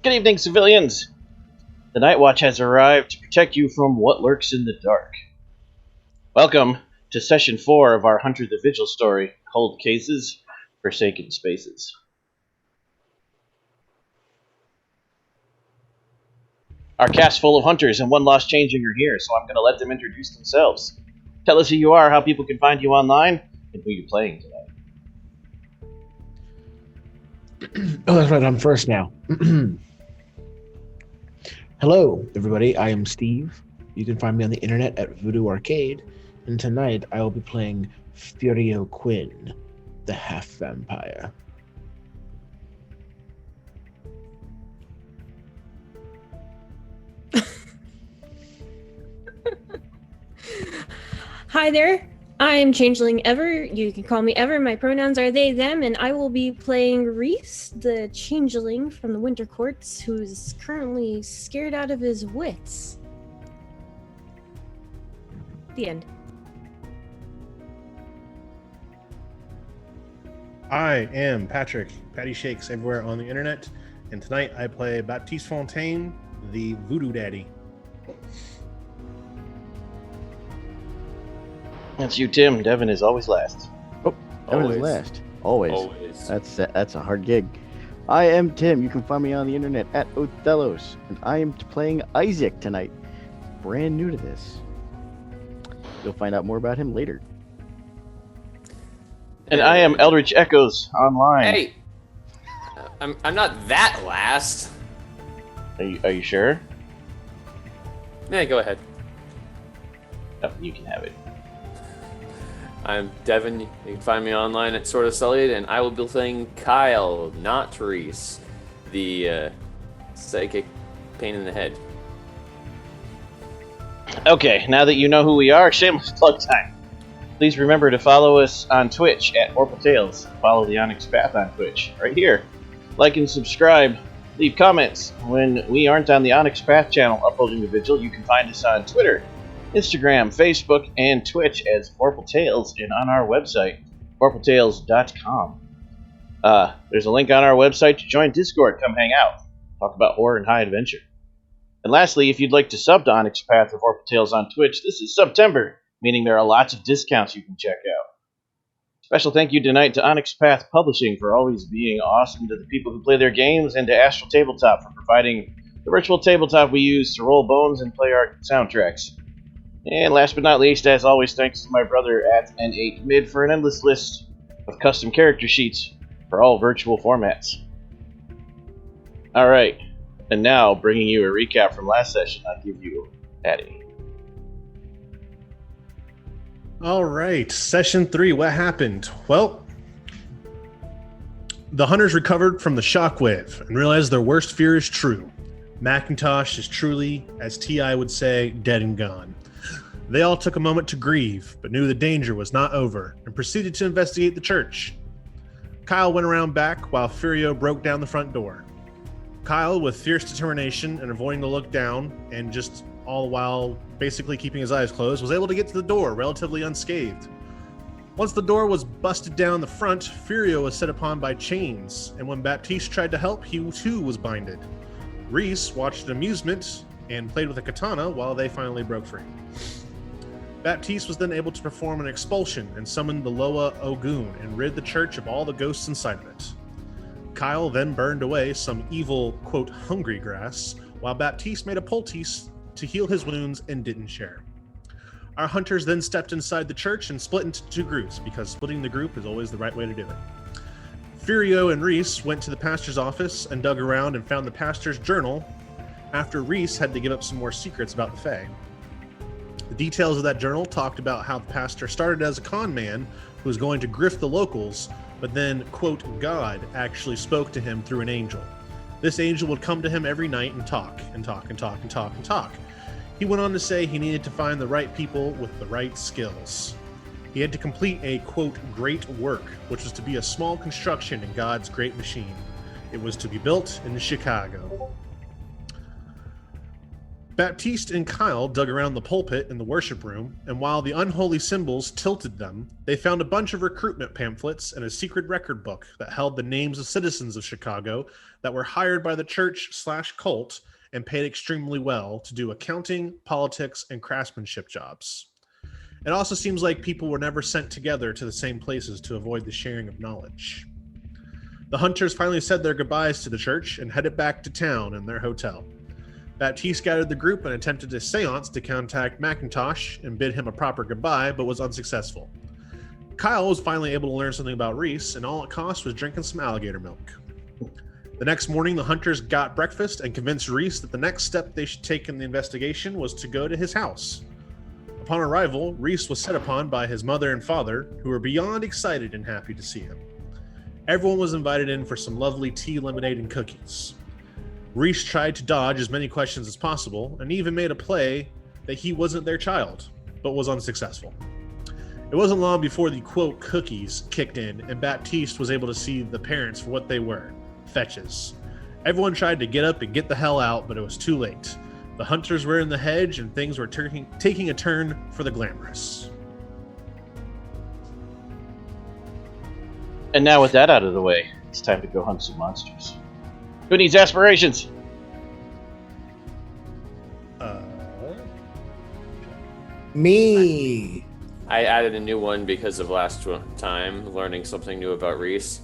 Good evening, civilians. The Night Watch has arrived to protect you from what lurks in the dark. Welcome to Session 4 of our Hunter the Vigil story, Cold Cases, Forsaken Spaces. Our cast full of hunters and one lost changeling are here, so I'm going to let them introduce themselves. Tell us who you are, how people can find you online, and who you're playing tonight. Oh, that's right, I'm first now. Hello, everybody. I am Steve. You can find me on the internet at Voodoo Arcade, and tonight I will be playing Furio Quinn, the half-vampire. Hi there, I'm Changeling Ever. You can call me Ever. My pronouns are they, them, and I will be playing Reese, the Changeling from the Winter Courts, who's currently scared out of his wits. The end. I am Patrick, Patty Shakes everywhere on the internet, and tonight I play Baptiste Fontaine, the Voodoo Daddy. That's you, Tim. Devin is always last. Devin is last. Always. That's a hard gig. I am Tim. You can find me on the internet at Othellos, and I am playing Isaac tonight. Brand new to this. You'll find out more about him later. And I am Eldritch Echoes online. Hey, I'm not that last. Are you sure? Yeah, go ahead. Oh, you can have it. I'm Devin. You can find me online at Sort of Sullied, and I will be playing Kyle, not Reese, the psychic pain in the head. Okay, now that you know who we are, shameless plug time. Please remember to follow us on Twitch at Orpal Tales. Follow the Onyx Path on Twitch, right here. Like and subscribe. Leave comments. When we aren't on the Onyx Path channel uploading the Vigil, you can find us on Twitter, Instagram, Facebook, and Twitch as Orpal Tales, and on our website, orpaltales.com. There's a link on our website to join Discord. Come hang out. Talk about horror and high adventure. And lastly, if you'd like to sub to Onyx Path of Orpal Tales on Twitch, this is September, meaning there are lots of discounts you can check out. Special thank you tonight to Onyx Path Publishing for always being awesome, to the people who play their games, and to Astral Tabletop for providing the virtual tabletop we use to roll bones and play our soundtracks. And last but not least, as always, thanks to my brother at N8Mid for an endless list of custom character sheets for all virtual formats. Alright, and now, bringing you a recap from last session, I'll give you Patty. Alright, Session 3, what happened? Well, the hunters recovered from the shockwave and realized their worst fear is true. Macintosh is truly, as T.I. would say, dead and gone. They all took a moment to grieve, but knew the danger was not over, and proceeded to investigate the church. Kyle went around back while Furio broke down the front door. Kyle, with fierce determination and avoiding to look down, and just all the while basically keeping his eyes closed, was able to get to the door relatively unscathed. Once the door was busted down the front, Furio was set upon by chains, and when Baptiste tried to help, he too was binded. Reese watched in amusement and played with a katana while they finally broke free. Baptiste was then able to perform an expulsion and summon the Loa Ogun and rid the church of all the ghosts inside of it. Kyle then burned away some evil, quote, hungry grass, while Baptiste made a poultice to heal his wounds and didn't share. Our hunters then stepped inside the church and split into two groups, because splitting the group is always the right way to do it. Furio and Reese went to the pastor's office and dug around and found the pastor's journal after Reese had to give up some more secrets about the Fae. The details of that journal talked about how the pastor started as a con man who was going to grift the locals, but then, quote, God actually spoke to him through an angel. This angel would come to him every night and talk, and talk, and talk, and talk, and talk. He went on to say he needed to find the right people with the right skills. He had to complete a, quote, great work, which was to be a small construction in God's great machine. It was to be built in Chicago. Baptiste and Kyle dug around the pulpit in the worship room, and while the unholy symbols tilted them, they found a bunch of recruitment pamphlets and a secret record book that held the names of citizens of Chicago that were hired by the church/cult and paid extremely well to do accounting, politics, and craftsmanship jobs. It also seems like people were never sent together to the same places to avoid the sharing of knowledge. The hunters finally said their goodbyes to the church and headed back to town in their hotel. Baptiste gathered the group and attempted a seance to contact Macintosh and bid him a proper goodbye, but was unsuccessful. Kyle was finally able to learn something about Reese, and all it cost was drinking some alligator milk. The next morning, the hunters got breakfast and convinced Reese that the next step they should take in the investigation was to go to his house. Upon arrival, Reese was set upon by his mother and father, who were beyond excited and happy to see him. Everyone was invited in for some lovely tea, lemonade, and cookies. Reese tried to dodge as many questions as possible and even made a play that he wasn't their child, but was unsuccessful. It wasn't long before the quote cookies kicked in and Baptiste was able to see the parents for what they were, fetches. Everyone tried to get up and get the hell out, but it was too late. The hunters were in the hedge and things were taking a turn for the glamorous. And now with that out of the way, it's time to go hunt some monsters. Who needs aspirations? Me. I added a new one because of last time, learning something new about Reese.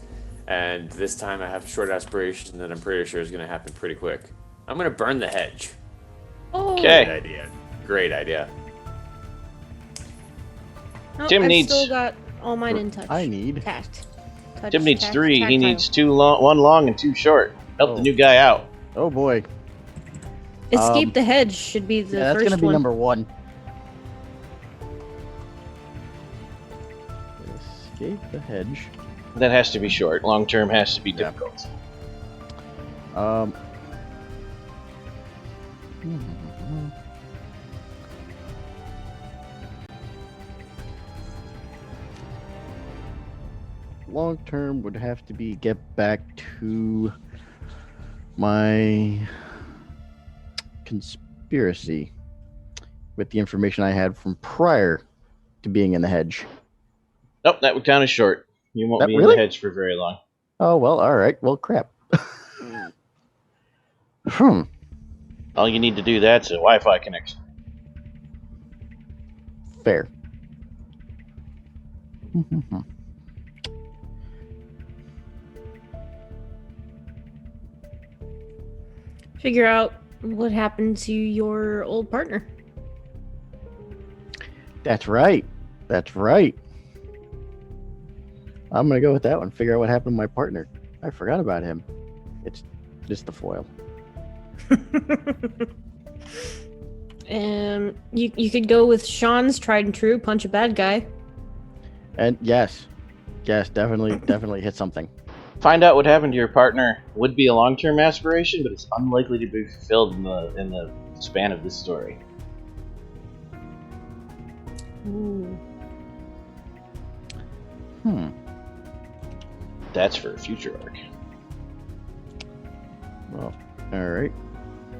And this time I have short aspirations that I'm pretty sure is going to happen pretty quick. I'm going to burn the hedge. Oh. Okay. Great idea. Great idea. Oh, Tim I've needs- still got all mine in touch. I need. Tact. Touch, Tim needs tact, 3. He tactile. needs 2 long, 1 long and 2 short. Help the Oh. new guy out. Oh boy. Escape the hedge should be the Yeah, that's first gonna be one. number 1. Escape the hedge. That has to be short. Long term has to be Yeah. difficult. Long term would have to be get back to my conspiracy with the information I had from prior to being in the hedge. Nope, that would count as short. You won't That be in really? the hedge for very long. Oh, well, all right. Well, crap. All you need to do that's a Wi-Fi connection. Fair. Figure out what happened to your old partner. That's right. That's right. I'm going to go with that one. Figure out what happened to my partner. I forgot about him. It's just the foil. You could go with Sean's tried and true, punch a bad guy. And yes, definitely hit something. Find out what happened to your partner would be a long-term aspiration, but it's unlikely to be fulfilled in the span of this story. Ooh. That's for a future arc. Well, all right.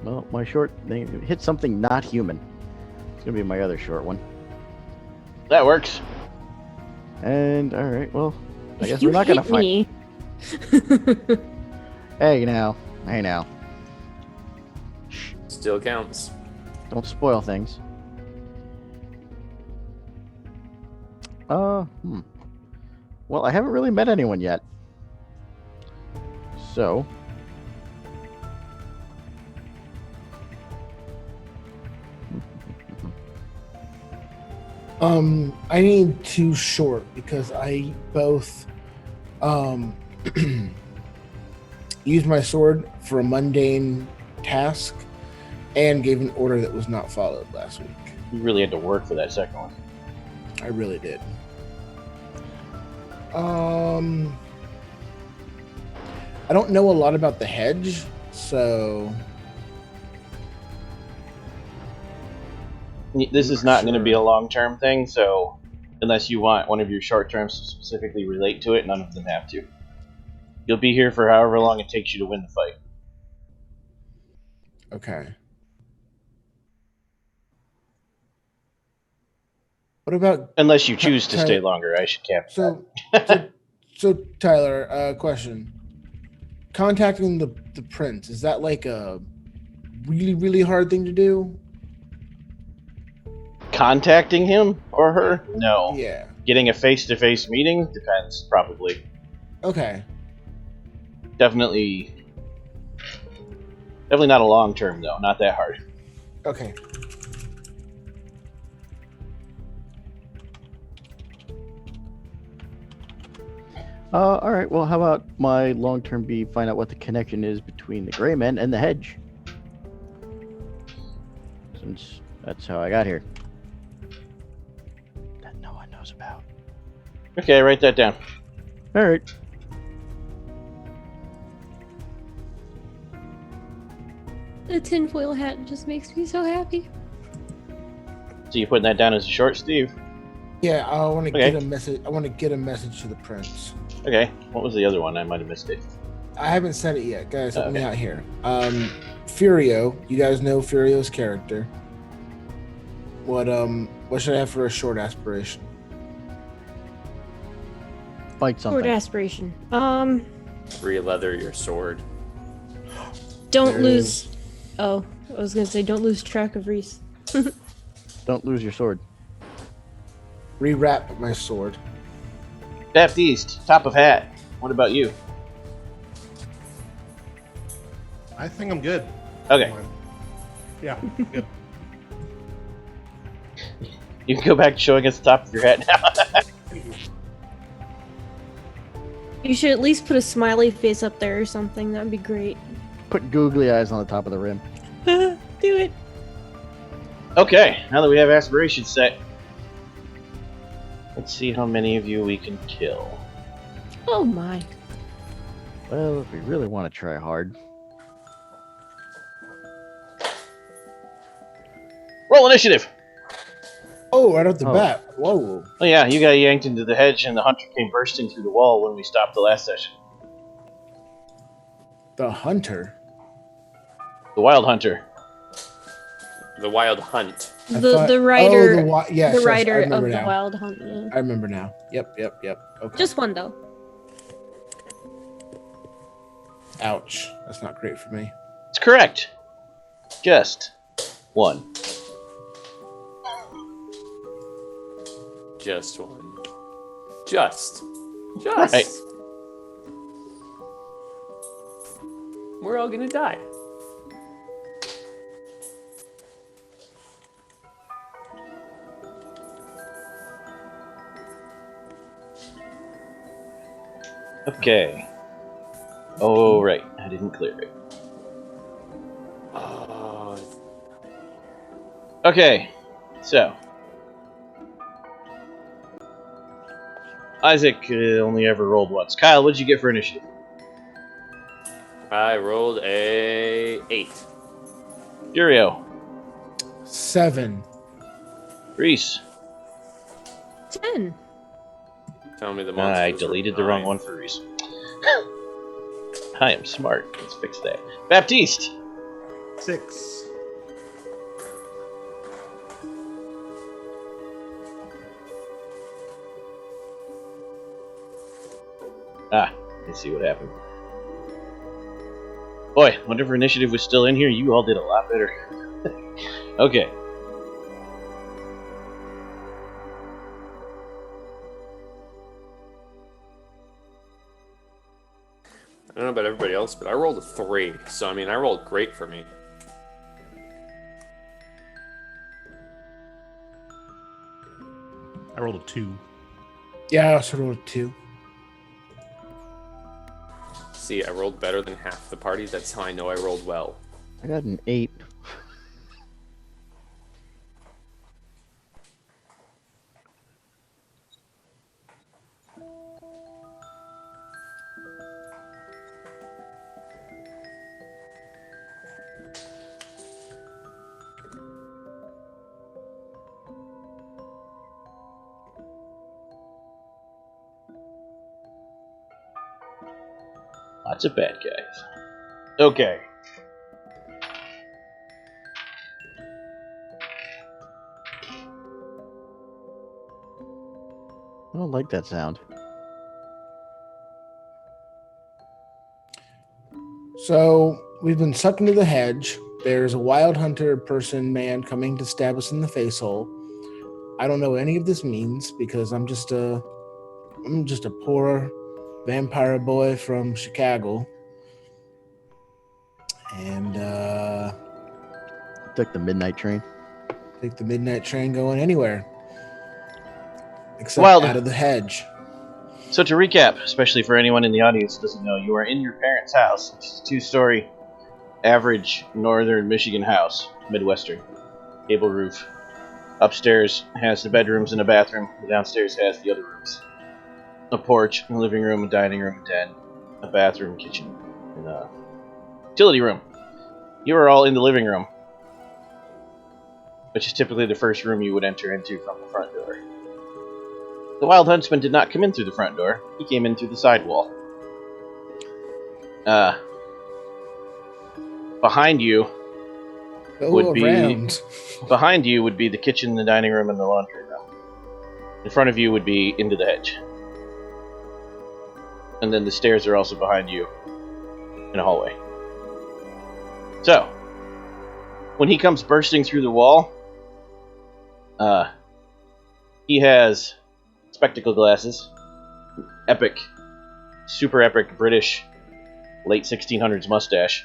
Well, my short thing hit something not human. It's gonna be my other short one. That works. And all right, well, I guess You we're not gonna hit fight. me. Hey now. Still counts. Don't spoil things. Well, I haven't really met anyone yet. So. I need 2 short because I both used my sword for a mundane task and gave an order that was not followed last week. You really had to work for that second one. I really did. I don't know a lot about the hedge, so This is not going to be a long-term thing, so unless you want one of your short terms to specifically relate to it, none of them have to. You'll be here for however long it takes you to win the fight. okay. What about Unless you choose to Tyler- stay longer, I should cap so Tyler, question. Contacting the prince, is that like a really, really hard thing to do? Contacting him or her? No. Yeah. Getting a face-to-face meeting? Depends, probably. Okay. Definitely not a long term, though. Not that hard. Okay. All right. Well, how about my long-term be find out what the connection is between the gray men and the hedge? Since that's how I got here. That no one knows about. Okay, write that down. All right. The tinfoil hat just makes me so happy. So you putting that down as a short, Steve? Yeah, I want to Okay. get a message. I want to get a message to the prince. Okay. What was the other one? I might have missed it. I haven't said it yet, guys. Help me Okay. out here. Furio. You guys know Furio's character. What should I have for a short aspiration? Fight something. Sword aspiration. Re-leather your sword. Don't There lose. is- Oh, I was gonna say don't lose track of Reese. Don't lose your sword. Rewrap my sword. Baptiste, top of hat. What about you? I think I'm good. Okay. Yeah, good. You can go back to showing us the top of your hat now. You should at least put a smiley face up there or something. That'd be great. Put googly eyes on the top of the rim. Do it. Okay, now that we have aspirations set, let's see how many of you we can kill. Oh my. Well, if we really want to try hard. Roll initiative! Oh, right off the Oh. bat. Whoa. Oh yeah, you got yanked into the hedge and the hunter came bursting through the wall when we stopped the last session. The hunter. The wild hunter. The Wild Hunt. I The thought- rider. Oh, yes, the yes, I rider of remember the now. Wild Hunt. Yeah. I remember now. Yep. Okay. Just one though. Ouch. That's not great for me. It's correct. Just one. Just one. Just. Right. We're all gonna die. Okay. Oh, right. I didn't clear it. Oh, Okay. So. Isaac only ever rolled once. Kyle, what'd you get for initiative? I rolled a 8. Furio. 7. Reese. 10. Tell me the monster. I deleted the wrong one for Reese. I am smart. Let's fix that. Baptiste. 6. Let's see what happened. Boy, whatever initiative was still in here, you all did a lot better. Okay. I don't know about everybody else, but I rolled a 3. So, I mean, I rolled great for me. I rolled a 2. Yeah, I also rolled a 2. See, I rolled better than half the party. That's how I know I rolled well. I got an 8. Lots of bad guys. Okay. I don't like that sound. So we've been sucked into the hedge. There's a wild hunter man coming to stab us in the face hole. I don't know what any of this means because I'm just a poor vampire boy from Chicago. And Took the midnight train. take the midnight train going anywhere. Except Wild. out of the hedge. So to recap, especially for anyone in the audience who doesn't know, you are in your parents' house, which is a 2-story, average northern Michigan house, Midwestern, gable roof. Upstairs has the bedrooms and a bathroom. The downstairs has the other rooms. A porch, a living room, a dining room, a den, a bathroom, kitchen, and a utility room. You are all in the living room, which is typically the first room you would enter into from the front door. The Wild Huntsman did not come in through the front door. He came in through the side wall. Behind you would be the kitchen, the dining room, and the laundry room. In front of you would be into the hedge. And then the stairs are also behind you in a hallway. So, when he comes bursting through the wall, he has spectacle glasses, super epic British late 1600s mustache,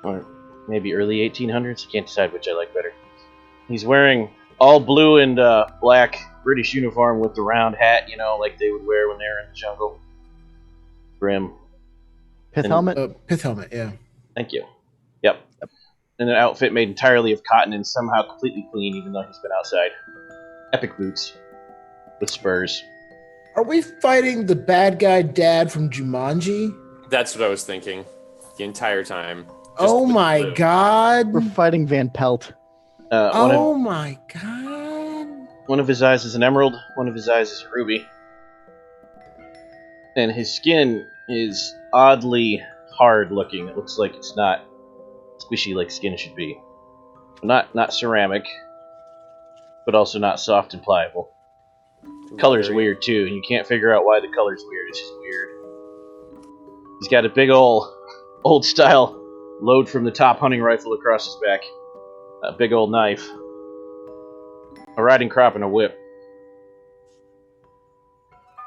or maybe early 1800s. I can't decide which I like better. He's wearing all blue and black British uniform with the round hat, like they would wear when they were in the jungle. Brim. Pith helmet? Pith helmet, yeah. Thank you. Yep. And an outfit made entirely of cotton and somehow completely clean, even though he's been outside. Epic boots with spurs. Are we fighting the bad guy dad from Jumanji? That's what I was thinking the entire time. Oh my god. We're fighting Van Pelt. My god. One of his eyes is an emerald, one of his eyes is a ruby. And his skin is oddly hard looking. It looks like it's not squishy like skin should be. Not ceramic, but also not soft and pliable. The color's weird too, and you can't figure out why the color's weird. It's just weird. He's got a big old style load from the top hunting rifle across his back. A big old knife. A riding crop and a whip.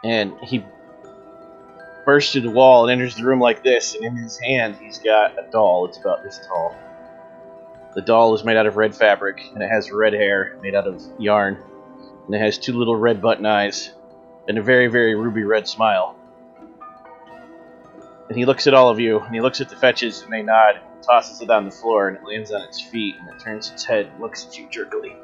And he bursts through the wall and enters the room like this, and in his hand he's got a doll. It's about this tall. The doll is made out of red fabric, and it has red hair made out of yarn. And it has 2 little red button eyes, and a very, very ruby red smile. And he looks at all of you, and he looks at the fetches, and they nod, and tosses it on the floor, and it lands on its feet, and it turns its head and looks at you jerkily.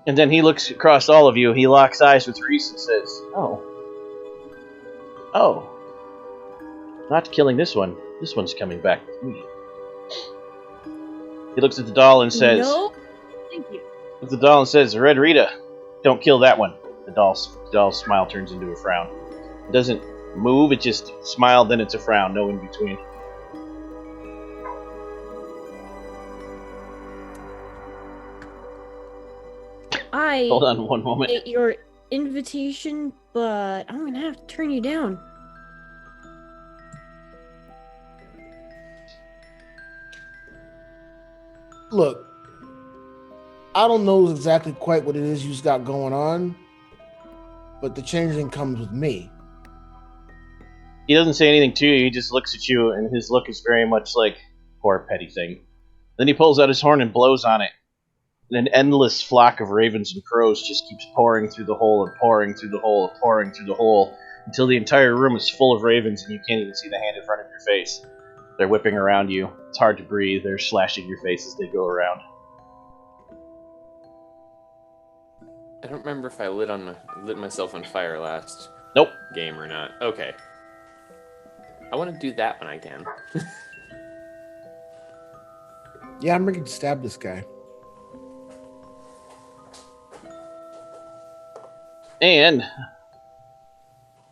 And then he looks across all of you, he locks eyes with Reese and says, Oh, not killing this one. This one's coming back with me. He looks at the doll and says, No, thank you. Looks at the doll and says, Red Rita, don't kill that one. The doll's smile turns into a frown. It doesn't move, it just smile, then it's a frown, no in between. Hold on one moment. I your invitation, but I'm gonna have to turn you down. Look, I don't know exactly quite what it is you've got going on, but the changeling comes with me. He doesn't say anything to you, he just looks at you, and his look is very much like, poor petty thing. Then he pulls out his horn and blows on it. And an endless flock of ravens and crows just keeps pouring through the hole and pouring through the hole and pouring through the hole until the entire room is full of ravens and you can't even see the hand in front of your face. They're whipping around you. It's hard to breathe. They're slashing your face as they go around. I don't remember if I lit myself on fire last Nope. game or not. Okay. I want to do that when I can. Yeah, I'm ready to stab this guy. And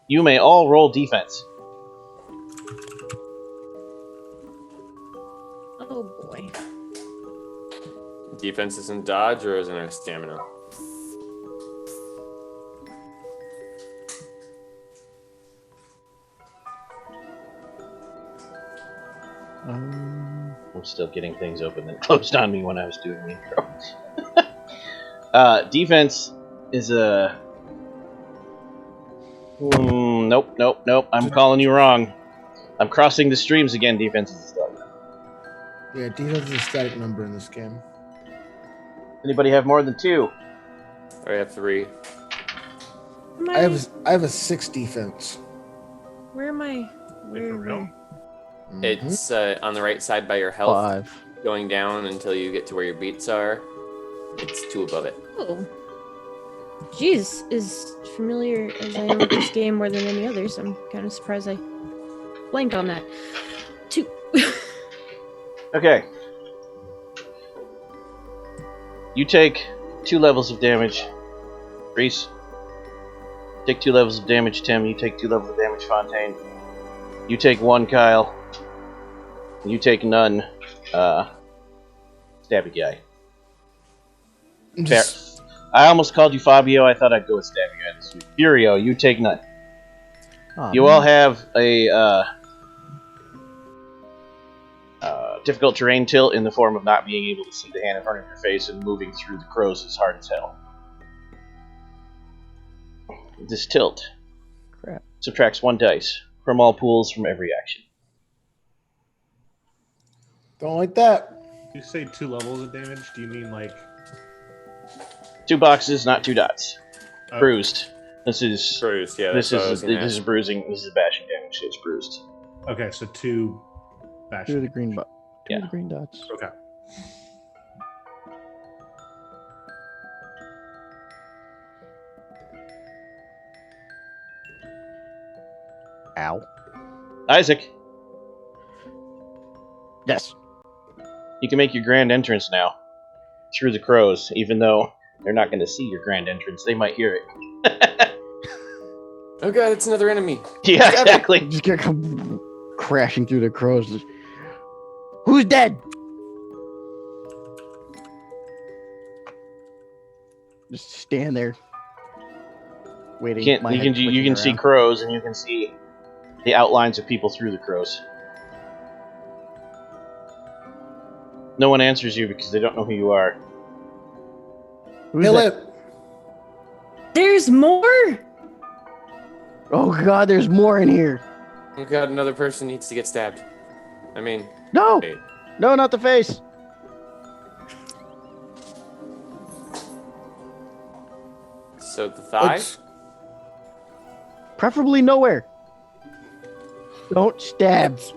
you may all roll defense. Oh boy. Defense is in dodge or is in our stamina? I'm still getting things open that closed on me when I was doing the intro. Defense is a... Nope. I'm calling you wrong. I'm crossing the streams again. Defense is a static. Yeah, defense is a static number in this game. Anybody have more than 2? I have 3. I have a 6 defense. Where am I? For real? It's on the right side by your health, 5. going down until you get to where your beats are. It's 2 above it. Oh. Jeez, as familiar as I am with this game more than any others, I'm kind of surprised I blanked on that. 2. Okay. You take 2 levels of damage. Reese. Take 2 levels of damage, Tim. You take 2 levels of damage, Fontaine. You take 1, Kyle. You take none, Stabby Guy. Fair. I almost called you Fabio. I thought I'd go with Stabby Guy this week. Furio, you take none. Oh, You all have a difficult terrain tilt in the form of not being able to see the hand in front of your face and moving through the crows is hard as hell. This tilt Crap. subtracts 1 dice from all pools from every action. Don't like that. You say 2 levels of damage? Do you mean like 2 boxes, not 2 dots. Oh. Bruised. This is Bruised, yeah. this that's what I was is gonna this is ask. bruising. This is bashing damage. So it's bruised. Okay, so 2 2 of bashing. the green two Yeah. of the green dots. Okay. Ow. Isaac, Yes. you can make your grand entrance now through the crows, even though they're not going to see your grand entrance. They might hear it. Oh god, it's another enemy. Yeah, exactly. Just gonna come crashing through the crows. Who's dead? Just stand there, waiting. You my head can twitching see around. crows, and you can see the outlines of people through the crows. No one answers you because they don't know who you are. Who's Kill that? it. There's more? Oh god, there's more in here. Oh god, another person needs to get stabbed. I mean, No, wait. no, not the face. So the thigh? Let's- Preferably nowhere. Don't stab. It's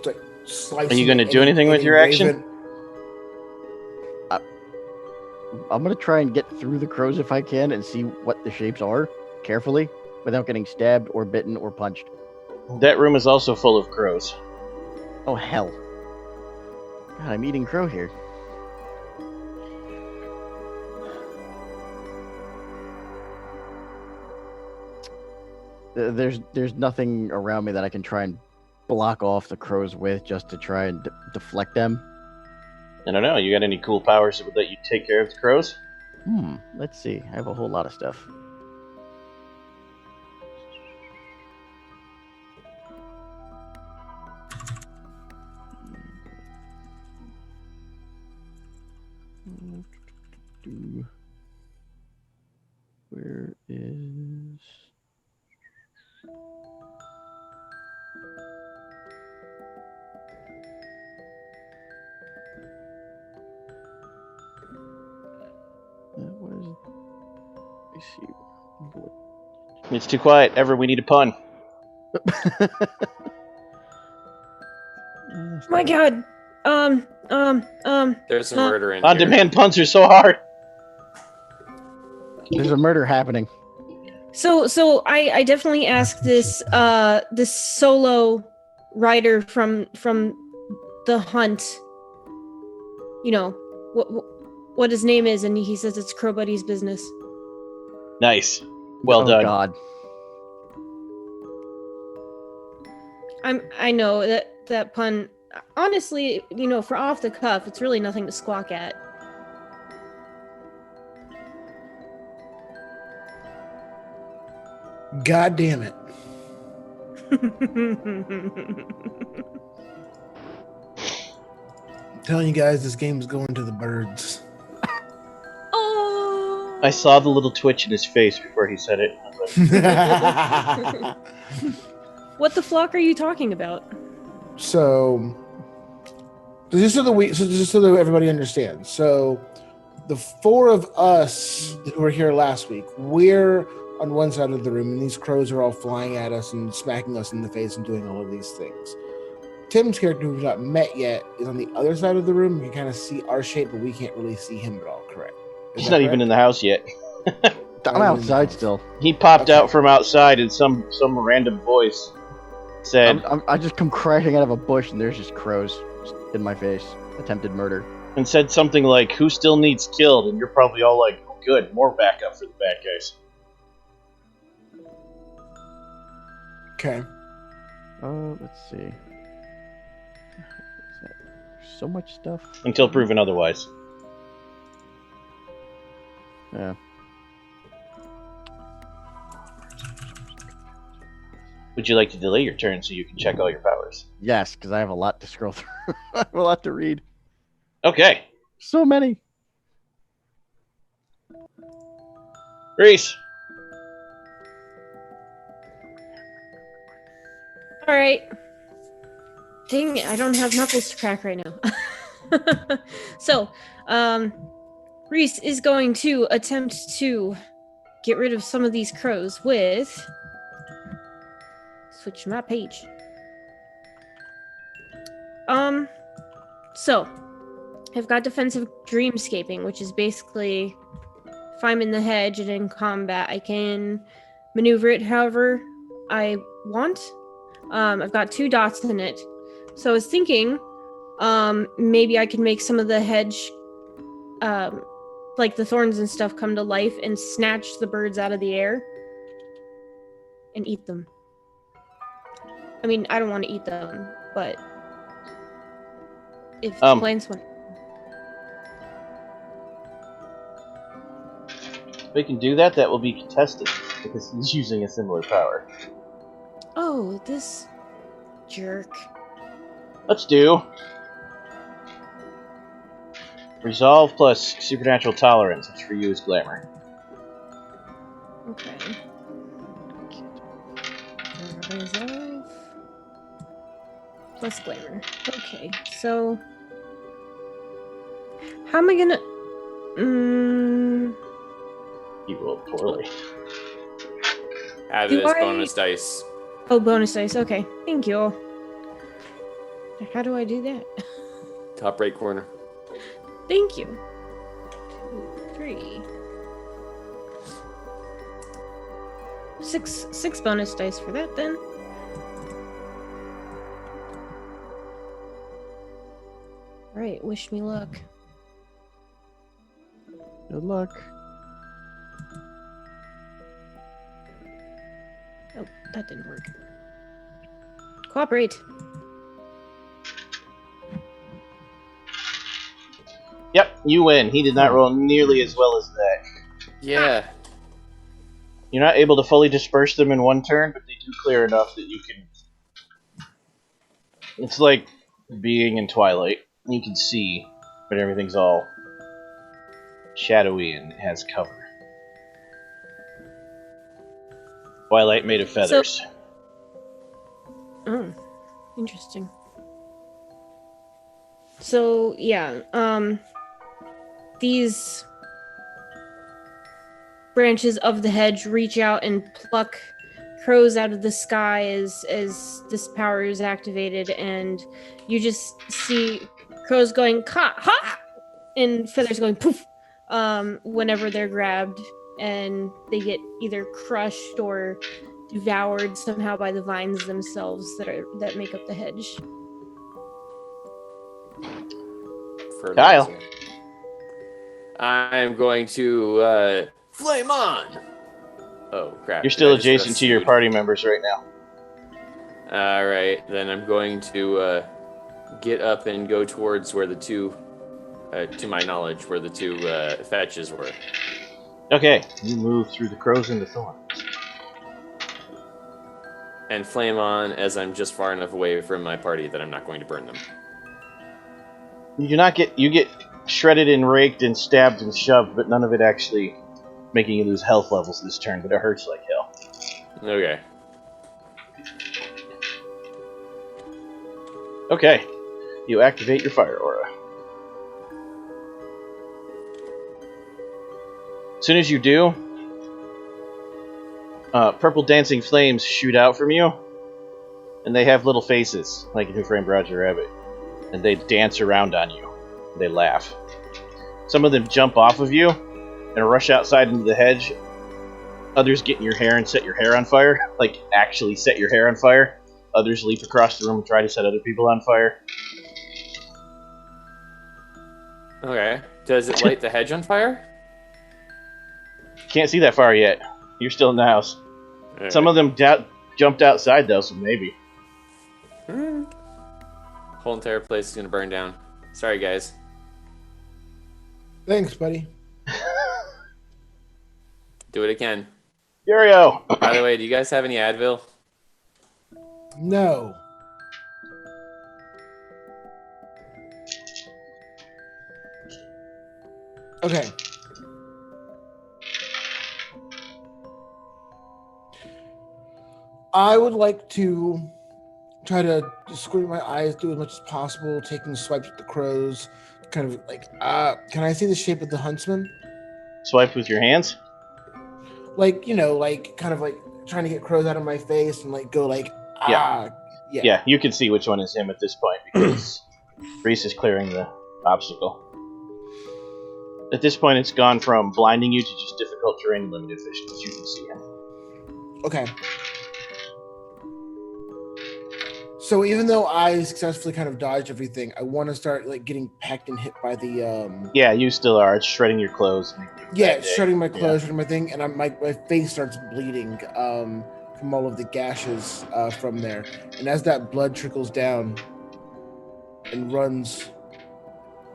like slicing Are you gonna it do and- anything with and your action? engrave I'm gonna try and get through the crows if I can and see what the shapes are carefully without getting stabbed or bitten or punched. That room is also full of crows. Oh hell. God, I'm eating crow here. There's nothing around me that I can try and block off the crows with just to try and deflect them. I don't know. You got any cool powers that would let you take care of the crows? Let's see. I have a whole lot of stuff. Where is... What is it? Let me see. It's too quiet. Ever, we need a pun. My god. There's some murder in On here. demand puns are so hard. There's a murder happening. So I definitely asked this this solo rider from the hunt, you know, what his name is, and he says it's Crow Buddy's business. Nice. Well Oh done. God. I know that pun honestly, for off the cuff, it's really nothing to squawk at. God damn it. I'm telling you guys, this game is going to the birds. Oh! I saw the little twitch in his face before he said it. I was like, What the flock are you talking about? So just so that everybody understands. So the four of us who were here last week, we're on one side of the room, and these crows are all flying at us and smacking us in the face and doing all of these things. Tim's character, who we've not met yet, is on the other side of the room. You can kind of see our shape, but we can't really see him at all, correct? he's not even in the house yet. I'm outside still. He popped out from outside, and some random voice said, I just come crashing out of a bush, and there's just crows in my face. Attempted murder. and said something like, "Who still needs killed?" And you're probably all like, "Oh, good, more backup for the bad guys." Okay. Let's see. There's so much stuff. Until proven otherwise. Yeah. Would you like to delay your turn so you can check all your powers? Yes, because I have a lot to scroll through. I have a lot to read. Okay. So many. Reese. All right. Dang it, I don't have knuckles to crack right now. So, Reese is going to attempt to get rid of some of these crows with... Switch my page. So, I've got defensive dreamscaping, which is basically if I'm in the hedge and in combat, I can maneuver it however I want. I've got 2 dots in it. So I was thinking, maybe I could make some of the hedge, like the thorns and stuff, come to life and snatch the birds out of the air and eat them. I mean, I don't want to eat them, but if the plants want... If we can do that, that will be contested, because he's using a similar power. Oh, this jerk. Let's do Resolve plus Supernatural Tolerance, which for you is Glamour. Okay. Resolve plus Glamour. Okay, so how am I gonna... You rolled poorly. Add it as bonus dice. Oh, bonus dice. Okay, thank you. How do I do that? Top right corner. Thank you. 2, 3. 6 bonus dice for that then. Alright, wish me luck. Good luck. Oh, that didn't work. Cooperate. Yep, you win. He did not roll nearly as well as that. Yeah. You're not able to fully disperse them in one turn, but they do clear enough that you can... It's like being in Twilight. You can see, but everything's all shadowy and has cover. Twilight made of feathers. Oh, interesting. So, yeah, these branches of the hedge reach out and pluck crows out of the sky as this power is activated, and you just see crows going ka ha and feathers going poof whenever they're grabbed, and they get either crushed or devoured somehow by the vines themselves that make up the hedge. Kyle. I'm going to flame on. Oh crap! You're still adjacent to your party members right now. All right, then I'm going to get up and go towards where the two, to my knowledge, where the two fetches were. Okay, you move through the crows and the thorns. And flame on as I'm just far enough away from my party that I'm not going to burn them. You do not get... You get shredded and raked and stabbed and shoved, but none of it actually making you lose health levels this turn, but it hurts like hell. Okay. Okay, you activate your fire aura. As soon as you do, purple dancing flames shoot out from you, and they have little faces, like in Who Framed Roger Rabbit, and they dance around on you. They laugh. Some of them jump off of you and rush outside into the hedge. Others get in your hair and set your hair on fire, like actually set your hair on fire. Others leap across the room and try to set other people on fire. Okay. Does it light the hedge on fire? Can't see that far yet. You're still in the house. Right. Some of them jumped outside, though, so maybe. Whole entire place is going to burn down. Sorry, guys. Thanks, buddy. Do it again. Yurio! By the way, do you guys have any Advil? No. Okay. I would like to try to just squint my eyes, do as much as possible, taking swipes at the crows, kind of like, can I see the shape of the huntsman? Swipe with your hands? Like, like kind of like trying to get crows out of my face and like go like, Yeah. Yeah. Yeah, you can see which one is him at this point because Reese is clearing the obstacle. At this point, it's gone from blinding you to just difficult terrain and limited vision, but you can see him. Okay. So even though I successfully kind of dodged everything, I want to start like getting pecked and hit by the Yeah, you still are. It's shredding your clothes. Yeah, it's shredding my clothes, shredding my thing, and my face starts bleeding from all of the gashes from there. And as that blood trickles down and runs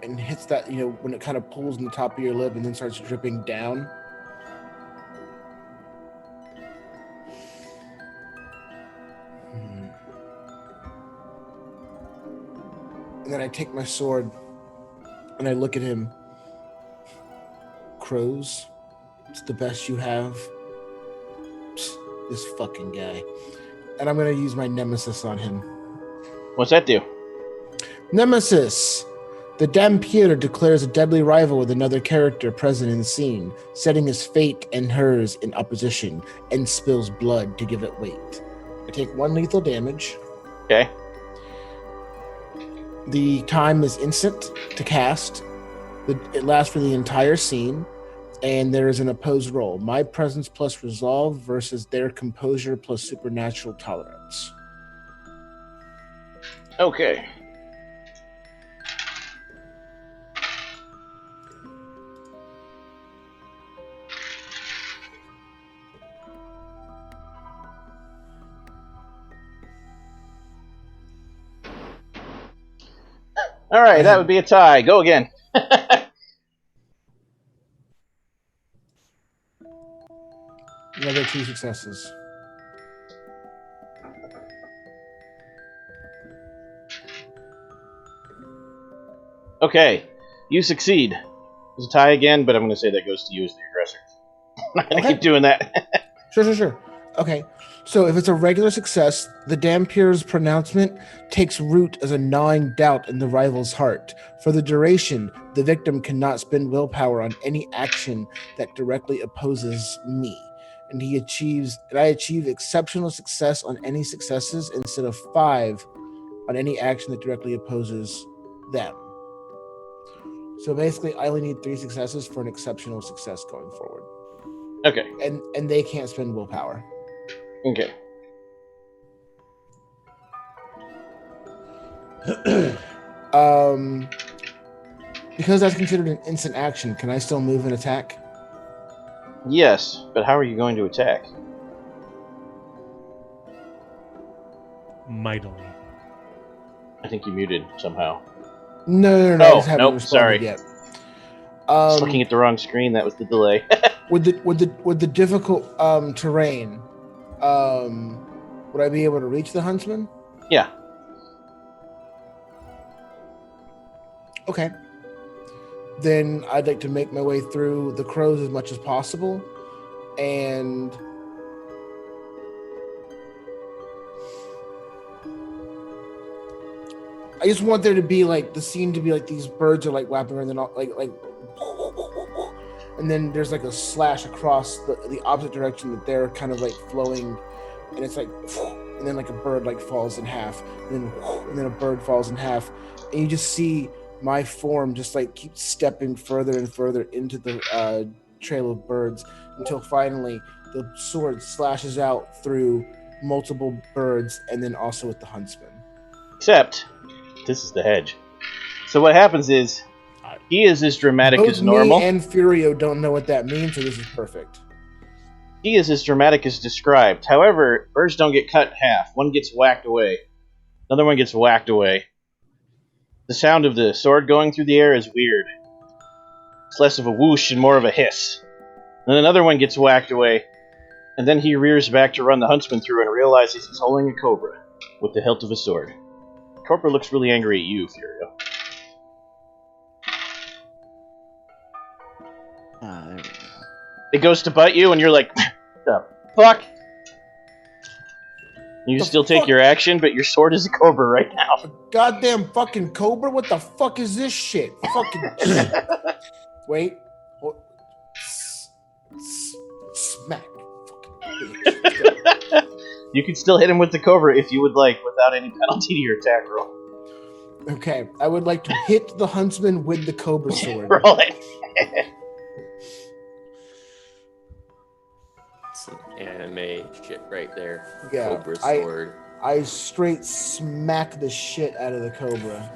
and hits that, when it kind of pulls in the top of your lip and then starts dripping down. And then I take my sword and I look at him. Crows, it's the best you have. Psst, this fucking guy. And I'm going to use my nemesis on him. What's that do? Nemesis! The Dampier declares a deadly rival with another character present in the scene, setting his fate and hers in opposition, and spills blood to give it weight. I take 1 lethal damage. Okay. The time is instant to cast. It lasts for the entire scene, and there is an opposed roll. My presence plus resolve versus their composure plus supernatural tolerance. Okay. All right, that would be a tie. Go again. Another 2 successes. Okay, you succeed. It's a tie again, but I'm going to say that goes to you as the aggressor. I'm not going to keep doing that. Sure. Okay, so if it's a regular success, the Dampier's pronouncement takes root as a gnawing doubt in the rival's heart. For the duration, the victim cannot spend willpower on any action that directly opposes me. And I achieve exceptional success on any successes instead of 5 on any action that directly opposes them. So basically, I only need 3 successes for an exceptional success going forward. Okay. And they can't spend willpower. Okay. Because that's considered an instant action, can I still move and attack? Yes, but how are you going to attack? Mightily. I think you muted somehow. No. I Oh, just haven't nope, responded sorry. yet. Just looking at the wrong screen. That was the delay. With the difficult terrain, would I be able to reach the huntsman? Yeah. Okay. Then I'd like to make my way through the crows as much as possible, and I just want there to be like the scene to be like these birds are like whapping around and like, and then there's like a slash across the opposite direction that they're kind of like flowing, and it's like, and then like a bird like falls in half, and then a bird falls in half, and you just see my form just like keep stepping further and further into the trail of birds until finally the sword slashes out through multiple birds and then also with the huntsman. Except, this is the hedge. So what happens is, he is as dramatic Both as normal. me and Furio don't know what that means, so this is perfect. He is as dramatic as described. However, birds don't get cut in half. One gets whacked away. Another one gets whacked away. The sound of the sword going through the air is weird. It's less of a whoosh and more of a hiss. Then another one gets whacked away, and then he rears back to run the huntsman through and realizes he's holding a cobra with the hilt of a sword. The cobra looks really angry at you, Furio. There we go. It goes to bite you, and you're like, the fuck? You The still take fuck? your action, but your sword is a cobra right now. Goddamn fucking cobra! What the fuck is this shit? Fucking wait. Smack. Fucking bitch. You can still hit him with the cobra if you would like, without any penalty to your attack roll. Okay, I would like to hit the huntsman with the cobra sword. Roll it. Some anime shit right there. Yeah, Cobra sword. I straight smack the shit out of the cobra.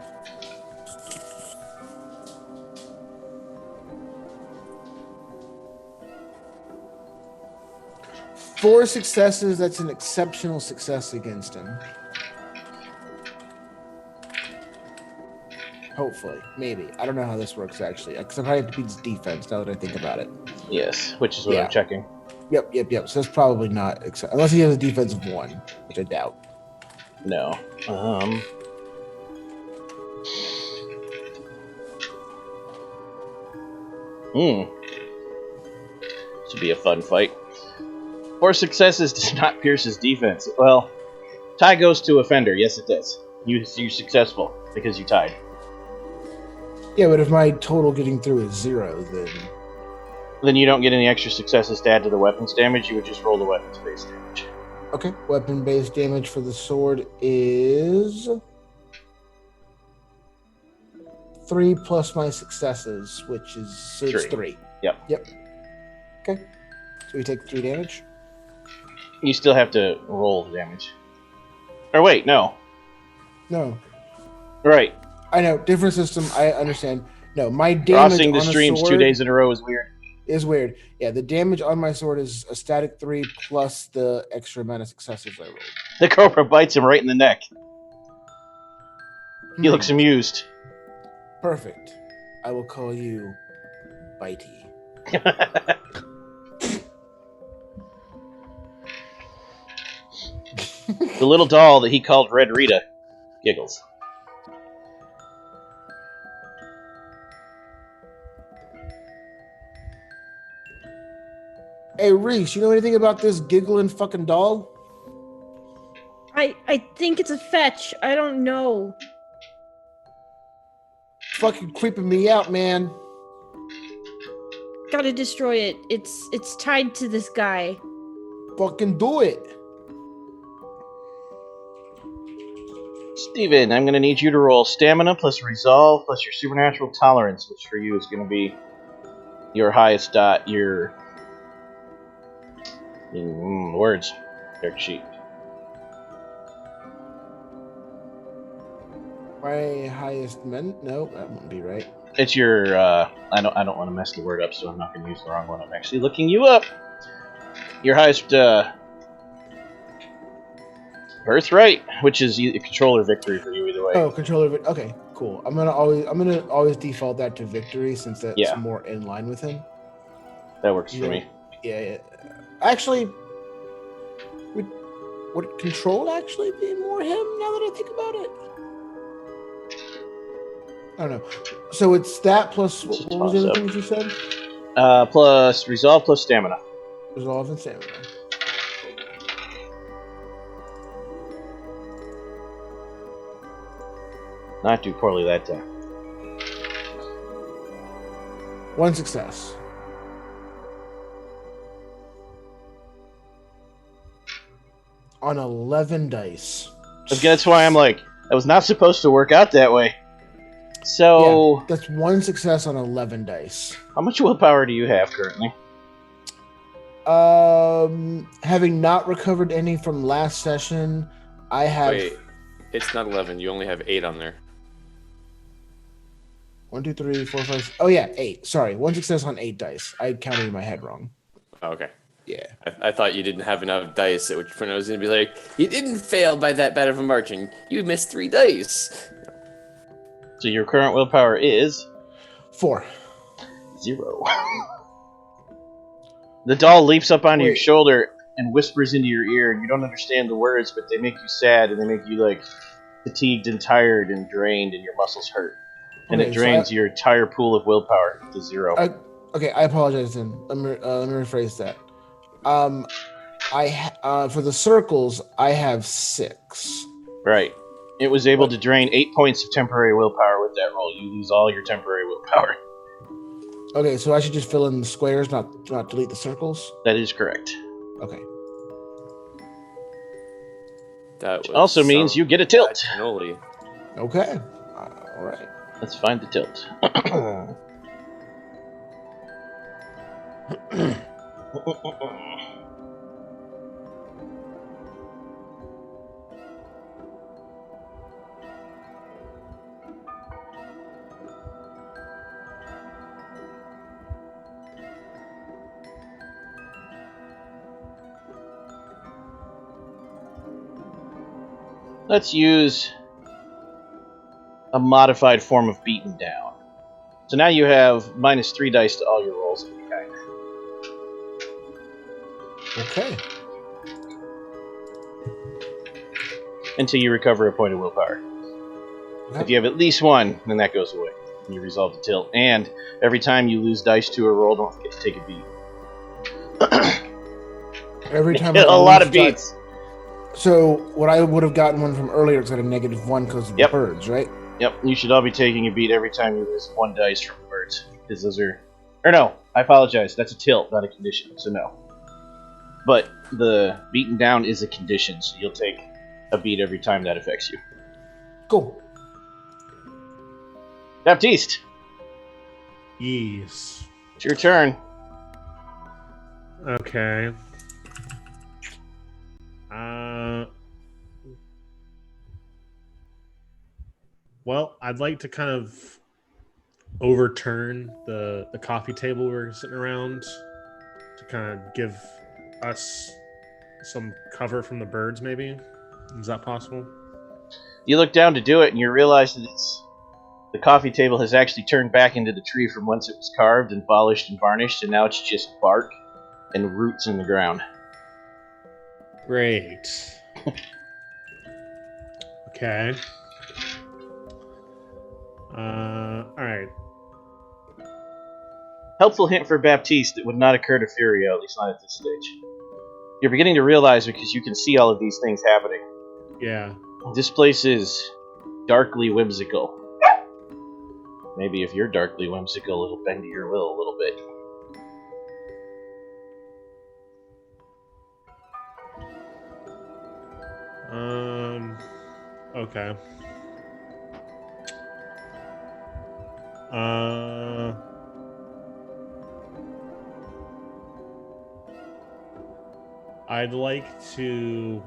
Four successes, that's an exceptional success against him. Hopefully. Maybe. I don't know how this works, actually. Because I probably have to beat his defense, now that I think about it. Yes, which is what Yeah. I'm checking. Yep. So it's probably not... unless he has a defense of 1, which I doubt. No. This would be a fun fight. 4 successes does not pierce his defense. Well, tie goes to offender. Yes, it does. You're successful because you tied. Yeah, but if my total getting through is 0, Then you don't get any extra successes to add to the weapons damage. You would just roll the weapons base damage. Okay, weapon-based damage for the sword is 3 plus my successes, which is so it's 3. Yep. Okay, so we take 3 damage. You still have to roll the damage. Or wait, no. No, Right. I know, different system. I understand. No, my damage Crossing the on a streams sword 2 days in a row is weird. is weird. Yeah, the damage on my sword is a static 3 plus the extra amount of successes I rolled. The cobra bites him right in the neck. He looks amused. Perfect. I will call you Bitey. The little doll that he called Red Rita giggles. Hey, Reese, you know anything about this giggling fucking doll? I think it's a fetch. I don't know. Fucking creeping me out, man. Gotta destroy it. It's tied to this guy. Fucking do it. Steven, I'm going to need you to roll stamina plus resolve plus your supernatural tolerance, which for you is going to be your highest dot, your... words. Character sheet. My highest No, that wouldn't be right. It's your, I don't want to mess the word up, so I'm not going to use the wrong one. I'm actually looking you up. Your highest, birthright, which is a controller victory for you either way. Oh, controller. Okay, cool. I'm gonna always default that to victory since that's more in line with him. That works for me. Yeah. Actually, would control actually be more him now that I think about it? I don't know. So it's that plus what was the other things you said? Plus resolve plus stamina. Resolve and stamina. Not do poorly that time. 1 success. On 11 dice. That's why I'm like, that was not supposed to work out that way. So... Yeah, that's 1 success on 11 dice. How much willpower do you have currently? Having not recovered any from last session, I have... Wait, it's not 11. You only have 8 on there. 1, 2, 3, 4, 5... Oh, yeah, 8. Sorry, 1 success on 8 dice. I counted in my head wrong. Oh, okay. Yeah. I thought you didn't have enough dice, at which point I was going to be like, you didn't fail by that bad of a margin. You missed 3 dice. So your current willpower is... 4. 0. The doll leaps up onto your shoulder and whispers into your ear, and you don't understand the words, but they make you sad, and they make you, like, fatigued and tired and drained, and your muscles hurt. And it drains your entire pool of willpower to 0. Okay, I apologize then. Let me rephrase that. For the circles, I have 6. Right. It was able to drain 8 points of temporary willpower with that roll. You lose all your temporary willpower. Okay, so I should just fill in the squares, not delete the circles? That is correct. Okay. That also means you get a tilt. Okay. All right. Let's find the tilt. Let's use a modified form of beaten down. So now you have -3 dice to all your rolls of any kind. Okay. Until you recover a point of willpower. Okay. If you have at least 1, then that goes away. And you resolve the tilt. And every time you lose dice to a roll, don't forget to take a beat. Every time a lot of beats. So what I would have gotten one from earlier is at a -1 because of the birds, right? Yep, you should all be taking a beat every time you lose 1 dice from the birds. Because those are... Or no, I apologize. That's a tilt, not a condition, so no. But the beaten down is a condition, so you'll take a beat every time that affects you. Cool. Baptiste! Yes. It's your turn. Okay. Well, I'd like to kind of overturn the coffee table we're sitting around to kind of give us some cover from the birds, maybe? Is that possible? You look down to do it, and you realize that the coffee table has actually turned back into the tree from whence it was carved and polished and varnished, and now it's just bark and roots in the ground. Great. Okay. Alright. Helpful hint for Baptiste that would not occur to Furio, at least not at this stage. You're beginning to realize, because you can see all of these things happening. Yeah. This place is darkly whimsical. Maybe if you're darkly whimsical, it'll bend to your will a little bit. Okay. I'd like to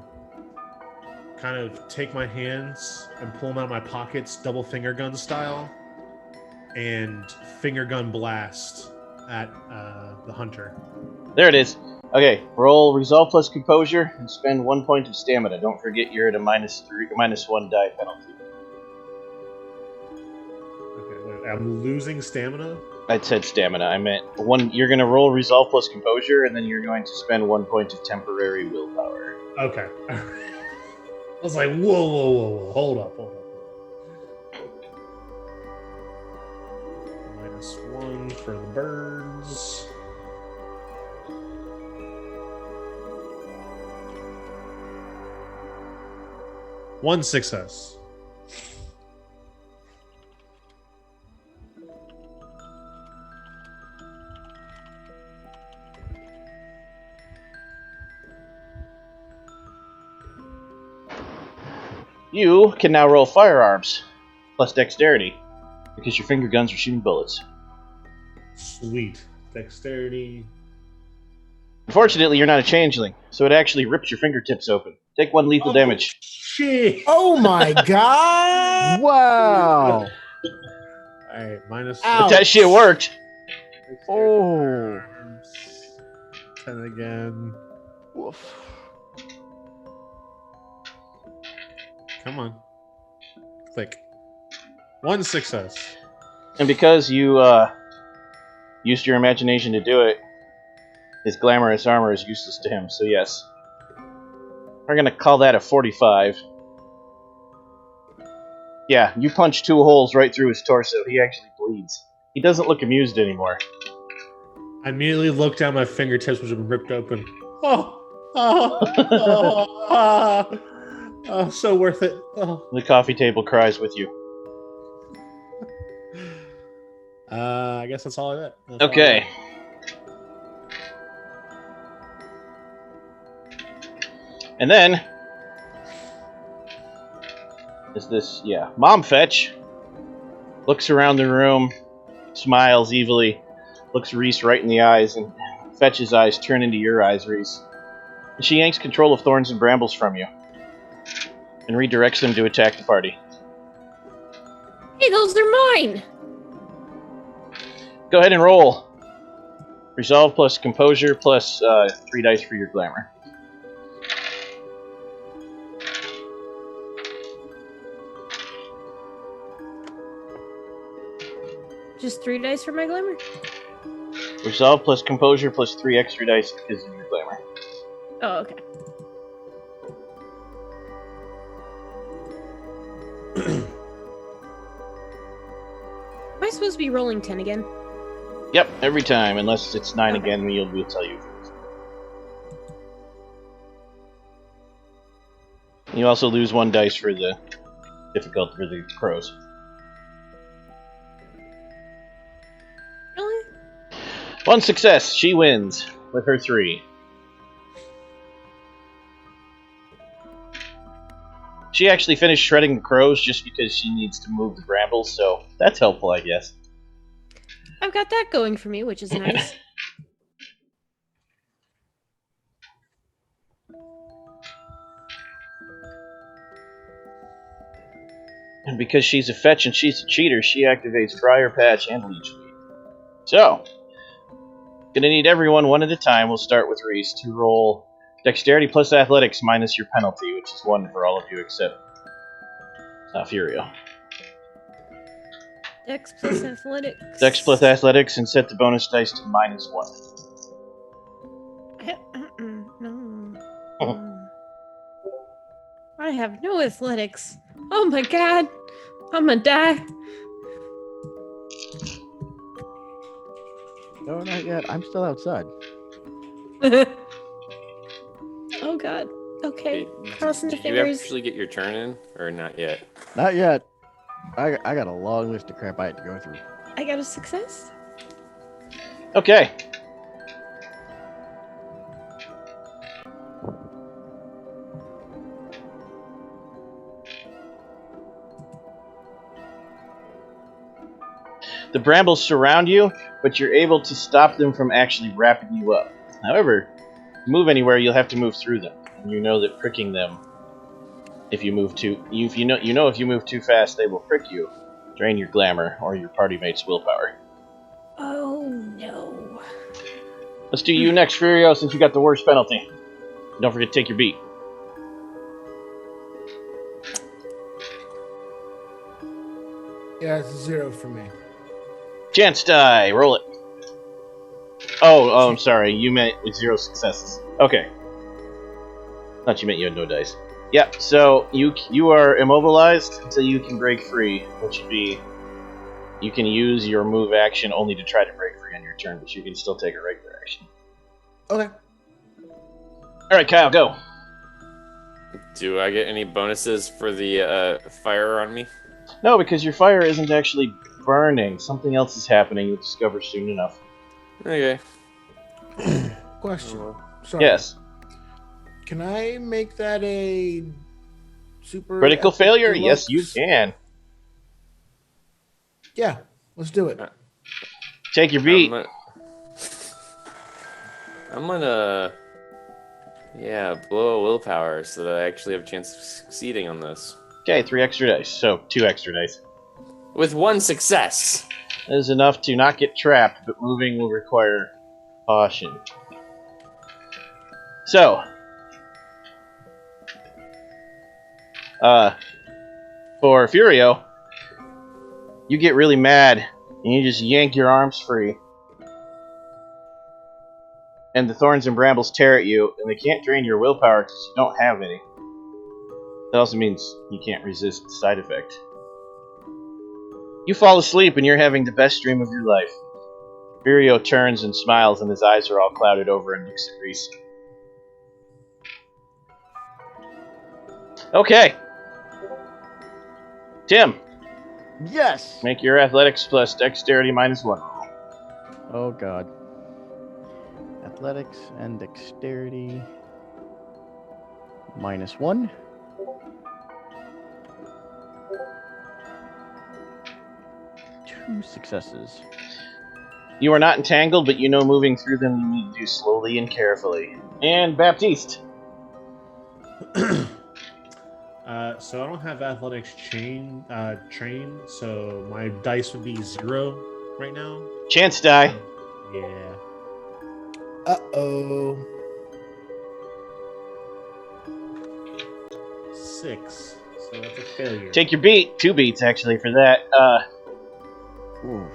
kind of take my hands and pull them out of my pockets, double finger gun style, and finger gun blast at the hunter. There it is. Okay, roll resolve plus composure and spend 1 point of stamina. Don't forget you're at a -1 die penalty. I'm losing stamina? I said stamina. I meant one. You're going to roll resolve plus composure, and then you're going to spend 1 point of temporary willpower. Okay. I was like, whoa. Hold up. -1 for the birds. One success. You can now roll firearms plus dexterity because your finger guns are shooting bullets. Sweet. Dexterity. Unfortunately, you're not a changeling, so it actually rips your fingertips open. Take 1 lethal damage. Shit. Oh my god! Wow. Alright, minus. Ow. But that shit worked. Oh. 10 again. Woof. Come on. Click. 1 success. And because you used your imagination to do it, his glamorous armor is useless to him, so yes. We're gonna call that a 45. Yeah, you punch 2 holes right through his torso. He actually bleeds. He doesn't look amused anymore. I immediately looked down my fingertips, which have been ripped open. Oh, so worth it. Oh. The coffee table cries with you. I guess that's all I got. Okay. And then is this, Mom Fetch looks around the room, smiles evilly, looks Reese right in the eyes, and Fetch's eyes turn into your eyes, Reese. And she yanks control of thorns and brambles from you and redirects them to attack the party. Hey, those are mine! Go ahead and roll. Resolve plus composure plus 3 dice for your glamour. Just 3 dice for my glamour? Resolve plus composure plus 3 extra dice because of your glamour. Oh, okay. Am I supposed to be rolling 10 again? Yep, every time, unless it's 9 again, we'll tell you. You also lose 1 dice for the difficulty for the crows. Really? 1 success. She wins with her 3. She actually finished shredding the crows just because she needs to move the brambles, so that's helpful, I guess. I've got that going for me, which is nice. And because she's a fetch and she's a cheater, she activates Briar Patch and Leech Weed. So, gonna need everyone one at a time. We'll start with Reese to roll Dexterity plus Athletics minus your penalty, which is 1 for all of you except Furio. Dex plus athletics. Dex plus Athletics and set the bonus dice to -1. No. I have no athletics. Oh my god. I'm gonna die. No, not yet. I'm still outside. Oh god. Okay. Crossing the Did you fingers. actually get your turn in, or not yet? Not yet. I got a long list of crap I had to go through. I got a success. Okay. The brambles surround you, but you're able to stop them from actually wrapping you up. However, to move anywhere, you'll have to move through them. And you know that pricking them, if you move too, if you move too fast, they will prick you, drain your glamour or your party mate's willpower. Oh no. Let's do you next, Furio, since you got the worst penalty. Don't forget to take your beat. Yeah, it's a 0 for me. Chance die. Roll it. Oh, I'm sorry. You meant with 0 successes. Okay. Thought you meant you had no dice. Yeah, so you are immobilized until you can break free, which would be you can use your move action only to try to break free on your turn, but you can still take a regular action. Okay. Alright, Kyle, go. Do I get any bonuses for the fire on me? No, because your fire isn't actually burning. Something else is happening you'll discover soon enough. Okay. Question. Sorry. Yes. Can I make that a super Critical epic failure? deluxe? Yes, you can. Yeah, let's do it. Take your beat. I'm gonna blow a willpower so that I actually have a chance of succeeding on this. Okay, 3 extra dice. So, 2 extra dice. With 1 success. That is enough to not get trapped, but moving will require caution. So, for Furio, you get really mad, and you just yank your arms free. And the thorns and brambles tear at you, and they can't drain your willpower because you don't have any. That also means you can't resist the side effect. You fall asleep, and you're having the best dream of your life. Furio turns and smiles, and his eyes are all clouded over and looks at Reese. Okay. Tim, Yes! make your athletics plus dexterity -1. Oh, God. Athletics and dexterity. -1. Two successes. You are not entangled, but you know moving through them you need to do slowly and carefully. And Baptiste. So I don't have athletics trained, so my dice would be 0 right now. Chance die. Yeah. Uh-oh. 6. So that's a failure. Take your beat. 2 beats, actually, for that. Ooh.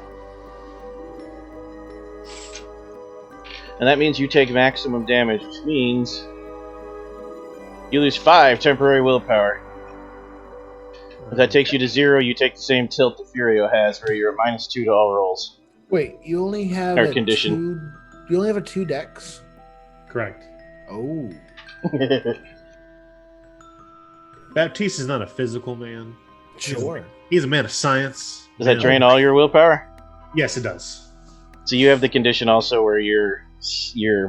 And that means you take maximum damage, which means you lose 5 temporary willpower. If that takes you to 0, you take the same tilt that Furio has, where you're at -2 to all rolls. Wait, you only have Or a condition. You only have a 2 dex? Correct. Oh. Baptiste is not a physical man. Sure. He's a man of science. Does that drain all your willpower? Yes, it does. So you have the condition also where your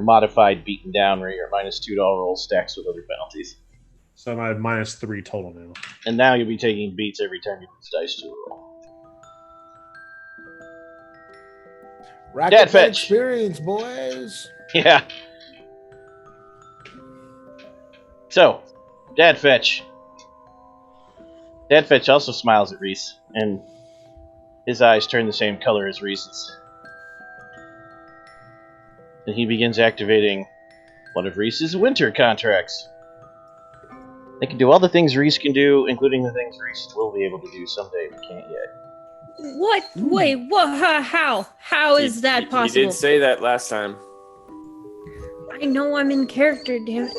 modified beaten down, where you're at -2 to all rolls, stacks with other penalties. So I'm at -3 total now. And now you'll be taking beats every time you lose dice to a roll. Rack Dad up that fetch. experience, boys. Yeah. So, Dad Fetch. Dad Fetch also smiles at Reese, and his eyes turn the same color as Reese's. And he begins activating one of Reese's winter contracts. They can do all the things Reese can do, including the things Reese will be able to do someday, but can't yet. What? Wait, what? How? How is that possible? You did say that last time. I know I'm in character, damn it.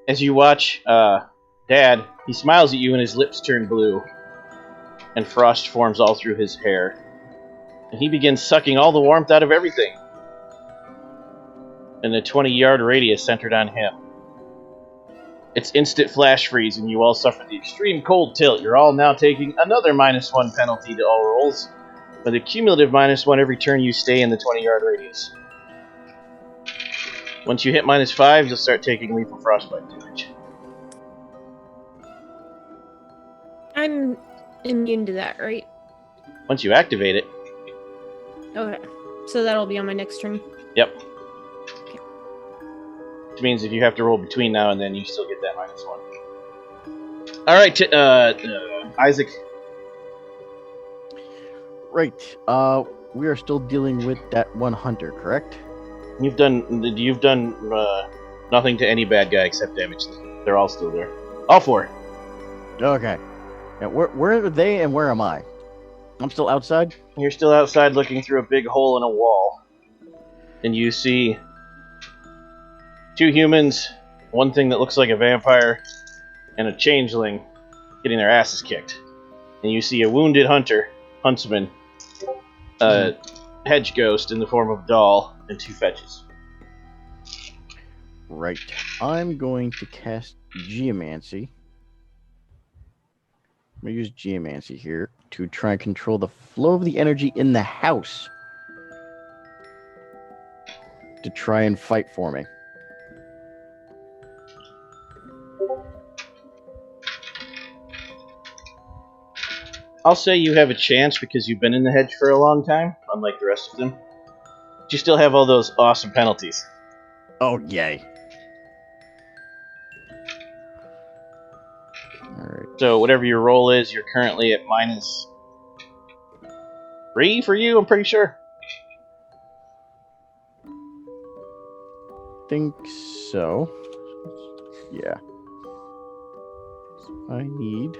As you watch Dad, he smiles at you and his lips turn blue, and frost forms all through his hair. And he begins sucking all the warmth out of everything in a 20-yard radius centered on him. It's instant flash freeze, and you all suffer the extreme cold tilt. You're all now taking another -1 penalty to all rolls, with a cumulative -1 every turn you stay in the 20-yard radius. Once you hit -5, you'll start taking lethal frostbite damage. I'm immune to that, right? Once you activate it, Okay. So that'll be on my next turn. yep. Which means if you have to roll between now and then, you still get that -1. Alright, Isaac. Right. We are still dealing with that one hunter, correct? You've done Nothing to any bad guy except damage. They're all still there. All 4. Okay. Now, where are they and where am I? I'm still outside? You're still outside looking through a big hole in a wall. And you see 2 humans, one thing that looks like a vampire, and a changeling getting their asses kicked. And you see a wounded huntsman, a hedge ghost in the form of a doll, and 2 fetches. Right. I'm going to cast Geomancy. I'm going to use Geomancy here to try and control the flow of the energy in the house. To try and fight for me. I'll say you have a chance because you've been in the hedge for a long time, unlike the rest of them. But you still have all those awesome penalties. Oh, yay. Alright. So whatever your roll is, you're currently at -3 for you, I'm pretty sure. Think so. Yeah. So I need...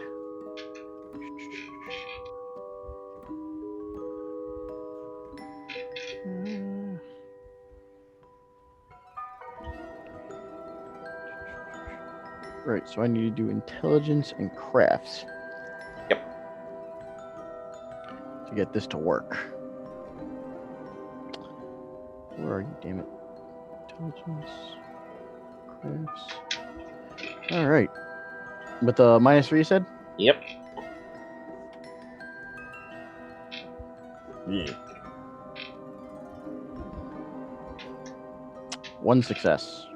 Right, so I need to do intelligence and crafts. Yep. To get this to work. Where are you, damn it? Intelligence, crafts. Alright. With the -3 you said? Yep. Yeah. 1 success.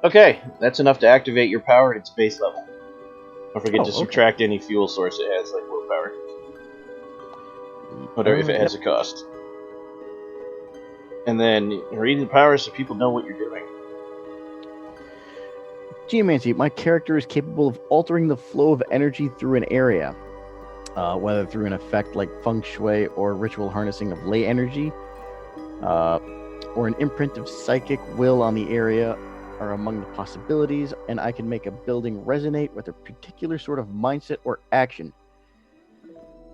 Okay, that's enough to activate your power at its base level. Don't forget Oh, to okay. subtract any fuel source it has, like willpower. Whatever, if it has a cost. And then read the power so people know what you're doing. Geomancy. My character is capable of altering the flow of energy through an area. Whether through an effect like feng shui or ritual harnessing of ley energy, or an imprint of psychic will on the area are among the possibilities, and I can make a building resonate with a particular sort of mindset or action.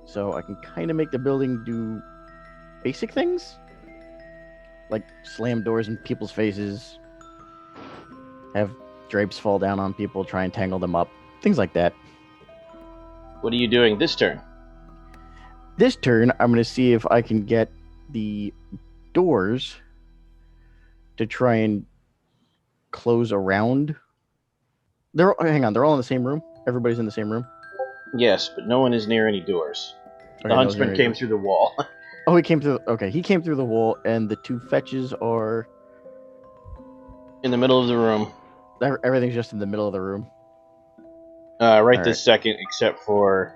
So I can kind of make the building do basic things, like slam doors in people's faces, have drapes fall down on people, try and tangle them up, things like that. What are you doing this turn? This turn, I'm going to see if I can get the doors to try and close around. Hang on, they're all in the same room? Everybody's in the same room? Yes, but no one is near any doors. Okay, The huntsman came through the wall. Oh, he came through. Okay, he came through the wall, and the 2 fetches are... In the middle of the room. Everything's just in the middle of the room. Right All this second, except for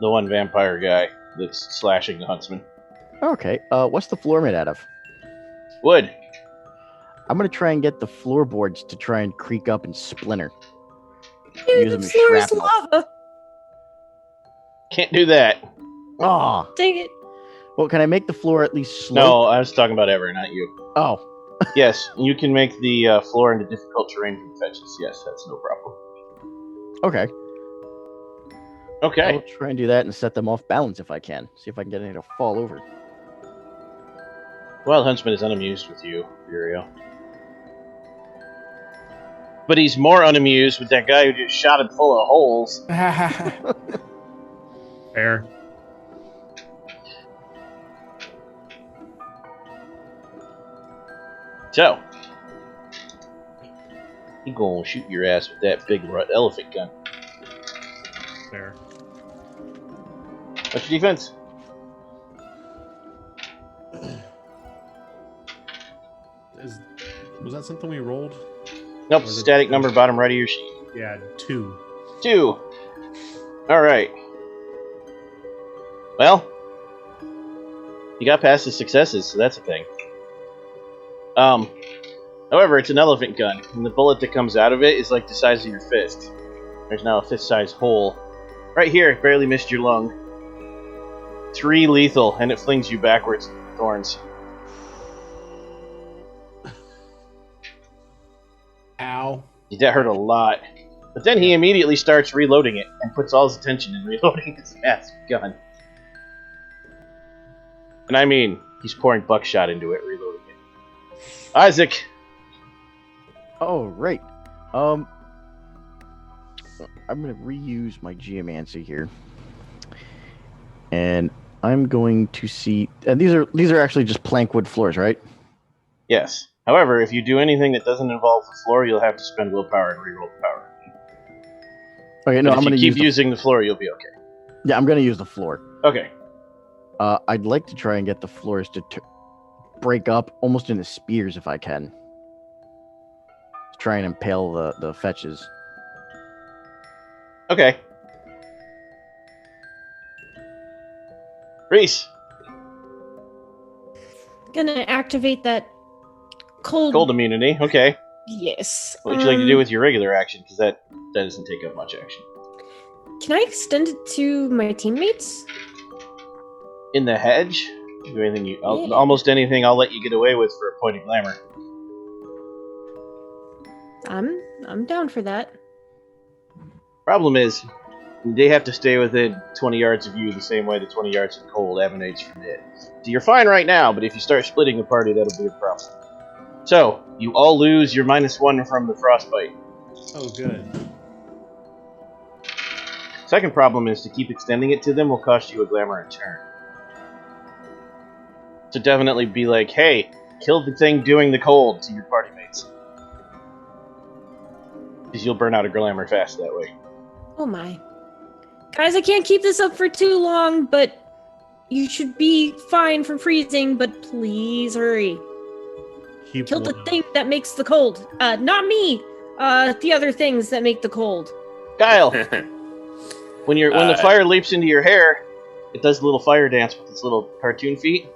the one vampire guy that's slashing the huntsman. Okay, what's the floor made out of? Wood. I'm going to try and get the floorboards to try and creak up and splinter. Dude, Use the them as floor is shrapnel. lava. Can't do that. Oh, Dang it. well, can I make the floor at least slope? No, I was talking about Ever, not you. Oh, Yes, you can make the floor into difficult terrain from fetches. Yes, that's no problem. okay. Okay. I'll try and do that and set them off balance if I can. See if I can get any to fall over. Wild Huntsman is unamused with you, Furio. But he's more unamused with that guy who just shot him full of holes. Fair. So, he gonna shoot your ass with that big elephant gun. Fair. What's your defense? Was that something we rolled? Nope, Was it- static number bottom right of your sheet. Yeah, 2. 2. Alright. Well, you got past the successes, so that's a thing. However, it's an elephant gun, and the bullet that comes out of it is like the size of your fist. There's now a fist-sized hole. Right here, it barely missed your lung. 3 lethal, and it flings you backwards into the thorns. That hurt a lot. But then he immediately starts reloading it and puts all his attention in reloading his massive gun. And I mean, he's pouring buckshot into it, reloading it. Isaac! Oh, right. I'm going to reuse my geomancy here. And I'm going to see... And these are actually just plank wood floors, right? Yes. However, if you do anything that doesn't involve the floor, you'll have to spend willpower and reroll the power. Okay, no, but I'm going to keep using the floor, you'll be okay. Yeah, I'm going to use the floor. Okay. I'd like to try and get the floors to break up almost into spears if I can. To try and impale the fetches. Okay. Reese! Gonna activate that cold... Cold immunity, okay. Yes. What would you like to do with your regular action? Because that doesn't take up much action. Can I extend it to my teammates? In the hedge? Do anything almost anything I'll let you get away with for a point of glamour. I'm down for that. Problem is, they have to stay within 20 yards of you the same way the 20 yards of cold emanates from it. So you're fine right now, but if you start splitting the party, that'll be a problem. So, you all lose your -1 from the frostbite. Oh, good. Second problem is to keep extending it to them will cost you a glamour in turn. So definitely be like, hey, kill the thing doing the cold to your party mates. Because you'll burn out a glamour fast that way. Oh my. Guys, I can't keep this up for too long, but you should be fine from freezing, but please hurry. Kill the thing that makes the cold. Not me! The other things that make the cold. Kyle! when the fire leaps into your hair, it does a little fire dance with its little cartoon feet,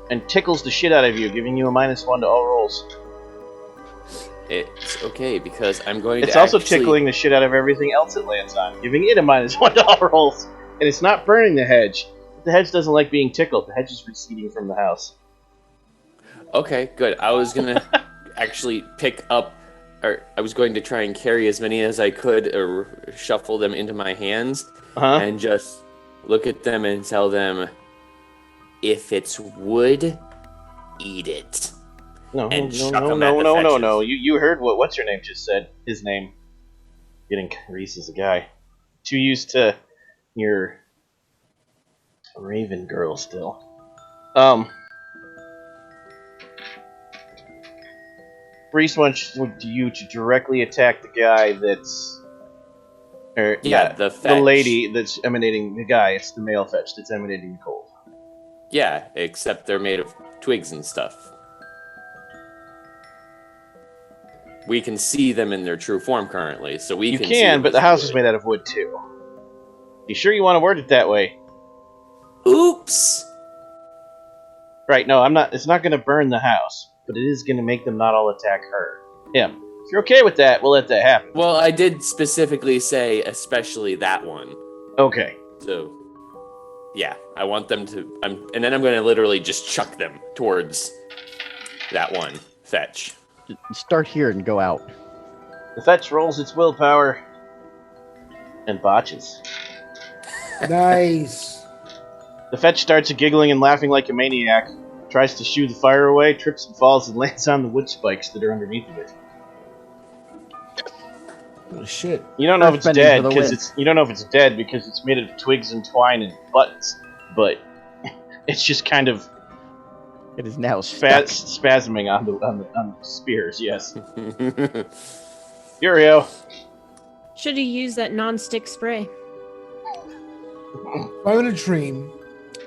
and tickles the shit out of you, giving you a -1 to all rolls. It's okay, because I'm going to It's also tickling the shit out of everything else it lands on, giving it a -1 to all rolls. And it's not burning the hedge. The hedge doesn't like being tickled. The hedge is receding from the house. Okay, good. I was going to actually pick up, or I was going to try and carry as many as I could, or shuffle them into my hands, and just look at them and tell them, if it's wood, eat it. No. You heard what what's-her-name just said. His name. Getting Reese as a guy. Too used to your Raven girl still. Reese wants you to directly attack the guy that's... the lady that's emanating... The guy, it's the male fetch that's emanating the cold. Yeah, except they're made of twigs and stuff. We can see them in their true form currently, so we can see them, but the house is made out of wood too. You sure you want to word it that way? Oops! Right, no, I'm not. It's not going to burn the house, but it is going to make them not all attack him. If you're okay with that, we'll let that happen. Well, I did specifically say especially that one. Okay. So, yeah, I want them to... and then I'm going to literally just chuck them towards that one fetch. Start here and go out. The fetch rolls its willpower and botches. Nice. The fetch starts giggling and laughing like a maniac, tries to shoo the fire away, trips and falls, and lands on the wood spikes that are underneath of it. Oh, shit. You don't know if it's dead because it's made of twigs and twine and buttons, but it's just kind of... It is now stuck. Spasming on the spears, yes. Furio. Should have used that non-stick spray. I'm in a dream,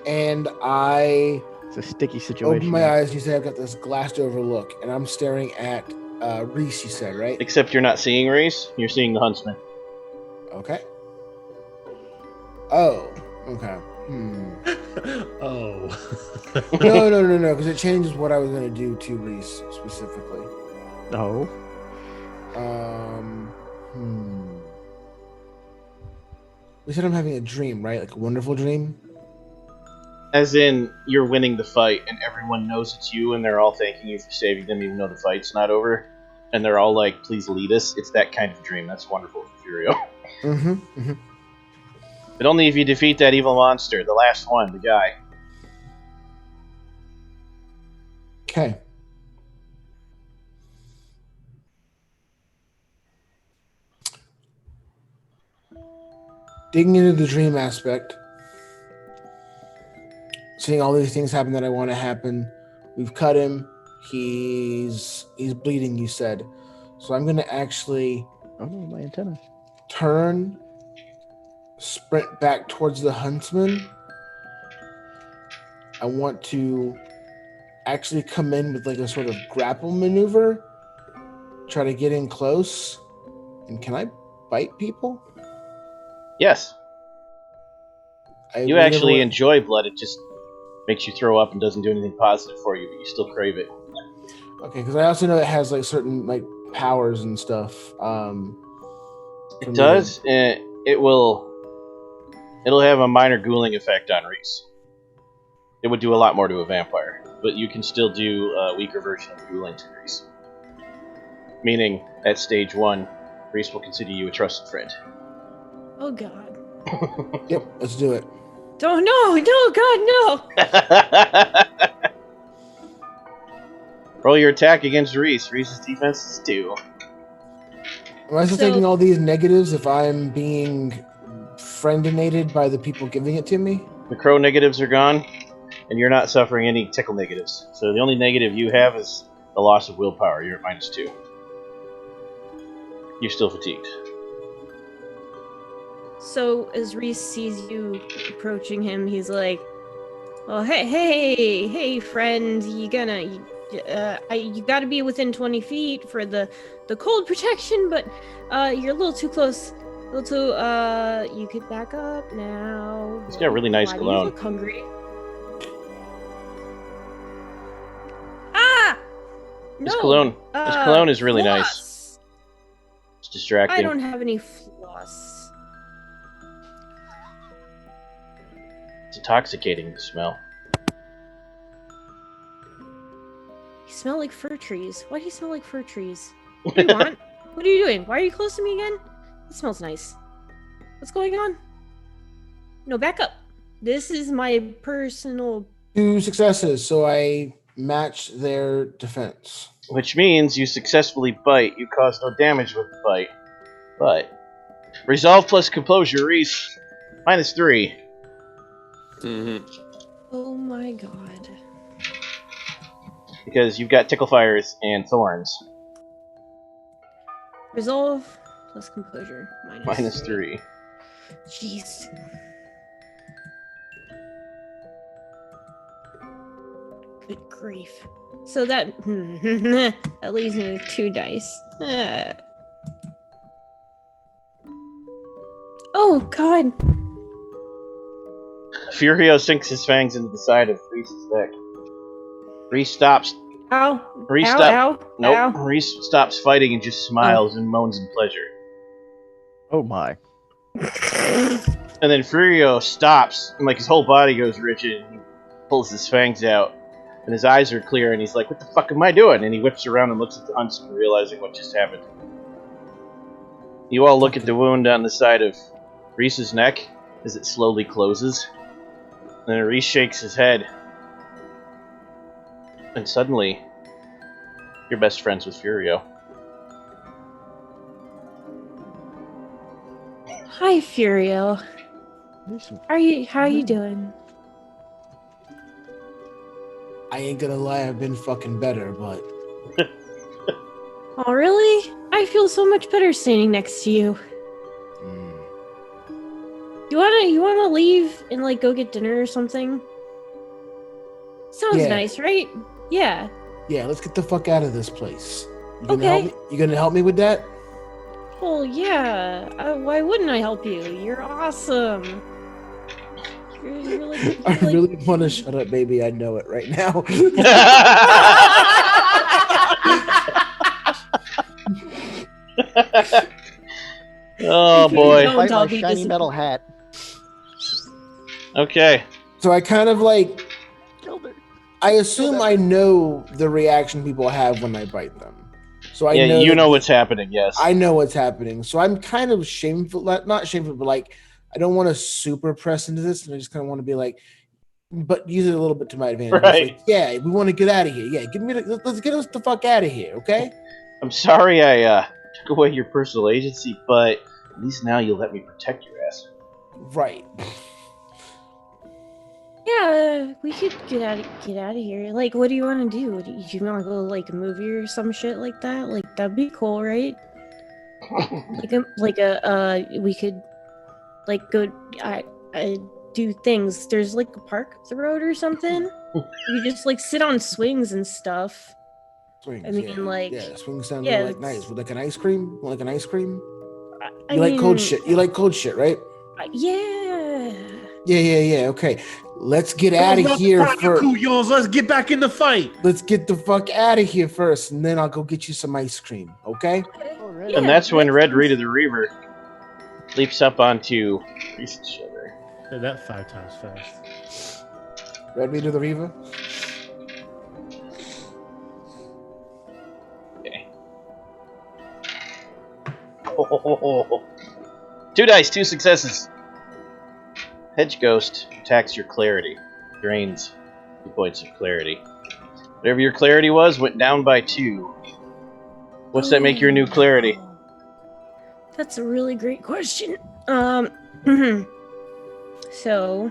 and It's a sticky situation. open my eyes, you say I've got this glassed over look, and I'm staring at Reese, you said, right? Except you're not seeing Reese, you're seeing the huntsman. Okay. Oh, okay. Oh. No, because it changes what I was going to do to Reese specifically. No. We said I'm having a dream, right? Like a wonderful dream? As in, you're winning the fight, and everyone knows it's you, and they're all thanking you for saving them, even though the fight's not over. and they're all like, please lead us. It's that kind of dream. That's wonderful for Furio. Mm-hmm. Mm-hmm. But only if you defeat that evil monster, the last one, the guy. Okay. Digging into the dream aspect, seeing all these things happen that I want to happen. We've cut him. He's bleeding, you said. So I'm going to actually my antenna. turn, sprint back towards the huntsman. I want to actually come in with like a sort of grapple maneuver, try to get in close. And can I bite people? Yes. You actually enjoy blood. It just makes you throw up and doesn't do anything positive for you, but you still crave it. Okay, because I also know it has like certain like powers and stuff. It does. It'll have a minor ghouling effect on Reese. It would do a lot more to a vampire, but you can still do a weaker version of ghouling to Reese. Meaning, at stage 1, Reese will consider you a trusted friend. Oh God. Yep, let's do it. Don't God, no. Roll your attack against Reese. Reese's defense is 2. Am I still taking all these negatives if I'm being friendinated by the people giving it to me? The crow negatives are gone, and you're not suffering any tickle negatives. So the only negative you have is the loss of willpower. You're at -2. You're still fatigued. So as Reese sees you approaching him, he's like, "Oh, hey, friend, you gotta be within 20 feet for the cold protection, but you're a little too close. You could back up now." He's got really nice cologne. You look hungry. Ah! No. His cologne is really floss. nice. It's distracting. I don't have any floss. It's intoxicating to smell. You smell like fir trees. Why do you smell like fir trees? What do you want? What are you doing? Why are you close to me again? It smells nice. What's going on? No, back up. This is my personal... 2 successes, so I match their defense. Which means you successfully bite. You cause no damage with the bite. But resolve plus composure, Reese. -3. Mm-hmm. Oh my God. Because you've got tickle fires and thorns. Resolve plus composure. -3. Jeez. Good grief. So that that leaves me with 2 dice. Oh God. Furio sinks his fangs into the side of Reese's neck. Reese stops. Ow. Reese Ow, stops. ow, Nope. ow. Reese stops fighting and just smiles and moans in pleasure. Oh my. And then Furio stops, and like his whole body goes rigid, and he pulls his fangs out, and his eyes are clear, and he's like, "What the fuck am I doing?" And he whips around and looks at the huntsman, realizing what just happened. You all look at the wound on the side of Reese's neck as it slowly closes. And then Reese shakes his head. And suddenly, you're best friends with Furio. Hi, Furio. How are you doing? I ain't gonna lie, I've been fucking better, but... Oh, really? I feel so much better standing next to you. You wanna leave and like go get dinner or something? Sounds nice, right? Yeah. Yeah, let's get the fuck out of this place. Okay. You gonna help me with that? Oh yeah. Why wouldn't I help you? You're awesome. You're like, I really want to shut up, baby. I know it right now. Oh boy. Fight my shiny metal hat. Okay. So I kind of like... I assume I know the reaction people have when I bite them. So I know what's happening. Yes, I know what's happening. So I'm kind of shameful, not shameful, but like I don't want to super press into this, and I just kind of want to be like, but use it a little bit to my advantage. Right. Like, yeah, we want to get out of here. Yeah, let's get us the fuck out of here, okay? I'm sorry I took away your personal agency, but at least now you'll let me protect your ass. Right. Yeah, we could get out of here. Like, what do you want to do? Do you want to go like a movie or some shit like that? Like, that'd be cool, right? We could like go. I do things. There's like a park up the road or something. You just like sit on swings and stuff. Swings. I mean, swings sound yeah, like nice. With like an ice cream, I You like mean, cold shit. You like cold shit, right? Yeah. Yeah. Okay, let's get out of here first. Let's get back in the fight. Let's get the fuck out of here first, and then I'll go get you some ice cream. Okay? Yeah, And that's when Red Rita the Reaver leaps up onto Reese's shoulder. Said that 5 times fast. Red Rita the Reaver. Okay. 2 dice, 2 successes. Hedge Ghost attacks your clarity, drains 2 points of clarity. Whatever your clarity was went down by 2. What's that make your new clarity? That's a really great question. So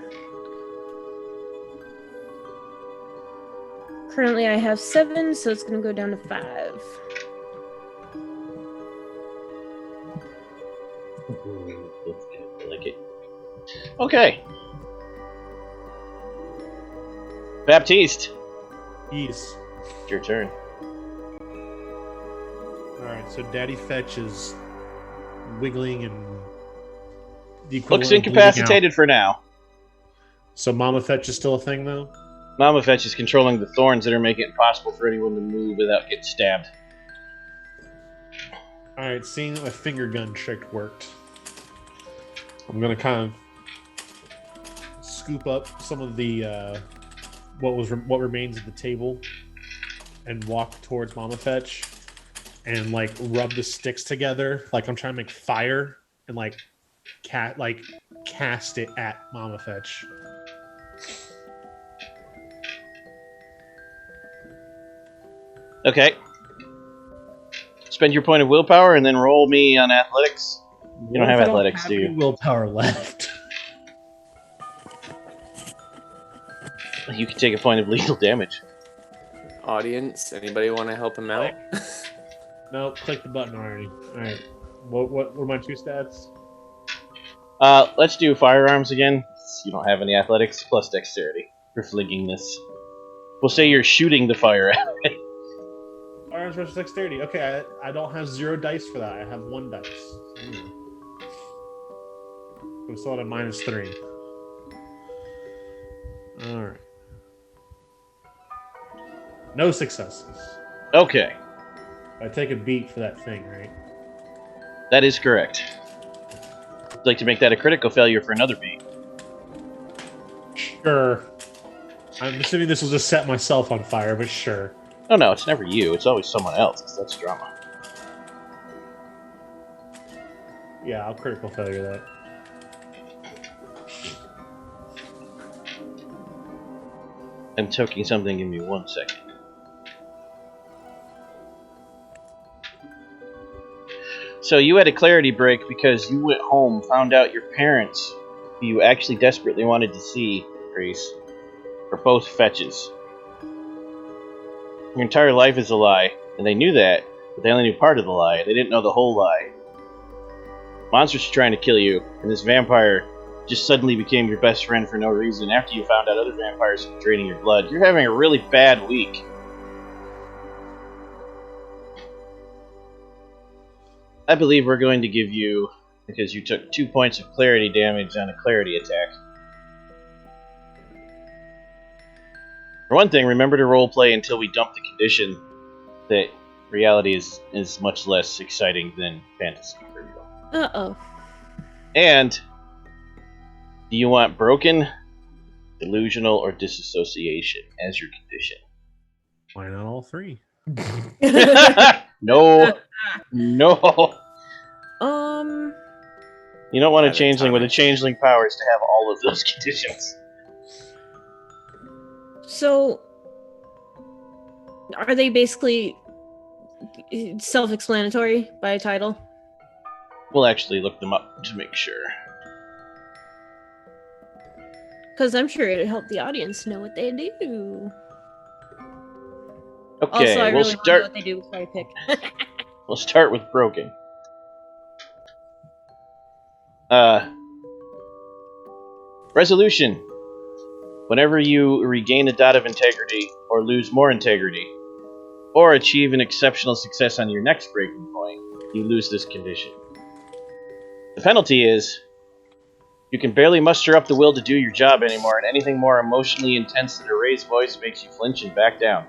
currently I have 7, so it's gonna go down to 5. I like it. Okay. Baptiste, Yes. it's your turn. Alright, so Daddy Fetch is wiggling and the equivalent Looks of bleeding incapacitated out. for now. So Mama Fetch is still a thing, though? Mama Fetch is controlling the thorns that are making it impossible for anyone to move without getting stabbed. Alright, seeing that my finger gun trick worked, I'm gonna kind of scoop up some of the what remains of the table and walk towards Mama Fetch and like rub the sticks together like I'm trying to make fire and like cast it at Mama Fetch. Okay. Spend your point of willpower and then roll me on athletics. You don't have athletics, do you? Willpower left. You can take a point of lethal damage. Audience, anybody want to help him out? No, click the button already. Alright. What were my 2 stats? Let's do firearms again. You don't have any athletics, plus dexterity for flinging this. We'll say you're shooting the fire at it. Firearms versus dexterity. Okay, I don't have 0 dice for that. I have 1 dice. I'm still at a -3. Alright. No successes. Okay, I take a beat for that thing, right? that is correct. Would you like to make that a critical failure for another beat? Sure. I'm assuming this will just set myself on fire, but sure. Oh no, it's never you. It's always someone else, 'cause that's drama. Yeah, I'll critical failure that. I'm toking something. Give me 1 second. So you had a clarity break because you went home, found out your parents, who you actually desperately wanted to see, Grace, are both fetches. Your entire life is a lie, and they knew that, but they only knew part of the lie. They didn't know the whole lie. Monsters are trying to kill you, and this vampire just suddenly became your best friend for no reason after you found out other vampires were draining your blood. You're having a really bad week. I believe we're going to give you, because you took 2 points of clarity damage on a clarity attack. For one thing, remember to roleplay until we dump the condition that reality is much less exciting than fantasy for you. Uh-oh. And do you want broken, delusional, or disassociation as your condition? Why not all 3? No. No. You don't want a changeling with a changeling powers to have all of those conditions. So, are they basically self-explanatory by title? We'll actually look them up to make sure. Because I'm sure it'd help the audience know what they do. Okay, also, I we'll really want to know start. what they do before I pick. We'll start with broken. Resolution. Whenever you regain a dot of integrity, or lose more integrity, or achieve an exceptional success on your next breaking point, you lose this condition. The penalty is, you can barely muster up the will to do your job anymore, and anything more emotionally intense than a raised voice makes you flinch and back down.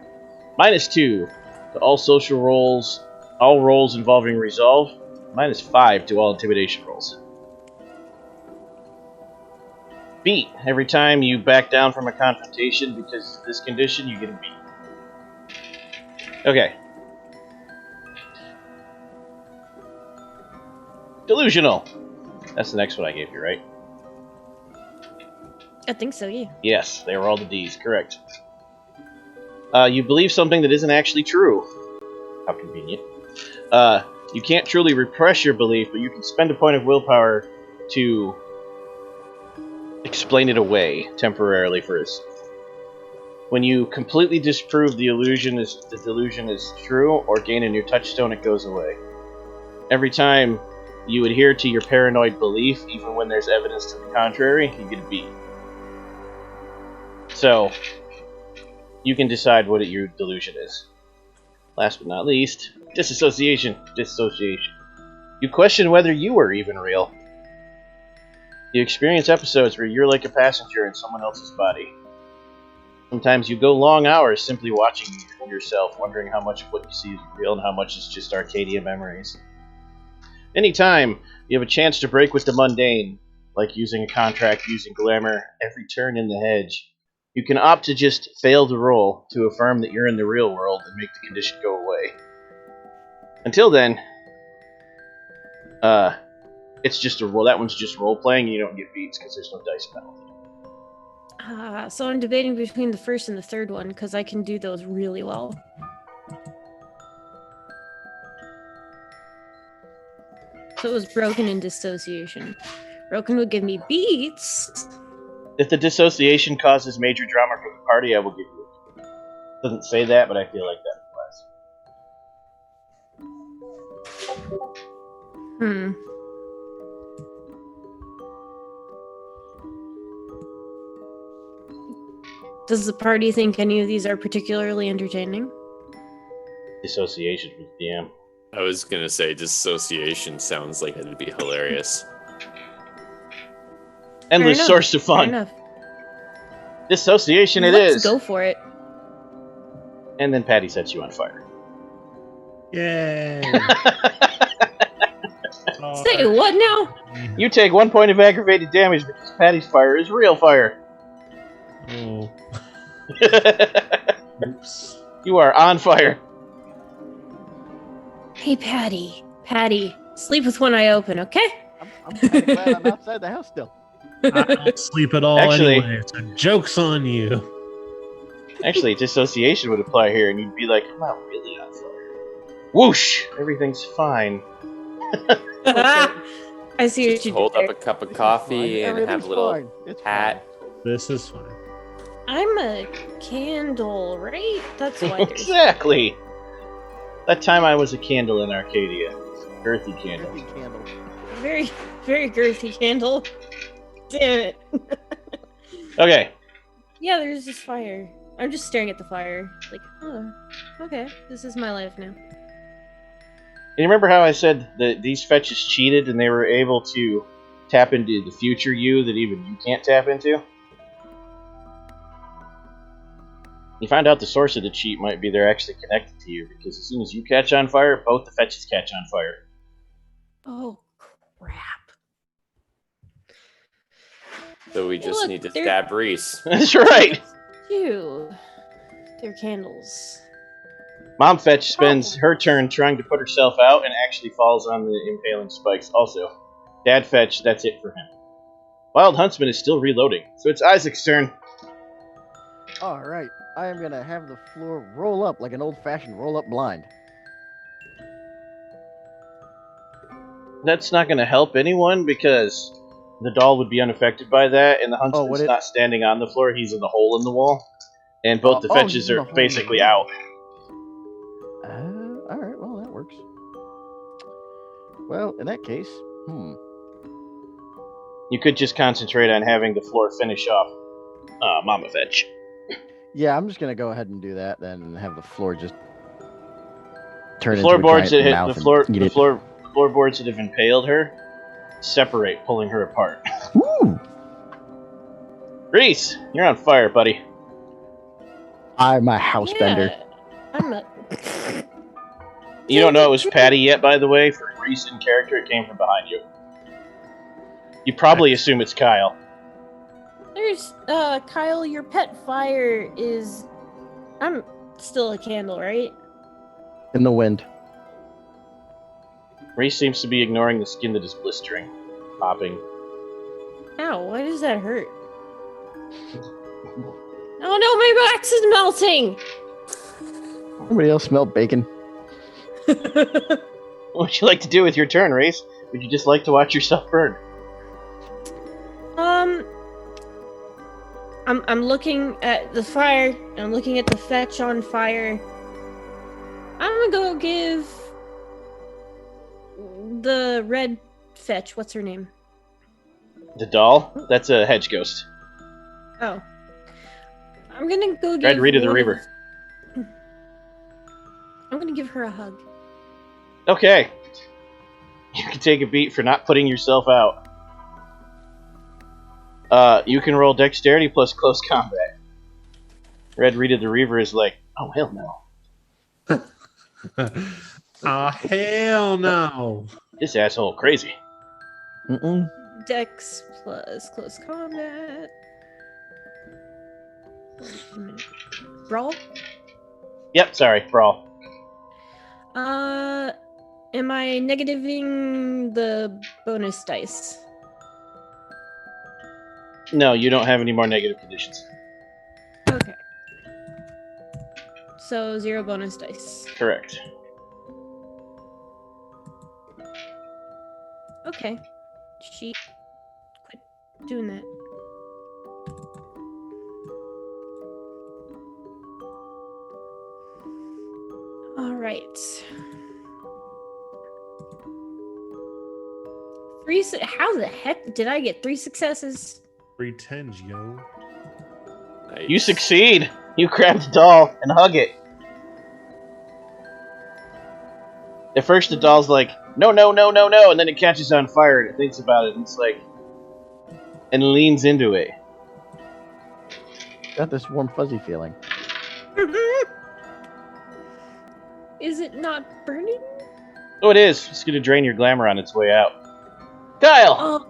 -2 to all social roles, all roles involving resolve. -5 to all intimidation rolls. Beat. Every time you back down from a confrontation because of this condition, you get a beat. Okay. Delusional. That's the next one I gave you, right? I think so, yeah. Yes, they were all the D's, correct. You believe something that isn't actually true. How convenient. You can't truly repress your belief, but you can spend a point of willpower to explain it away temporarily first. When you completely disprove the delusion is true, or gain a new touchstone, it goes away. Every time you adhere to your paranoid belief, even when there's evidence to the contrary, you get a beat. So, you can decide what your delusion is. Last but not least, disassociation. Dissociation. You question whether you are even real. You experience episodes where you're like a passenger in someone else's body. Sometimes you go long hours simply watching yourself, wondering how much of what you see is real and how much is just Arcadia memories. Anytime you have a chance to break with the mundane, like using a contract, using glamour, every turn in the hedge, you can opt to just fail the roll to affirm that you're in the real world and make the condition go away. Until then, it's just a roll. That one's just role playing. You don't get beats because there's no dice penalty. So I'm debating between the first and the third one because I can do those really well. So it was broken and dissociation. Broken would give me beats. If the dissociation causes major drama for the party, I will give you it. Doesn't say that, but I feel like that applies. Does the party think any of these are particularly entertaining? Dissociation with DM. I was gonna say dissociation sounds like it'd be hilarious. Endless source of fun. Fair enough. Dissociation Let's go for it. And then Patty sets you on fire. Yay! Say what now? You take 1 point of aggravated damage because Patty's fire is real fire. Oh. Oops. You are on fire. Hey, Patty. Patty, sleep with one eye open, okay? I'm kind of glad I'm outside the house still. I don't sleep at all Actually- anyway. So joke's on you. Actually, dissociation would apply here, and you'd be like, I'm not really on fire. Whoosh! Everything's fine. I see what Just you hold did up there. a cup of coffee and have a little It's hat. This is fine. I'm a candle, right? That's why there's... Exactly! That time I was a candle in Arcadia. Girthy candle. Heavy candle. Very, very girthy candle. Damn it. Okay. Yeah, there's this fire. I'm just staring at the fire. Like, oh, okay. This is my life now. And you remember how I said that these fetches cheated and they were able to tap into the future you that even you can't tap into? You find out the source of the cheat might be they're actually connected to you, because as soon as you catch on fire, both the fetches catch on fire. Oh, crap. So we just Look, need to they're- stab Reese. That's right! Ew. They're candles. Mom Fetch spends her turn trying to put herself out and actually falls on the impaling spikes also. Dad Fetch, that's it for him. Wild Huntsman is still reloading, so it's Isaac's turn. All right, I am gonna have the floor roll up like an old-fashioned roll-up blind. That's not going to help anyone because the doll would be unaffected by that, and the huntsman's not standing on the floor, he's in the hole in the wall. And both the fetches are basically out. Alright, well, that works. Well, in that case, You could just concentrate on having the floor finish off Mama Fetch. Yeah, I'm just going to go ahead and do that then and have the floor just turn The into a floorboards that giant hit mouth floorboards that have impaled her separate, pulling her apart. Woo! Reese, you're on fire, buddy. I'm a house bender. I'm a... You don't know it was Patty yet, by the way. For Reese in character, it came from behind you. You probably assume it's Kyle. There's, Kyle, your pet fire is... I'm still a candle, right? In the wind. Reese seems to be ignoring the skin that is blistering, popping. Ow, why does that hurt? Oh no, my box is melting! Anybody else smell bacon? What would you like to do with your turn, Reese? Would you just like to watch yourself burn? I'm looking at the fire, I'm looking at the fetch on fire. I'm gonna go give the red fetch, what's her name? The doll? That's a hedge ghost. Oh. I'm gonna go give Red Rita the Reaver. I'm gonna give her a hug. Okay. You can take a beat for not putting yourself out. You can roll dexterity plus close combat. Red Rita the Reaver is like, oh hell no. Oh, hell no. This asshole crazy. Dex plus close combat. Brawl? Yep, sorry, brawl. Am I negativing the bonus dice? No, you don't have any more negative conditions. Okay. So 0 bonus dice. Correct. Okay. She quit doing that. Alright. 3 how the heck did I get 3 successes? 3 tens, yo. Nice. You succeed! You grab the doll and hug it. At first the doll's like, no, no, no, no, no, and then it catches on fire and it thinks about it and it's like, and leans into it. Got this warm fuzzy feeling. Is it not burning? Oh, it is. It's gonna drain your glamour on its way out. Kyle! Oh.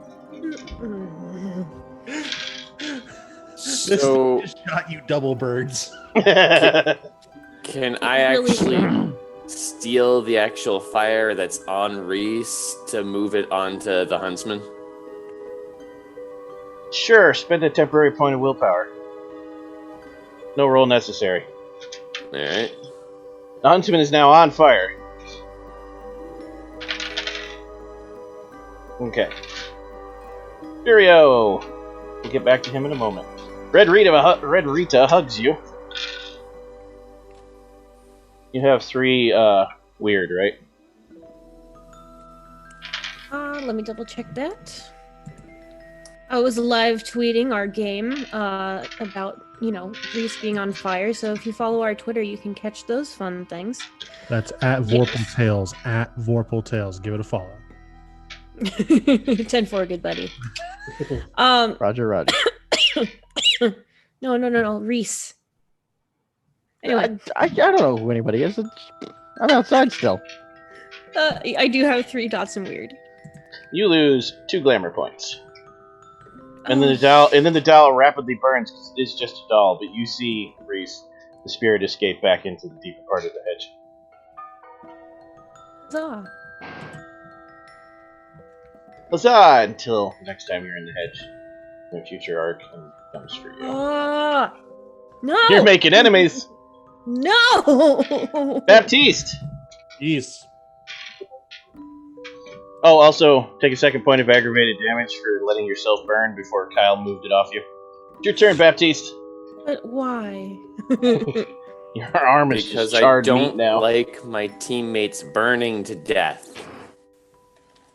So Just shot you double birds. can I actually steal the actual fire that's on Reese to move it onto the huntsman? Sure, spend a temporary point of willpower. No roll necessary. Alright. The huntsman is now on fire. Okay. Furio! We'll get back to him in a moment. Red Rita hugs you. You have 3 weird, right? Let me double check that. I was live tweeting our game about, Reese being on fire, so if you follow our Twitter, you can catch those fun things. That's at Vorpal Tales. At Vorpal Tales. Give it a follow. 10-4, good buddy. Roger. No, Reese. Anyway. I don't know who anybody is. I'm outside still. I do have 3 dots in weird. You lose 2 glamour points. And then the doll rapidly burns because it is just a doll, but you see Reese the spirit escape back into the deeper part of the hedge. Huzzah. Huzzah! Until next time you're in the hedge. No future arc comes for you. No! You're making enemies! No! Baptiste! Yes. Oh, also, take a second point of aggravated damage for letting yourself burn before Kyle moved it off you. It's your turn, Baptiste. But why? Your arm is Because just charred I meat don't now. like my teammates burning to death.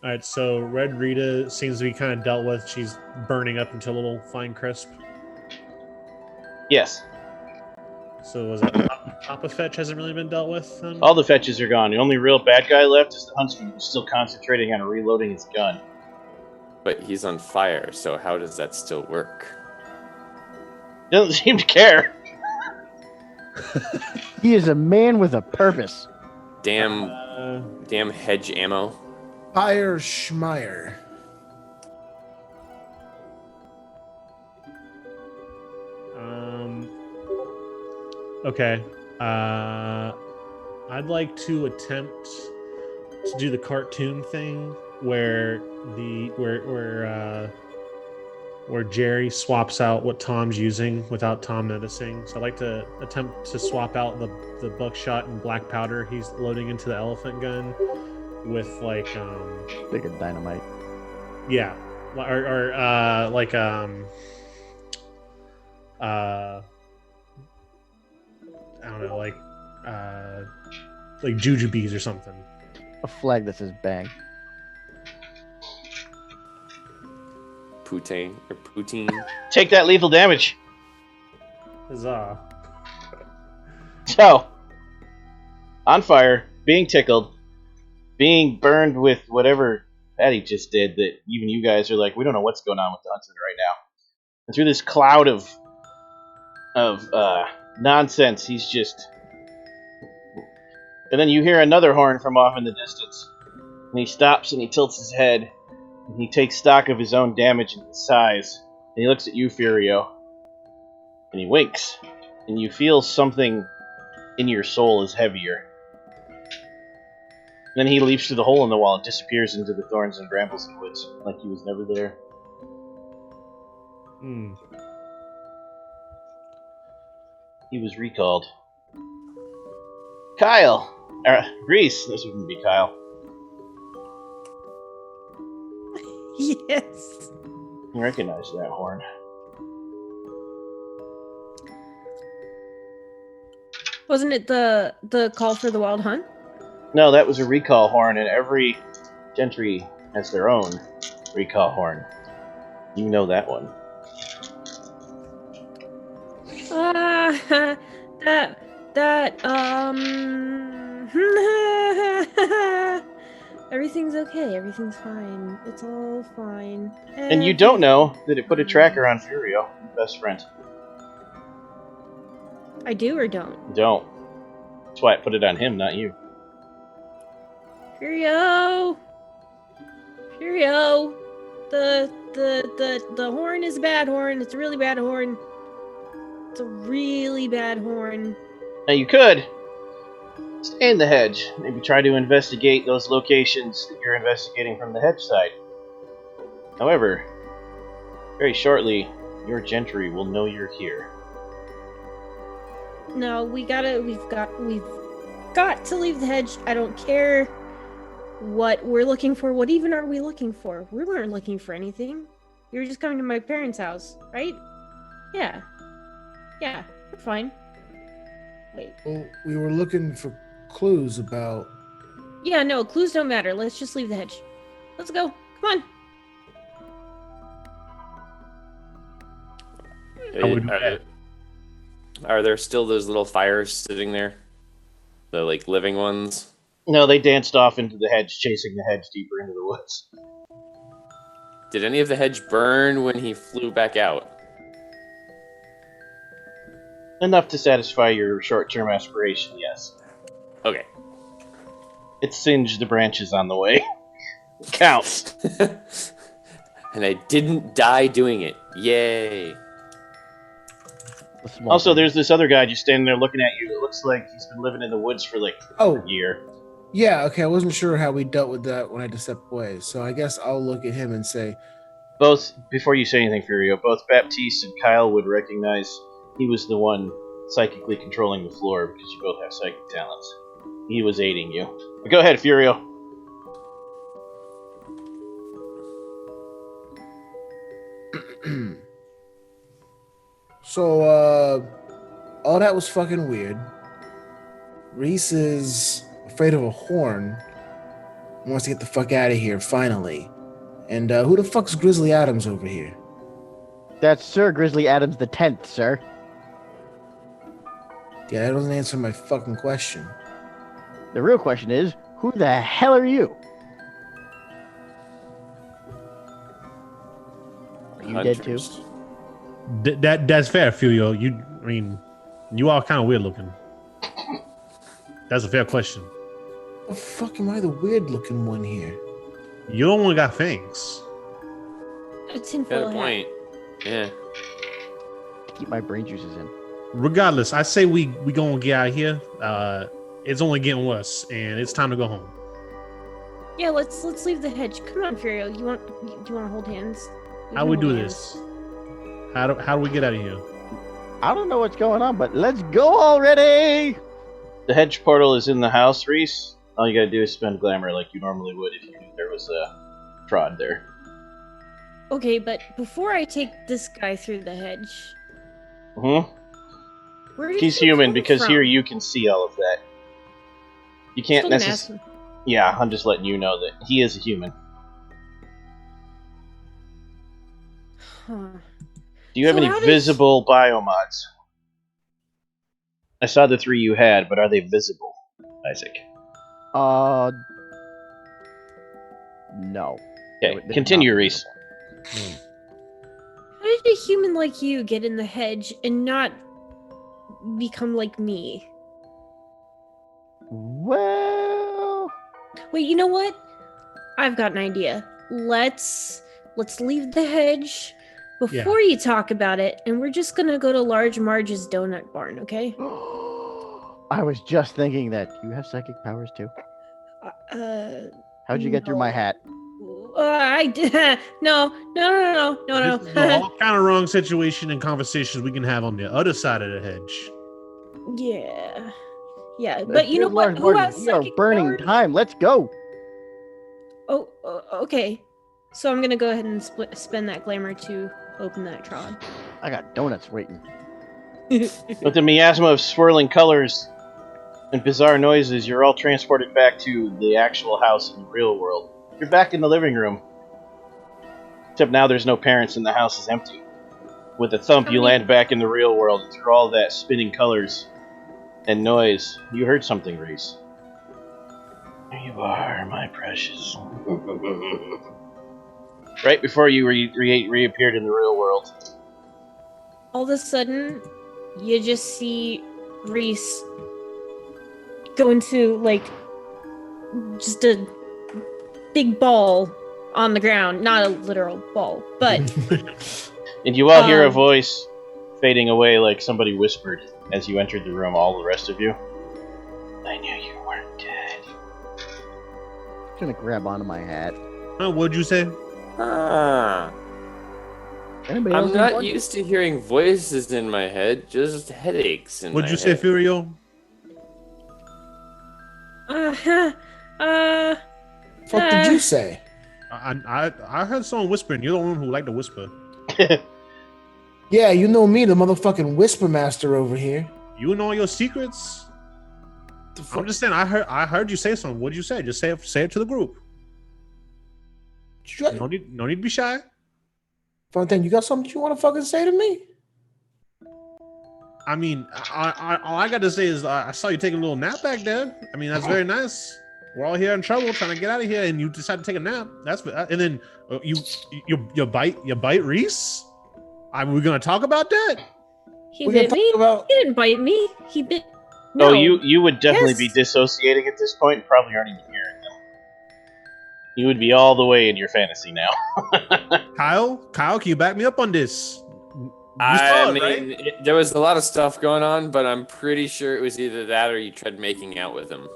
All right, so Red Rita seems to be kind of dealt with. She's burning up into a little fine crisp. Yes. So was it Papa Fetch hasn't really been dealt with? All the fetches are gone. The only real bad guy left is the huntsman, who's still concentrating on reloading his gun. But he's on fire, so how does that still work? He doesn't seem to care. He is a man with a purpose. Damn hedge ammo. Fire Schmeier. Okay. I'd like to attempt to do the cartoon thing where Jerry swaps out what Tom's using without Tom noticing. So I'd like to attempt to swap out the buckshot and black powder he's loading into the elephant gun with like Big of dynamite. yeah, or like I don't know, like jujubes or something. A flag that says bang. Poutine. Take that lethal damage. Huzzah. So, on fire, being tickled, being burned with whatever Patty just did that even you guys are like, we don't know what's going on with the huntsman right now. And through this cloud of nonsense, he's just... And then you hear another horn from off in the distance. And he stops and he tilts his head. And he takes stock of his own damage and his size. And he looks at you, Furio. And he winks. And you feel something in your soul is heavier. Then he leaps through the hole in the wall and disappears into the thorns and brambles and woods, like he was never there. He was recalled. Kyle! Reese, this wouldn't be Kyle. Yes. You recognize that horn. Wasn't it the call for the wild hunt? No, that was a recall horn, and every gentry has their own recall horn. You know that one. Everything's okay. Everything's fine. It's all fine. And you don't know that it put a tracker on Furio, your best friend. I do or don't? You don't. That's why it put it on him, not you. Furio! The horn is a bad horn. It's a really bad horn. It's a really bad horn. Now you could stay in the hedge. Maybe try to investigate those locations that you're investigating from the hedge side. However, very shortly, your gentry will know you're here. No, we've got to leave the hedge. I don't care what we're looking for. What even are we looking for? We weren't looking for anything. You were just coming to my parents' house, right? Yeah, we're fine. Wait. Well, we were looking for clues about... Yeah, no, clues don't matter. Let's just leave the hedge. Let's go. Come on. Are there still those little fires sitting there? The, living ones? No, they danced off into the hedge, chasing the hedge deeper into the woods. Did any of the hedge burn when he flew back out? Enough to satisfy your short-term aspiration, yes. Okay. It singed the branches on the way. Counts. And I didn't die doing it. Yay. Also, there's this other guy just standing there looking at you. It looks like he's been living in the woods for like a year. Yeah, okay, I wasn't sure how we dealt with that when I just stepped away, so I guess I'll look at him and say... Both, before you say anything, Furio, both Baptiste and Kyle would recognize he was the one psychically controlling the floor because you both have psychic talents. He was aiding you. But go ahead, Furio. So, all that was fucking weird. Reese is afraid of a horn. Wants to get the fuck out of here, finally. And who the fuck's Grizzly Adams over here? That's Sir Grizzly Adams the 10th, sir. Yeah, that doesn't answer my fucking question. The real question is, who the hell are you? Are you dead too? That's fair, Furio. You are kind of weird looking. That's a fair question. The fuck am I the weird looking one here? You don't only got fangs. A tinfoil Fair point. Yeah. Keep my brain juices in. Regardless, I say we gonna get out of here. It's only getting worse, and it's time to go home. Yeah, let's leave the hedge. Come on, Furio. Do you want to hold hands? How we do this? How do we get out of here? I don't know what's going on, but let's go already! The hedge portal is in the house, Reese. All you gotta do is spend glamour like you normally would if you knew there was a trod there. Okay, but before I take this guy through the hedge... Where did He's you human come because from? here you can see all of that. You can't necessarily... Yeah, I'm just letting you know that he is a human. Huh. Do you have any visible biomods? I saw the 3 you had, but are they visible, Isaac? No. Okay, continue, Reese. How did a human like you get in the hedge and not become like me? Well... Wait, you know what? I've got an idea. Let's leave the hedge before you talk about it, and we're just gonna go to Large Marge's donut barn, okay? I was just thinking that. You have psychic powers too? How'd you get through my hat? I did. No. This is all kind of wrong situation and conversations we can have on the other side of the hedge. Yeah. But you know what? Who has we are psychic burning powers? time. Let's go. Oh, okay. So I'm gonna go ahead and spend that glamour to open that trod. I got donuts waiting. With the miasma of swirling colors and bizarre noises, you're all transported back to the actual house in the real world. You're back in the living room. Except now there's no parents and the house is empty. With a thump, you land back in the real world. And through all that spinning colors and noise, you heard something, Reese. There you are, my precious. Right before you reappeared in the real world. All of a sudden, you just see Reese go into, like, just a big ball on the ground. Not a literal ball, but... And you all hear a voice fading away like somebody whispered as you entered the room, all the rest of you. I knew you weren't dead. I'm gonna grab onto my hat. What'd you say? Anybody I'm else not used to hearing voices in my head, just headaches in What'd my you say, head. Furio? What did you say? I heard someone whispering. You're the one who liked to whisper. Yeah, you know me, the motherfucking whisper master over here. You know your secrets. I'm just saying. I heard you say something. What'd you say? Just say it to the group. No need to be shy. Fontaine, you got something you want to fucking say to me? I mean, all I got to say is I saw you taking a little nap back there. I mean, that's very nice. We're all here in trouble trying to get out of here, and you decide to take a nap. And then you bite Reese. We're gonna talk about that. He bit me. He didn't bite me. He bit. No. Oh, you would definitely be dissociating at this point and probably aren't even hearing them. You would be all the way in your fantasy now. Kyle, can you back me up on this? saw it, right? There was a lot of stuff going on, but I'm pretty sure it was either that or you tried making out with him.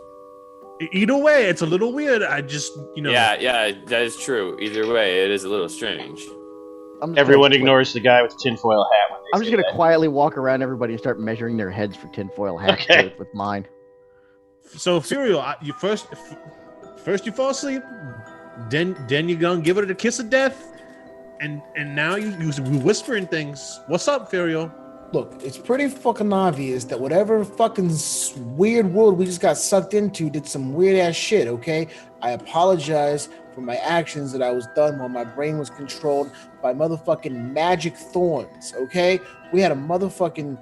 Either way, it's a little weird. I just, Yeah, that is true. Either way, it is a little strange. Everyone ignores the guy with the tinfoil hat. When I'm just going to quietly walk around everybody and start measuring their heads for tinfoil hats with mine. So, Furiel, you first you fall asleep, then you gonna give it a kiss of death, and now you whispering things. What's up, Furiel? Look, it's pretty fucking obvious that whatever fucking weird world we just got sucked into did some weird ass shit, okay? I apologize for my actions that I was done while my brain was controlled by motherfucking magic thorns, okay? We had a motherfucking,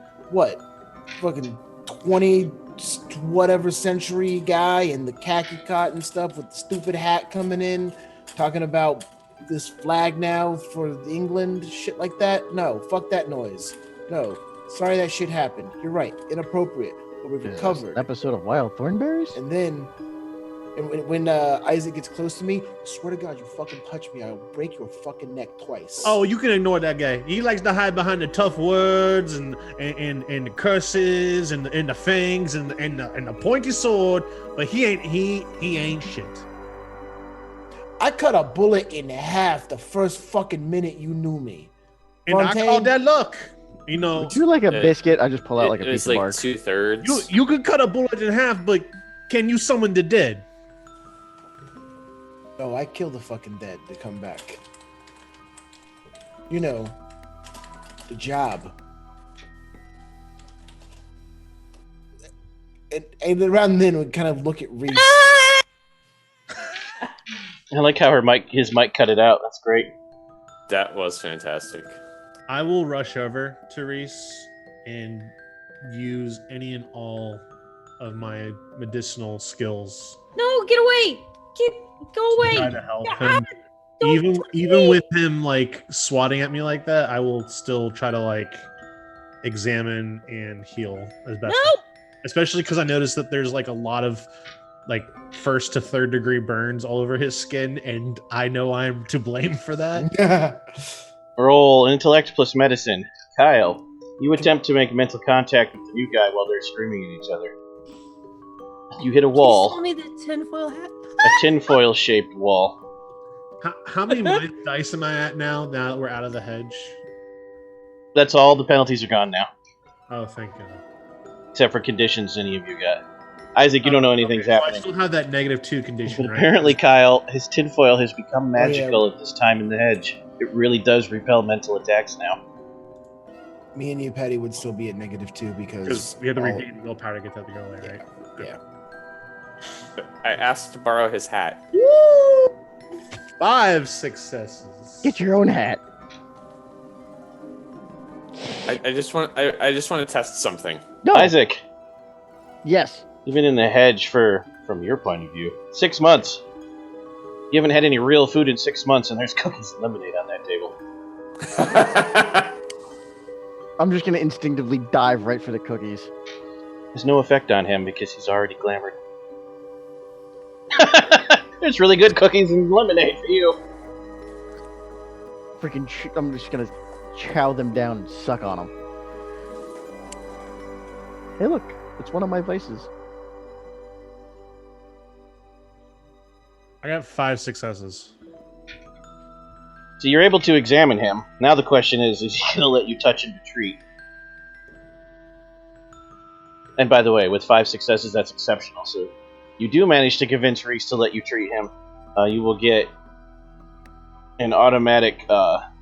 fucking 20 whatever century guy in the khaki cotton stuff with the stupid hat coming in, talking about this flag now for England, shit like that. No, fuck that noise. No, sorry that shit happened. You're right, inappropriate. But we've recovered. Episode of Wild Thornberries? And then, when Isaac gets close to me, I swear to God, you fucking touch me, I'll break your fucking neck twice. Oh, you can ignore that guy. He likes to hide behind the tough words and the curses and the fangs and the pointy sword, but he ain't shit. I cut a bullet in half the first fucking minute you knew me. And Fontaine, I called that luck. Would you like a biscuit? I just pull out like a piece of bark. 2/3. You could cut a bullet in half, but can you summon the dead? No, I kill the fucking dead to come back. You know, the job. And around then we kind of look at Reese. I like how his mic cut it out. That's great. That was fantastic. I will rush over to Reese and use any and all of my medicinal skills. No, get away! Go away! Try to help him. Even with him like swatting at me like that, I will still try to like examine and heal as best. No! Especially because I noticed that there's like a lot of like 1st to 3rd degree burns all over his skin, and I know I'm to blame for that. Roll intellect plus medicine. Kyle, you attempt to make mental contact with the new guy while they're screaming at each other. You hit a wall. Tell me the tinfoil hat. A tinfoil-shaped wall. How many dice am I at now that we're out of the hedge? That's all. The penalties are gone now. Oh, thank God. Except for conditions any of you got. Isaac, you don't know anything's happening. So I still have that -2 condition, right? Apparently, Kyle, his tinfoil has become magical at this time in the hedge. It really does repel mental attacks now. Me and you, Patty, would still be at -2 because we had to regain willpower to get that to go away, right? Yeah. I asked to borrow his hat. Woo! 5 successes. Get your own hat. I just want to test something. No. Isaac, Yes. you've been in the hedge from your point of view, 6 months. You haven't had any real food in 6 months, and there's cookies and lemonade on that table. I'm just going to instinctively dive right for the cookies. There's no effect on him because he's already glamored. There's really good cookies and lemonade for you. I'm just going to chow them down and suck on them. Hey, look. It's one of my vices. I got 5 successes. So you're able to examine him. Now the question is he going to let you touch him to treat? And by the way, with 5 successes, that's exceptional. So you do manage to convince Reese to let you treat him. You will get an automatic...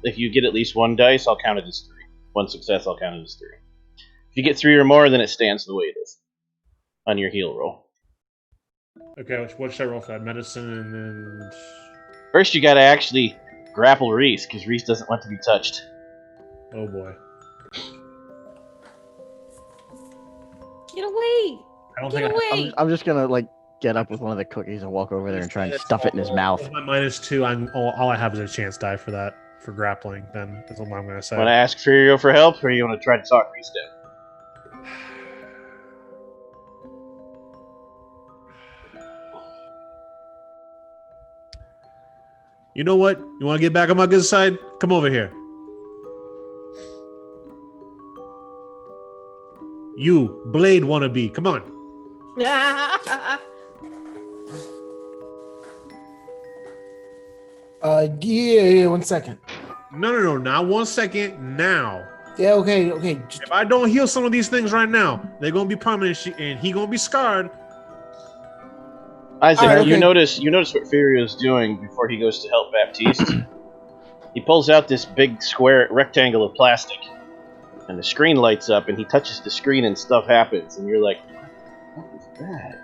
if you get at least 1 dice, I'll count it as 3. 1 success, I'll count it as 3. If you get 3 or more, then it stands the way it is on your heal roll. Okay, what should I roll for that? Medicine and then... First, you gotta actually grapple Reese, because Reese doesn't want to be touched. Oh boy. Get away! I don't Get think away! I'm just gonna like get up with one of the cookies and walk over there and try and stuff it in his mouth. With my -2, all I have is a chance die for that, for grappling, then that's what I'm gonna say. Want to ask Furio for help, or you want to try to talk Reese down? You know what? You want to get back on my good side? Come over here. You, Blade wannabe. Come on. Yeah, 1 second. No, not 1 second. Now. Yeah, okay. If I don't heal some of these things right now, they're gonna be permanent, and he gonna be scarred. Isaac, Right, okay. you notice what Furio's doing before he goes to help Baptiste. He pulls out this big square rectangle of plastic, and the screen lights up, and he touches the screen, and stuff happens, and you're like, "What is that?"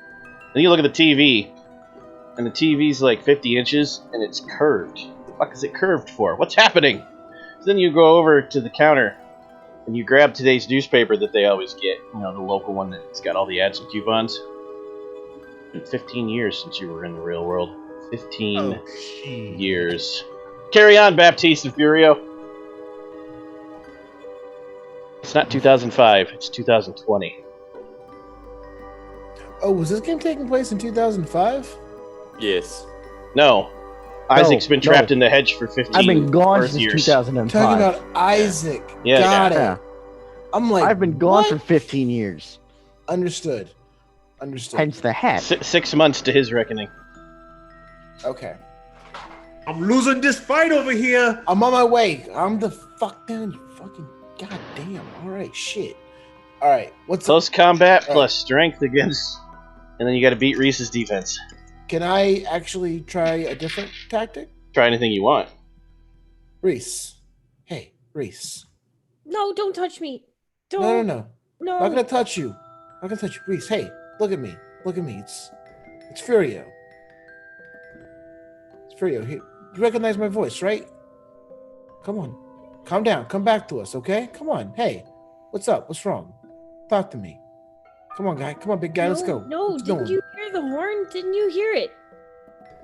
And you look at the TV, and the TV's like 50 inches, and it's curved. What the fuck is it curved for? What's happening? So then you go over to the counter, and you grab today's newspaper that they always get, the local one that's got all the ads and coupons. It's been 15 years since you were in the real world. 15 years. Carry on, Baptiste and Furio. It's not 2005, it's 2020. Oh, was this game taking place in 2005? Yes. No. Isaac's been trapped in the hedge for 15 I've been gone Earth since years. 2005. Talking about Isaac. Yeah. Got it. Yeah. I'm like, I've been gone what? for 15 years. Understood. Hence the hat. 6 months to his reckoning. Okay. I'm losing this fight over here. I'm on my way. I'm the fuck down, you fucking goddamn. All right, shit. All right, what's Close combat All plus strength against... And then you gotta beat Reese's defense. Can I actually try a different tactic? Try anything you want. Reese. Hey, Reese. No, don't touch me. Don't. No. No. Not gonna touch you. Not gonna touch you. Reese, hey, look at me. Look at me. It's Furio. It's Furio. Here. You recognize my voice, right? Come on. Calm down. Come back to us, okay? Come on. Hey, what's up? What's wrong? Talk to me. Come on, guy. Come on, big guy. Let's go. No, What's didn't going? you hear the horn? Didn't you hear it?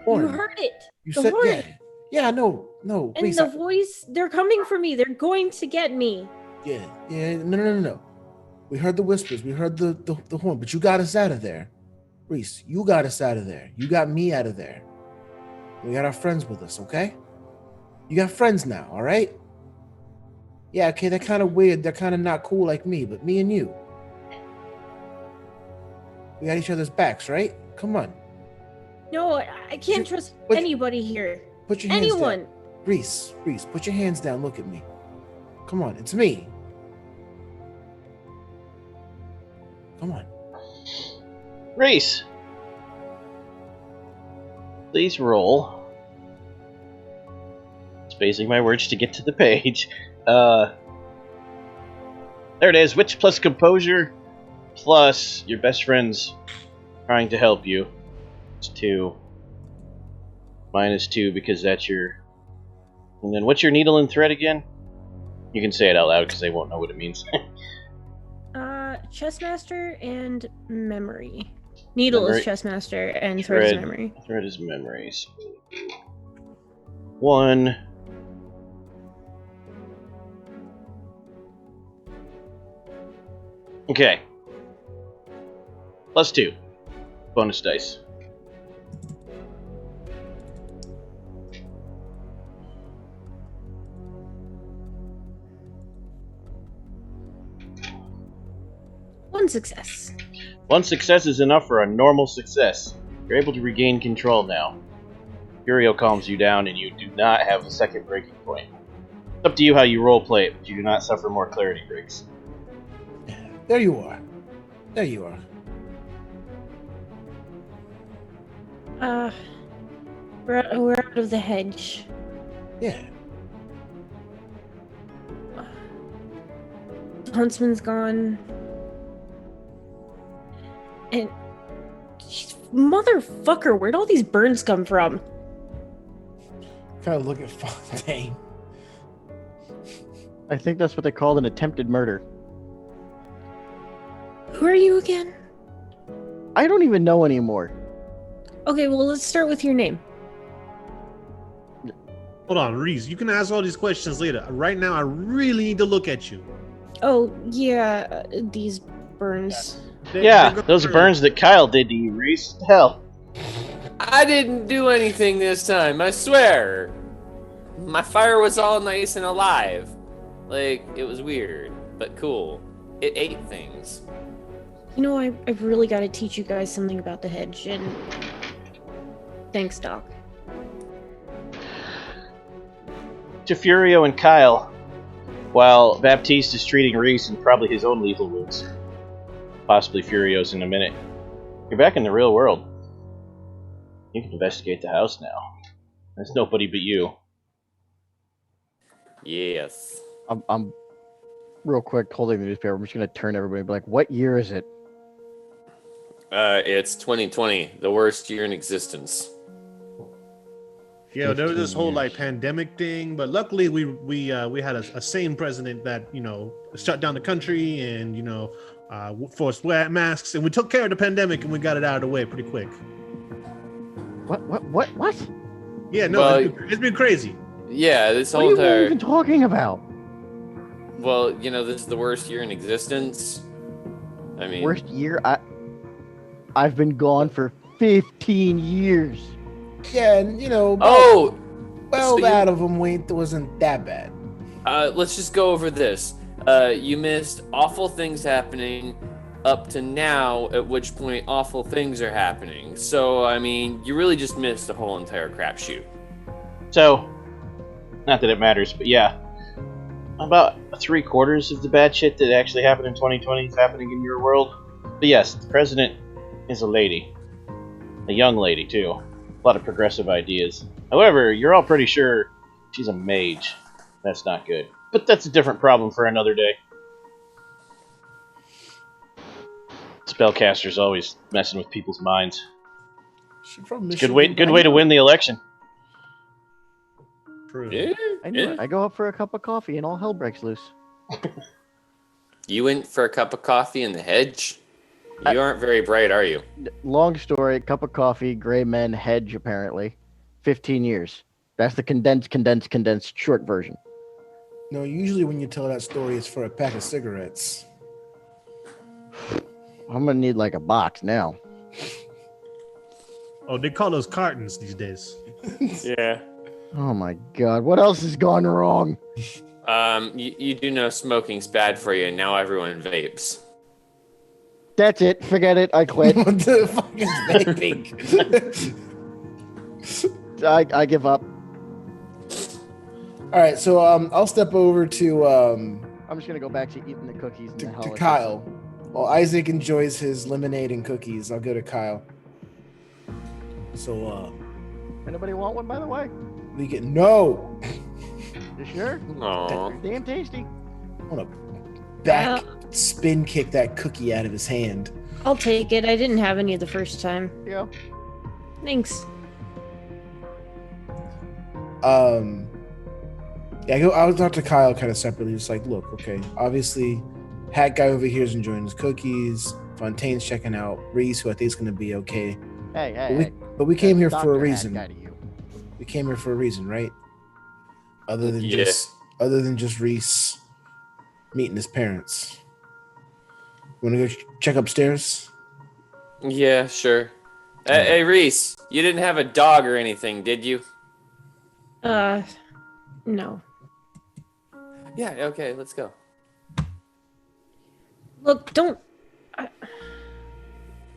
Horn. You heard it. You the said horn. yeah. Yeah, no. And Reese, the voice, they're coming for me. They're going to get me. Yeah. No. We heard the whispers. We heard the horn, but you got us out of there. Reese, you got us out of there. You got me out of there. We got our friends with us, okay? You got friends now, all right? Yeah, okay, they're kind of weird. They're kind of not cool like me, but me and you. We got each other's backs, right? Come on. No, I can't trust anybody here. Put your hands Anyone. down. Reese, put your hands down. Look at me. Come on, it's me. Come on. Reese! Please roll. Spacing my words to get to the page. There it is. Witch plus composure plus your best friend's trying to help you. It's 2. -2 because that's your... And then what's your needle and thread again? You can say it out loud because they won't know what it means. Chessmaster and memory. Needle is chessmaster and thread is memory. Thread is memories. 1. Okay. +2. Bonus dice. One success. 1 success is enough for a normal success. You're able to regain control now. Furio calms you down and you do not have a second breaking point. It's up to you how you roleplay it, but you do not suffer more clarity breaks. There you are. There you are. We're out of the hedge. Yeah. The huntsman's gone. And motherfucker, where'd all these burns come from? Kind of look at Fontaine. I think that's what they called an attempted murder. Who are you again? I don't even know anymore. Okay, well, let's start with your name. Hold on, Reese. You can ask all these questions later. Right now, I really need to look at you. Oh, yeah, these burns. Those burns that Kyle did to you, Reese. Hell. I didn't do anything this time, I swear. My fire was all nice and alive. Like, it was weird, but cool. It ate things. You know, I've really got to teach you guys something about the hedge, and thanks, Doc. To Furio and Kyle, while Baptiste is treating Reese and probably his own lethal wounds. Possibly Furio's in a minute. You're back in the real world. You can investigate the house now. There's nobody but you. Yes. I'm real quick holding the newspaper. I'm just gonna turn everybody and be like, "What year is it?" It's 2020, the worst year in existence. Yeah, there was this 15 whole years. like pandemic thing, but luckily we had a sane president that shut down the country and forced masks, and we took care of the pandemic and we got it out of the way pretty quick. What? Yeah, no, Well, it's been crazy. Yeah, this What whole are you entire. even talking about? Well, this is the worst year in existence. I mean, Worst year? I've been gone for 15 years. Yeah, and oh, 12 so out of them wasn't that bad. let's just go over this. You missed awful things happening up to now, at which point awful things are happening. So, I mean, you really just missed the whole entire crapshoot. So, not that it matters, but yeah. About 3/4 of the bad shit that actually happened in 2020 is happening in your world. But yes, the president is a lady. A young lady, too. A lot of progressive ideas. However, you're all pretty sure she's a mage. That's not good. But that's a different problem for another day. Spellcaster's always messing with people's minds. She from Good Michigan. way to win the election. True. Yeah, I knew it. I go up for a cup of coffee and all hell breaks loose. You went for a cup of coffee in the hedge? You aren't very bright, are you? Long story, cup of coffee, gray men, hedge apparently. 15 years. That's the condensed short version. No, usually when you tell that story, it's for a pack of cigarettes. I'm gonna need like a box now. Oh, they call those cartons these days. Yeah. Oh my god, what else has gone wrong? You do know smoking's bad for you, and now everyone vapes. That's it, forget it, I quit. What the fuck is vaping? I give up. All right, so I'll step over to I'm just gonna go back to eating the cookies and the hell. to Kyle. While Isaac enjoys his lemonade and cookies, I'll go to Kyle. So Anybody want one, by the way? we get no. You sure? Aww. They're damn tasty. I want to back spin kick that cookie out of his hand. I'll take it. I didn't have any the first time. Yeah. Thanks. Yeah, I was talk to Kyle kind of separately. Just like, look, okay, obviously, Hat Guy over here is enjoying his cookies. Fontaine's checking out Reese, who I think is going to be okay. Hey. But we came here That's for a Dr. Hat reason. Guy to you. We came here for a reason, right? Other than Yeah. just Reese meeting his parents. Want to go check upstairs? Yeah, sure. Hey, Reese, you didn't have a dog or anything, did you? No. Yeah, okay, let's go. Look, don't.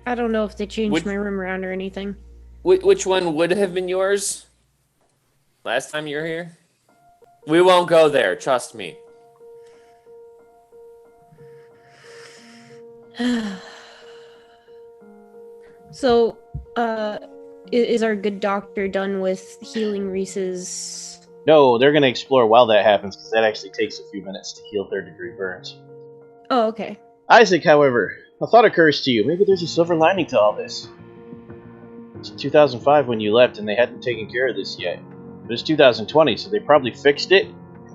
I don't know if they changed my room around or anything. Which one would have been yours? Last time you were here? We won't go there, trust me. So, is our good doctor done with healing Reese's? No, they're going to explore while that happens, because that actually takes a few minutes to heal third-degree burns. Oh, okay. Isaac, however, a thought occurs to you. Maybe there's a silver lining to all this. It's 2005 when you left, and they hadn't taken care of this yet. It was 2020, so they probably fixed it,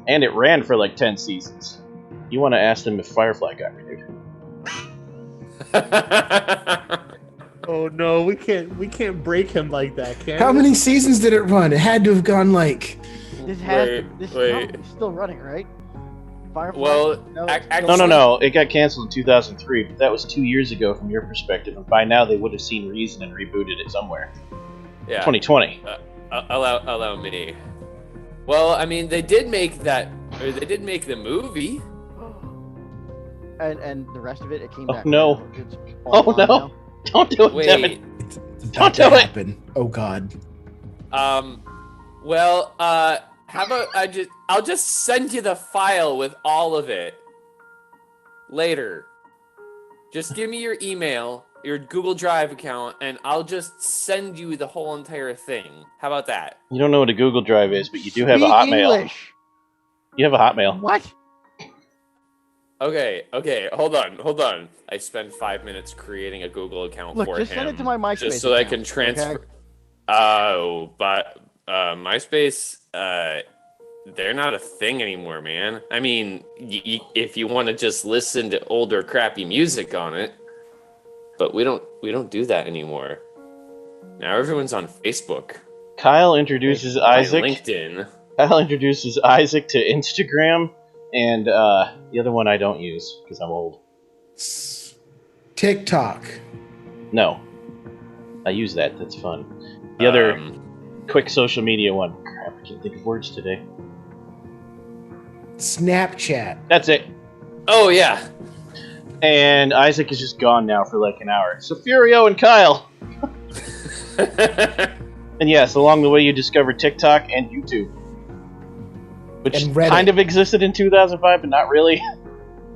and it ran for like 10 seasons. You want to ask them if Firefly got renewed. Oh no, we can't break him like that, can How we? many seasons did it run? It had to have gone like. This Wait. is still running, right? Firefly? Well, it's No. It got canceled in 2003, but that was 2 years ago from your perspective, and by now they would have seen reason and rebooted it somewhere. yeah. 2020. Allow me. Well, I mean, they did make the movie. And the rest of it came back. No. It's Oh online no! now? Don't do it, Wait. Devin. It's Don't about do to it. happen. Oh God. Well, how about I'll just send you the file with all of it later. Just give me your email, your Google Drive account, and I'll just send you the whole entire thing. How about that? You don't know what a Google Drive is, but you do have a Speak Hotmail. English. You have a Hotmail. What? Okay, hold on. I spent 5 minutes creating a Google account Look, for just him. send it to my MySpace just so I can account, transfer. okay? Oh, but MySpace, they're not a thing anymore, man. I mean, if you want to just listen to older crappy music on it, but we don't do that anymore. Now everyone's on Facebook. Kyle introduces Isaac. LinkedIn. Kyle introduces Isaac to Instagram, and the other one I don't use because I'm old. TikTok. No, I use that. That's fun. The other quick social media one. Crap, I can't think of words today. Snapchat. That's it. Oh yeah. And Isaac is just gone now for like an hour. So Furio and Kyle. And yes, along the way you discovered TikTok and YouTube, which And Reddit. kind of existed in 2005, but not really.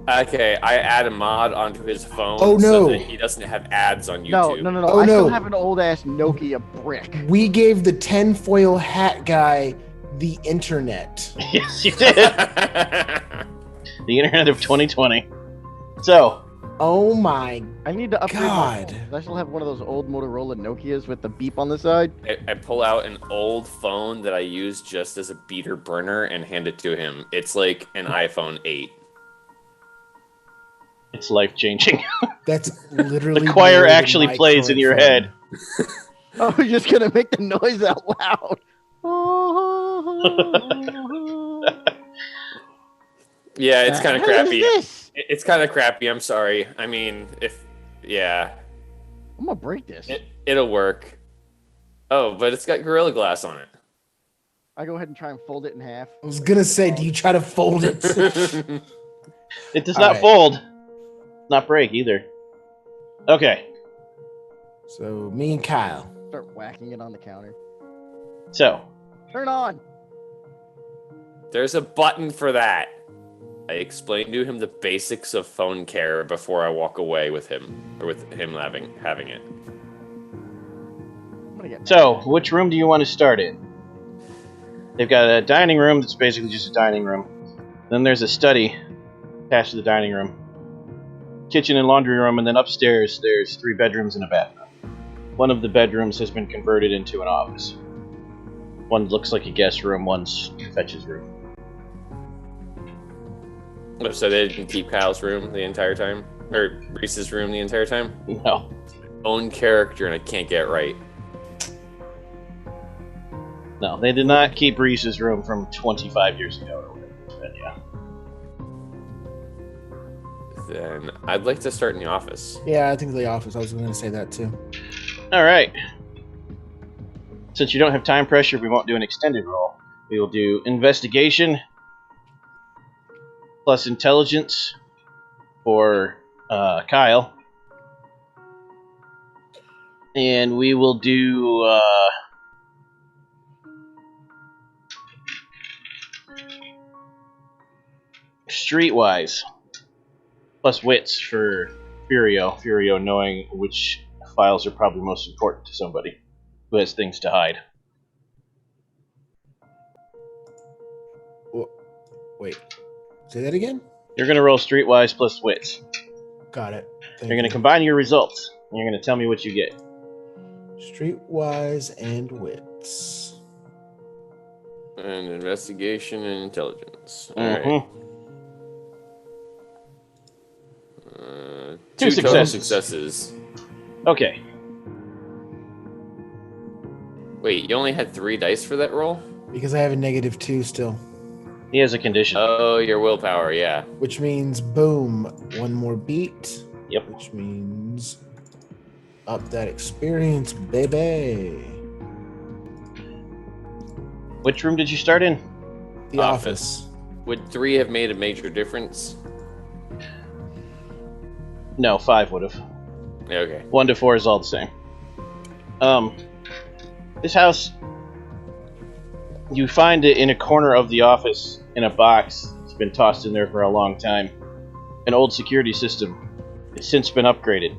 Okay, I add a mod onto his phone Oh, so no. that he doesn't have ads on YouTube. No. Oh, I still no. have an old ass Nokia brick. We gave the tinfoil hat guy the internet. Yes, you did. The internet of 2020. So, Oh my I need to upgrade God. my phone. I still have one of those old Motorola Nokias with the beep on the side. I pull out an old phone that I use just as a beater burner and hand it to him. It's like an iPhone 8. it's life-changing. That's literally The choir more than actually my plays in current your phone. head. I was just gonna make the noise out loud. Yeah, it's kind of What the hell crappy. is this? It's kind of crappy. I'm sorry. I mean, yeah, I'm gonna break this. it'll work. Oh, but it's got Gorilla Glass on it. I go ahead and try and fold it in half. I was gonna say, do you try to fold it? It does All not right. fold. Not break either. Okay, So me and Kyle. Start whacking it on the counter. so Turn on. There's a button for that. I explained to him the basics of phone care before I walk away with him, or with him having it. I'm gonna get So, which room do you want to start in? They've got a dining room that's basically just a dining room. Then there's a study attached to the dining room. Kitchen and laundry room, and then upstairs there's 3 bedrooms and a bathroom. One of the bedrooms has been converted into an office. One looks like a guest room, one's Fetch's room. Oh, so they didn't keep Kyle's room the entire time? Or Reese's room the entire time? No. Own character, and I can't get it right. No, they did not keep Reese's room from 25 years ago or whatever. But yeah. Then I'd like to start in the office. Yeah, I think the office. I was gonna say that too. Alright. Since you don't have time pressure, we won't do an extended roll. We will do investigation plus intelligence for Kyle. And we will do streetwise plus wits for Furio. Furio knowing which files are probably most important to somebody who has things to hide. Wait, say that again. You're going to roll streetwise plus wits. Got it. Thank You're going you. to combine your results, and you're going to tell me what you get. Streetwise and wits. And investigation and intelligence. Mhm. Alright. Two total successes. successes. Okay. Wait, you only had 3 dice for that roll? Because I have a -2 still, He has a condition. Oh, your willpower, yeah. which means boom, one more beat. Yep. Which means up that experience, baby. Which room did you start in? The office. Would 3 have made a major difference? No, 5 would have. Okay. 1 to 4 is all the same. This house, you find it in a corner of the office in a box. It's been tossed in there for a long time. An old security system. It's since been upgraded.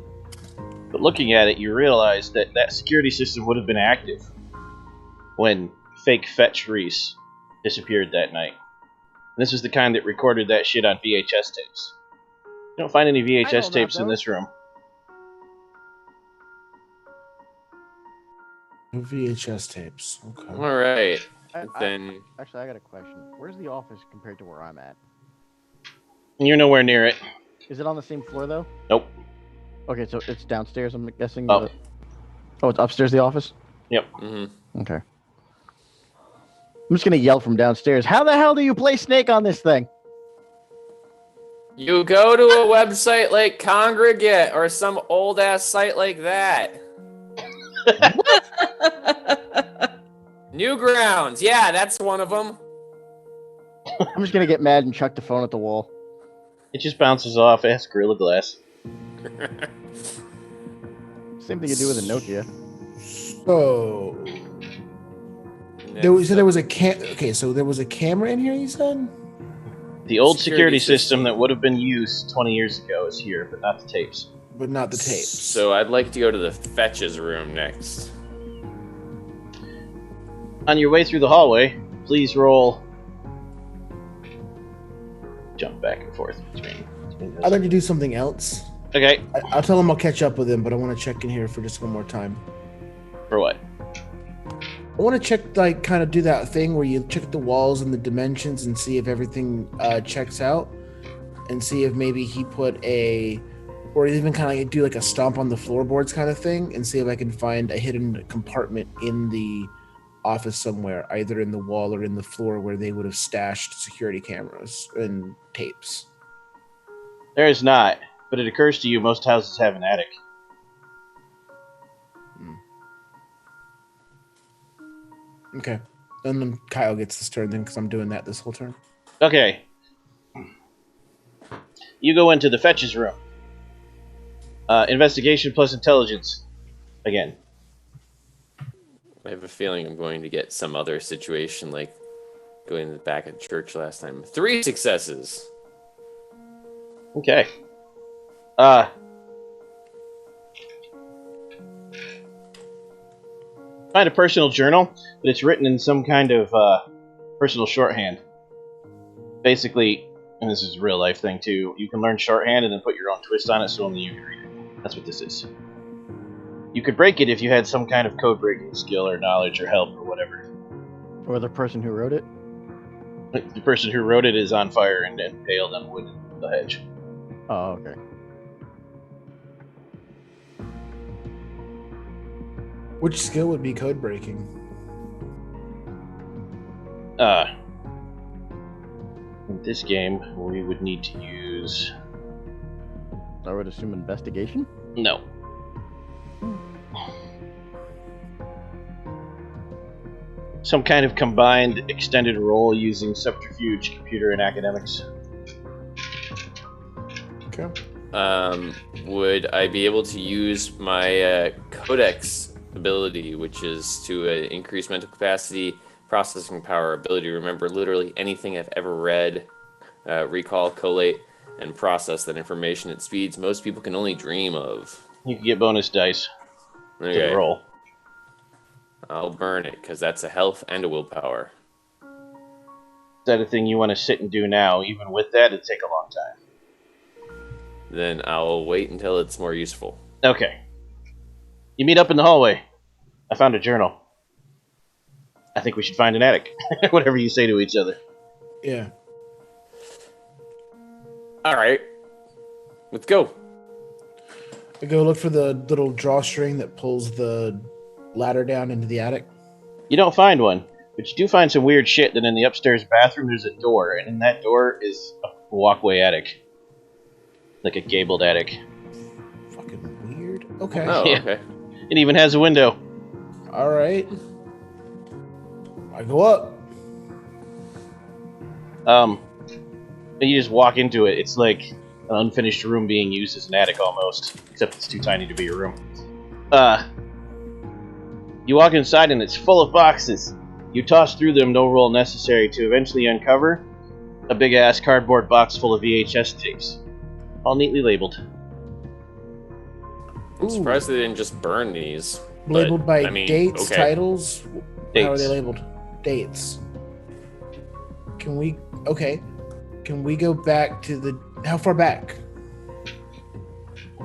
But looking at it, you realize that that security system would have been active when fake Fetch Reese disappeared that night. And this is the kind that recorded that shit on VHS tapes. You don't find any VHS tapes in this room. VHS tapes. Okay. All right. Actually, I got a question. Where's the office compared to where I'm at? You're nowhere near it. Is it on the same floor, though? Nope. Okay, so it's downstairs, I'm guessing? Oh. Oh, it's upstairs, the office? Yep. Mm-hmm. Okay. I'm just going to yell from downstairs, how the hell do you play Snake on this thing? You go to a website like Congregate or some old-ass site like that. Newgrounds. Yeah, that's one of them. I'm just going to get mad and chuck the phone at the wall. It just bounces off. Ask Gorilla Glass. Same thing you do with a Nokia. So there was a camera in here, you said? The old security system that would have been used 20 years ago is here, but not the tapes. But not the tapes. So I'd like to go to the Fetches room next. On your way through the hallway, please roll. Jump back and forth between I'd like to do something else. Okay. I'll tell him I'll catch up with him, but I want to check in here for just one more time. For what? I want to check, like, kind of do that thing where you check the walls and the dimensions and see if everything checks out, and see if maybe he put or even kind of like do like a stomp on the floorboards kind of thing, and see if I can find a hidden compartment in the office somewhere, either in the wall or in the floor, where they would have stashed security cameras and tapes. There is not, but it occurs to you most houses have an attic. Okay. And then Kyle gets this turn then, because I'm doing that this whole turn. Okay. You go into the Fetches room. Investigation plus intelligence. Again. I have a feeling I'm going to get some other situation like going to the back of church last time. 3 successes. Okay. Find a personal journal, but it's written in some kind of personal shorthand. Basically, and this is a real life thing too, you can learn shorthand and then put your own twist on it so only you can read it. That's what this is. You could break it if you had some kind of code breaking skill or knowledge or help or whatever. Or the person who wrote it? The person who wrote it is on fire and impaled on wood in the hedge. Oh, okay. Which skill would be code breaking? In this game, we would need to use... I would assume investigation? No. Some kind of combined extended role using subterfuge, computer, and academics. Okay. Would I be able to use my Codex ability, which is to increase mental capacity, processing power, ability to remember literally anything I've ever read, recall, collate, and process that information at speeds most people can only dream of? You can get bonus dice to the roll. I'll burn it, because that's a health and a willpower. Is that a thing you want to sit and do now? Even with that, it'd take a long time. Then I'll wait until it's more useful. Okay. You meet up in the hallway. I found a journal. I think we should find an attic. Whatever you say to each other. Yeah. Alright. Let's go. I go look for the little drawstring that pulls the ladder down into the attic. You don't find one, but you do find some weird shit that in the upstairs bathroom there's a door, and in that door is a walkway attic. Like a gabled attic. Fucking weird. Okay. Oh, Yeah. okay. It even has a window. Alright. I go up. You just walk into it. It's like An unfinished room being used as an attic almost, except it's too tiny to be a room. You walk inside and it's full of boxes. You toss through them, no roll necessary, to eventually uncover a big-ass cardboard box full of VHS tapes, all neatly labeled. I'm surprised they didn't just burn these. Labeled but, by dates, titles? Dates. How are they labeled? Dates. Can we go back to the... How far back?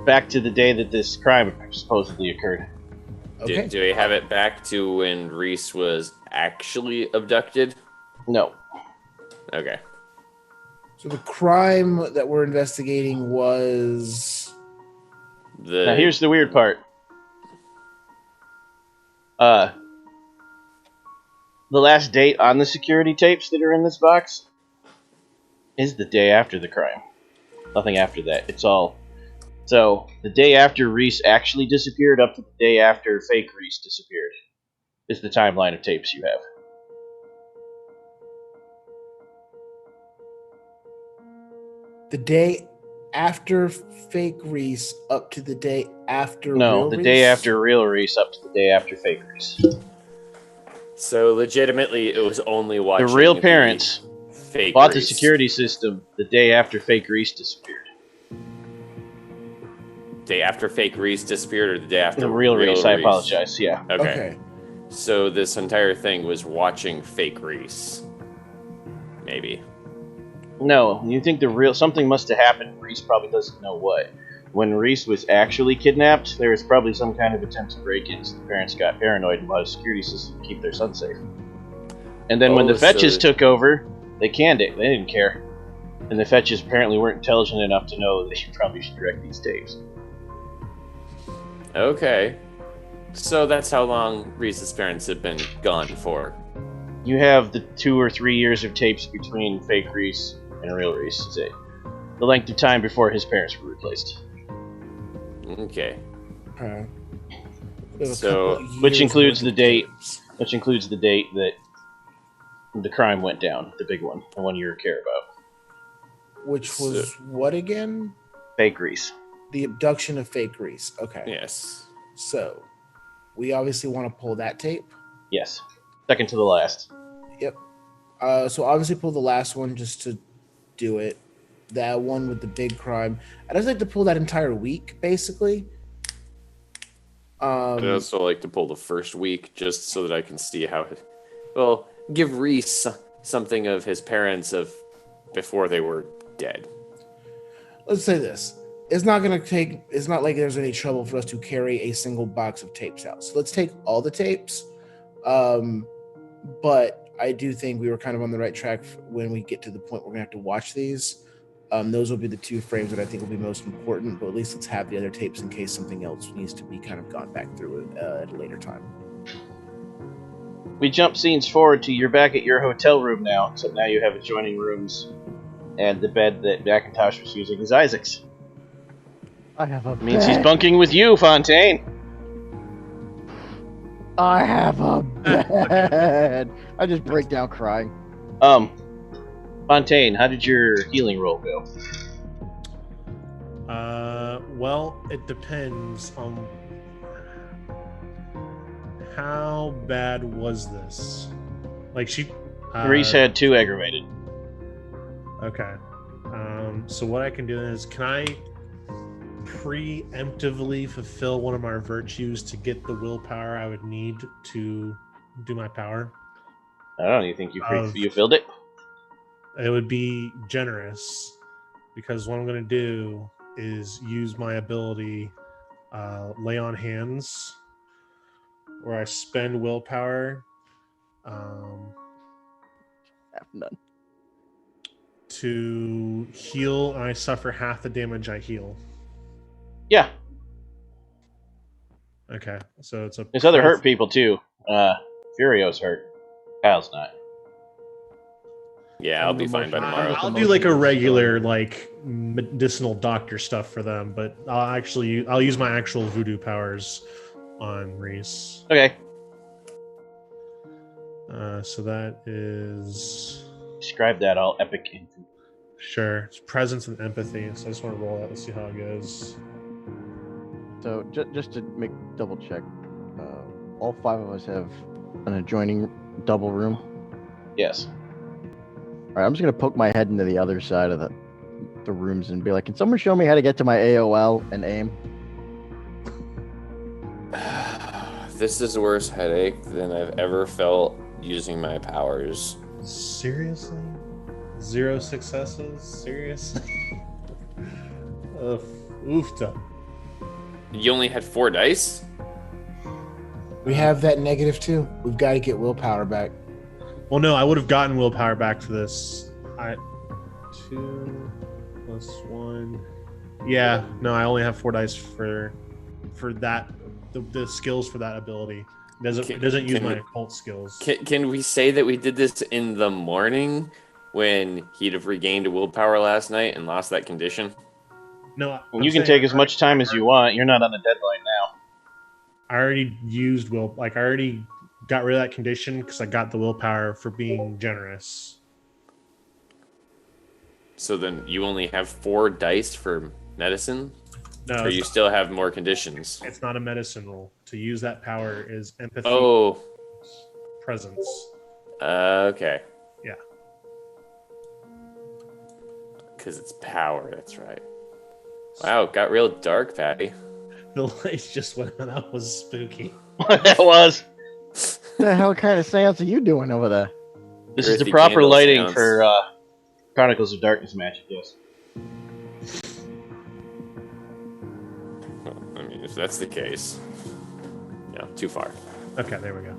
Back to the day that this crime supposedly occurred. Okay. Do we have it back to when Reese was actually abducted? No. Okay. So the crime that we're investigating was... Now here's the weird part. The last date on the security tapes that are in this box is the day after the crime. Nothing after that. It's all... So, the day after Reese actually disappeared up to the day after fake Reese disappeared is the timeline of tapes you have. The day after fake Reese up to the day after No, real the Reese? day after real Reese up to the day after fake Reese. So legitimately, it was only watching The real parents fake bought the Reese. security system the day after fake Reese disappeared. Day after fake Reese disappeared, or the day after The real Reese, I apologize, yeah. Okay. So this entire thing was watching fake Reese. Maybe. No, you think something must have happened. Reese probably doesn't know what. When Reese was actually kidnapped, there was probably some kind of attempt to break in, so the parents got paranoid and bought a security system to keep their son safe. And then when the Fetches took over, they canned it. They didn't care. And the Fetches apparently weren't intelligent enough to know that you probably should direct these tapes. Okay. So that's how long Reese's parents have been gone for. You have the 2 or 3 years of tapes between fake Reese and real Reese. It's the length of time before his parents were replaced. Okay. So, which includes the date that the crime went down, the big one, the one you care about. Which was what again? Fake Reese. The abduction of fake Reese. Okay. Yes. So, we obviously want to pull that tape. Yes. Second to the last. Yep. So obviously pull the last one just to do it. That one with the big crime. I'd just like to pull that entire week, basically. I'd also like to pull the first week just so that I can see how give Reese something of his parents of before they were dead. Let's say this. It's not like there's any trouble for us to carry a single box of tapes out. So let's take all the tapes. But I do think we were kind of on the right track when we get to the point we're going to have to watch these. Those will be the 2 frames that I think will be most important, but at least let's have the other tapes in case something else needs to be kind of gone back through at a later time. We jump scenes forward to you're back at your hotel room now, so now you have adjoining rooms, and the bed that Macintosh was using is Isaac's. I have a means he's bunking with you, Fontaine. I have a bed. I just break down crying. Fontaine, how did your healing roll go? Well, it depends on how bad was this. Like Reese had 2 aggravated. Okay. So what I can do is, can I preemptively fulfill one of my virtues to get the willpower I would need to do my power? I don't know. You think you filled it? It would be generous, because what I'm going to do is use my ability Lay on Hands, where I spend willpower have none. To heal, and I suffer half the damage I heal. Yeah. Okay, so it's There's other hurt people too. Furio's hurt. Kyle's not. Yeah, I'll be fine by tomorrow. I'll do like a regular medicinal doctor stuff for them, but I'll use my actual voodoo powers on Reese. Okay. So that is... Describe that all epic. Sure. It's presence and empathy. So I just want to roll that. Let's see how it goes. So just to make double check, all 5 of us have an adjoining double room. Yes. All right, I'm just gonna poke my head into the other side of the rooms and be like, "Can someone show me how to get to my AOL and aim?" This is a worse headache than I've ever felt using my powers. Seriously? 0 successes? Seriously? Oofta. You only had 4 dice? We have that negative too. We've got to get willpower back. Well, no, I would have gotten willpower back for this. 2 plus 1. Yeah, no, I only have 4 dice for that. The skills for that ability. It doesn't use my occult skills. Can we say that we did this in the morning when he'd have regained a willpower last night and lost that condition? No, you can take as much time as you want. You're not on a deadline now. I already used I already got rid of that condition because I got the willpower for being generous. So then you only have 4 dice for medicine? No, or you still have more conditions? It's not a medicine roll. To use that power is empathy. Oh. Presence. Okay. Yeah. Because it's power, that's right. Wow, it got real dark, Patty. The lights just went on. That was spooky. That was. What the hell kind of seance are you doing over there? This is the proper lighting for Chronicles of Darkness magic, yes. Well, I mean, if that's the case, yeah, too far. Okay, there we go.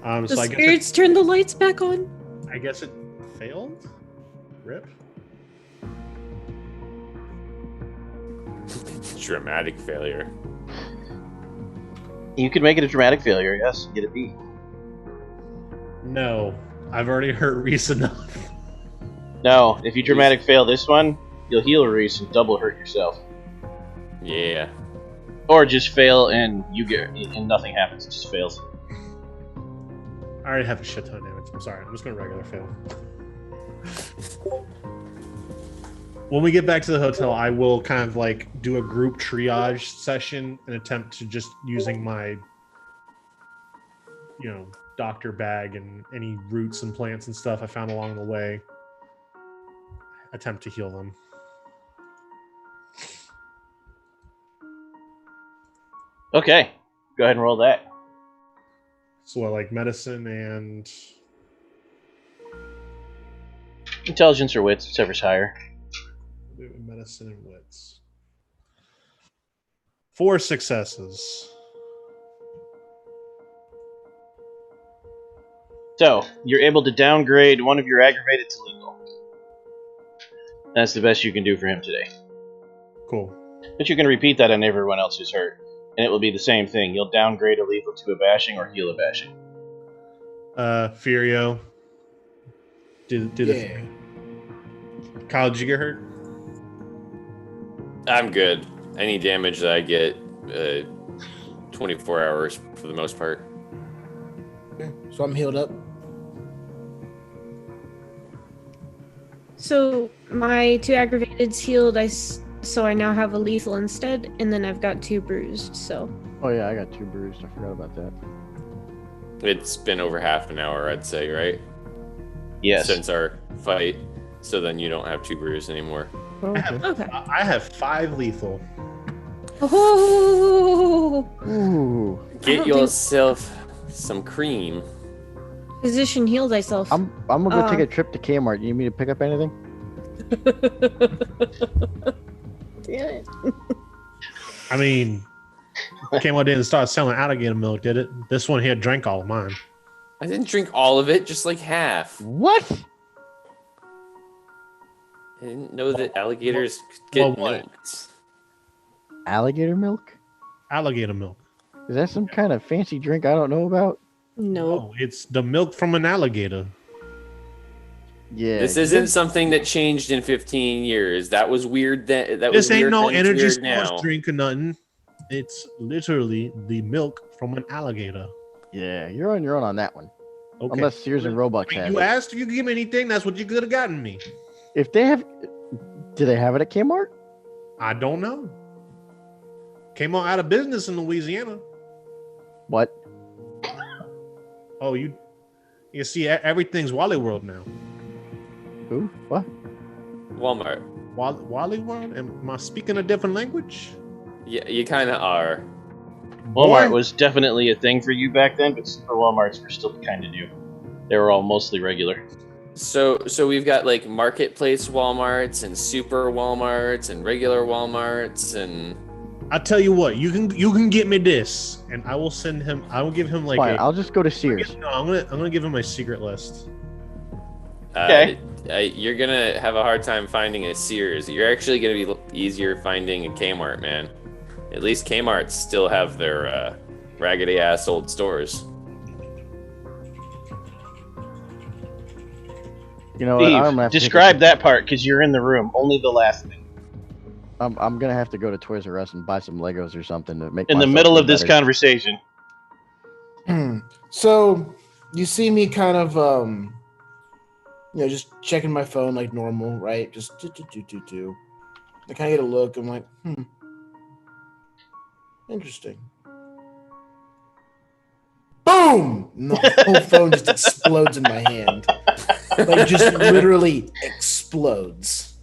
The so spirits turn the lights back on. I guess it failed. Rip. Dramatic failure. You could make it a dramatic failure, yes. Get a B. No, I've already hurt Reese enough. No, if you dramatic fail this one, you'll heal Reese and double hurt yourself. Yeah. Or just fail and nothing happens. It just fails. I already have a shit ton of damage. I'm sorry. I'm just going to regular fail. When we get back to the hotel, I will kind of do a group triage session and attempt to just using my, doctor bag and any roots and plants and stuff I found along the way, attempt to heal them. Okay. Go ahead and roll that. So medicine and Intelligence or wits, whichever's higher. Medicine and wits. 4 successes. So, you're able to downgrade one of your aggravated to lethal. That's the best you can do for him today. Cool. But you can repeat that on everyone else who's hurt. And it will be the same thing. You'll downgrade a lethal to a bashing or heal a bashing. Furio. Yeah. Kyle, did you get hurt? I'm good. Any damage that I get, 24 hours for the most part. Okay, so I'm healed up. So my 2 aggravated's healed, so I now have a lethal instead, and then I've got 2 bruised, so. Oh yeah, I got 2 bruised. I forgot about that. It's been over half an hour, I'd say, right? Yes. Since our fight. So then you don't have 2 bruised anymore. Okay. I have 5 lethal. Oh! Ooh. Get yourself some cream. Physician, heal thyself. I'm gonna go take a trip to Kmart. You need me to pick up anything? Damn it. I mean, Kmart didn't start selling alligator milk, did it? This one here drank all of mine. I didn't drink all of it, just half. What? I didn't know that alligators get milked. Alligator milk? Alligator milk. Is that some kind of fancy drink I don't know about? No. Oh, it's the milk from an alligator. Yeah. This isn't something that changed in 15 years. That was weird. This ain't no energy sports drink or nothing. It's literally the milk from an alligator. Yeah, you're on your own on that one. Okay. Unless Sears and Roebuck have You it. asked if you could give me anything. That's what you could have gotten me. If they have, do they have it at Kmart? I don't know. Came out of business in Louisiana. What? Oh, you see, everything's Wally World now. Who? What? Walmart. Wally World? Am I speaking a different language? Yeah, you kind of are. Walmart was definitely a thing for you back then, but Super Walmarts were still kind of new. They were all mostly regular. So we've got like marketplace Walmarts and super Walmarts and regular Walmarts and. I'll tell you what, you can get me this, and I will send him. I will give him like Fine, I'll just go to Sears. No, I'm gonna give him my secret list. Okay. You're gonna have a hard time finding a Sears. You're actually gonna be easier finding a Kmart, man. At least Kmart's still have their raggedy ass old stores. You know what? I'm gonna have Steve, to describe that part because you're in the room. Only the last thing. I'm gonna have to go to Toys R Us and buy some Legos or something to make. In the myself middle feel of this better. conversation. So you see me kind of, just checking my phone like normal, right? Just do. I kind of get a look. I'm like, interesting. Boom! And the whole phone just explodes in my hand. Like, just literally explodes.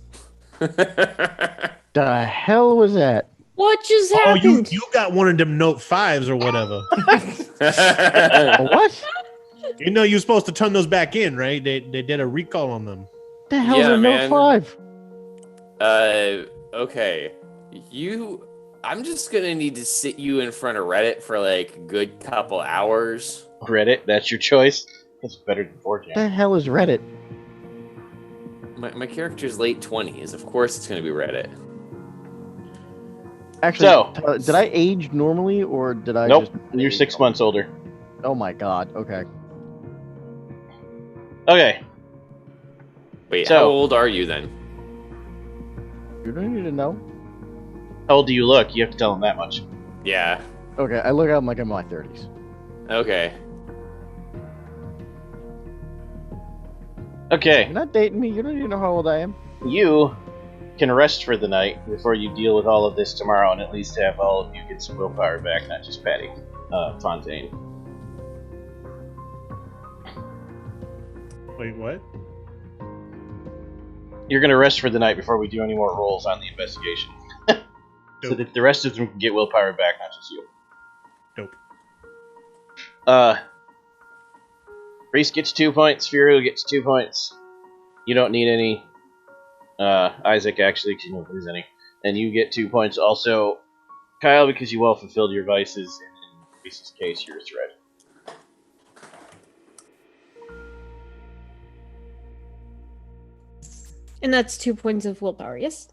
The hell was that? What just Oh, happened? you got one of them Note 5s or whatever. What? You know you're supposed to turn those back in, right? They did a recall on them. The hell's Yeah, a man. Note 5? Okay. I'm just gonna need to sit you in front of Reddit for like a good couple hours. Reddit, that's your choice. It's better than 4chan. The hell is Reddit? My character's late 20s. Of course it's gonna be Reddit. Actually, So- did I age normally or did I Nope, just... you're 6 months older. Oh my god, okay. Okay, Wait, So- how old are you then? You don't need to know. how old do you look? You have to tell them that much. Yeah. Okay, I look like I'm in my 30s. Okay. Okay, You're not dating me, you don't even know how old I am. you can rest for the night before you deal with all of this tomorrow and at least have all of you get some willpower back, not just Patty. Fontaine. Wait, what? You're gonna rest for the night before we do any more rolls on the investigation. So that the rest of them can get willpower back, not just you. Dope. Reese gets 2 points, Furo gets 2 points. You don't need any. Isaac, actually, because you don't lose any. And you get 2 points also, Kyle, because you well fulfilled your vices, and in Reese's case, you're a threat. And that's 2 points of willpower, yes?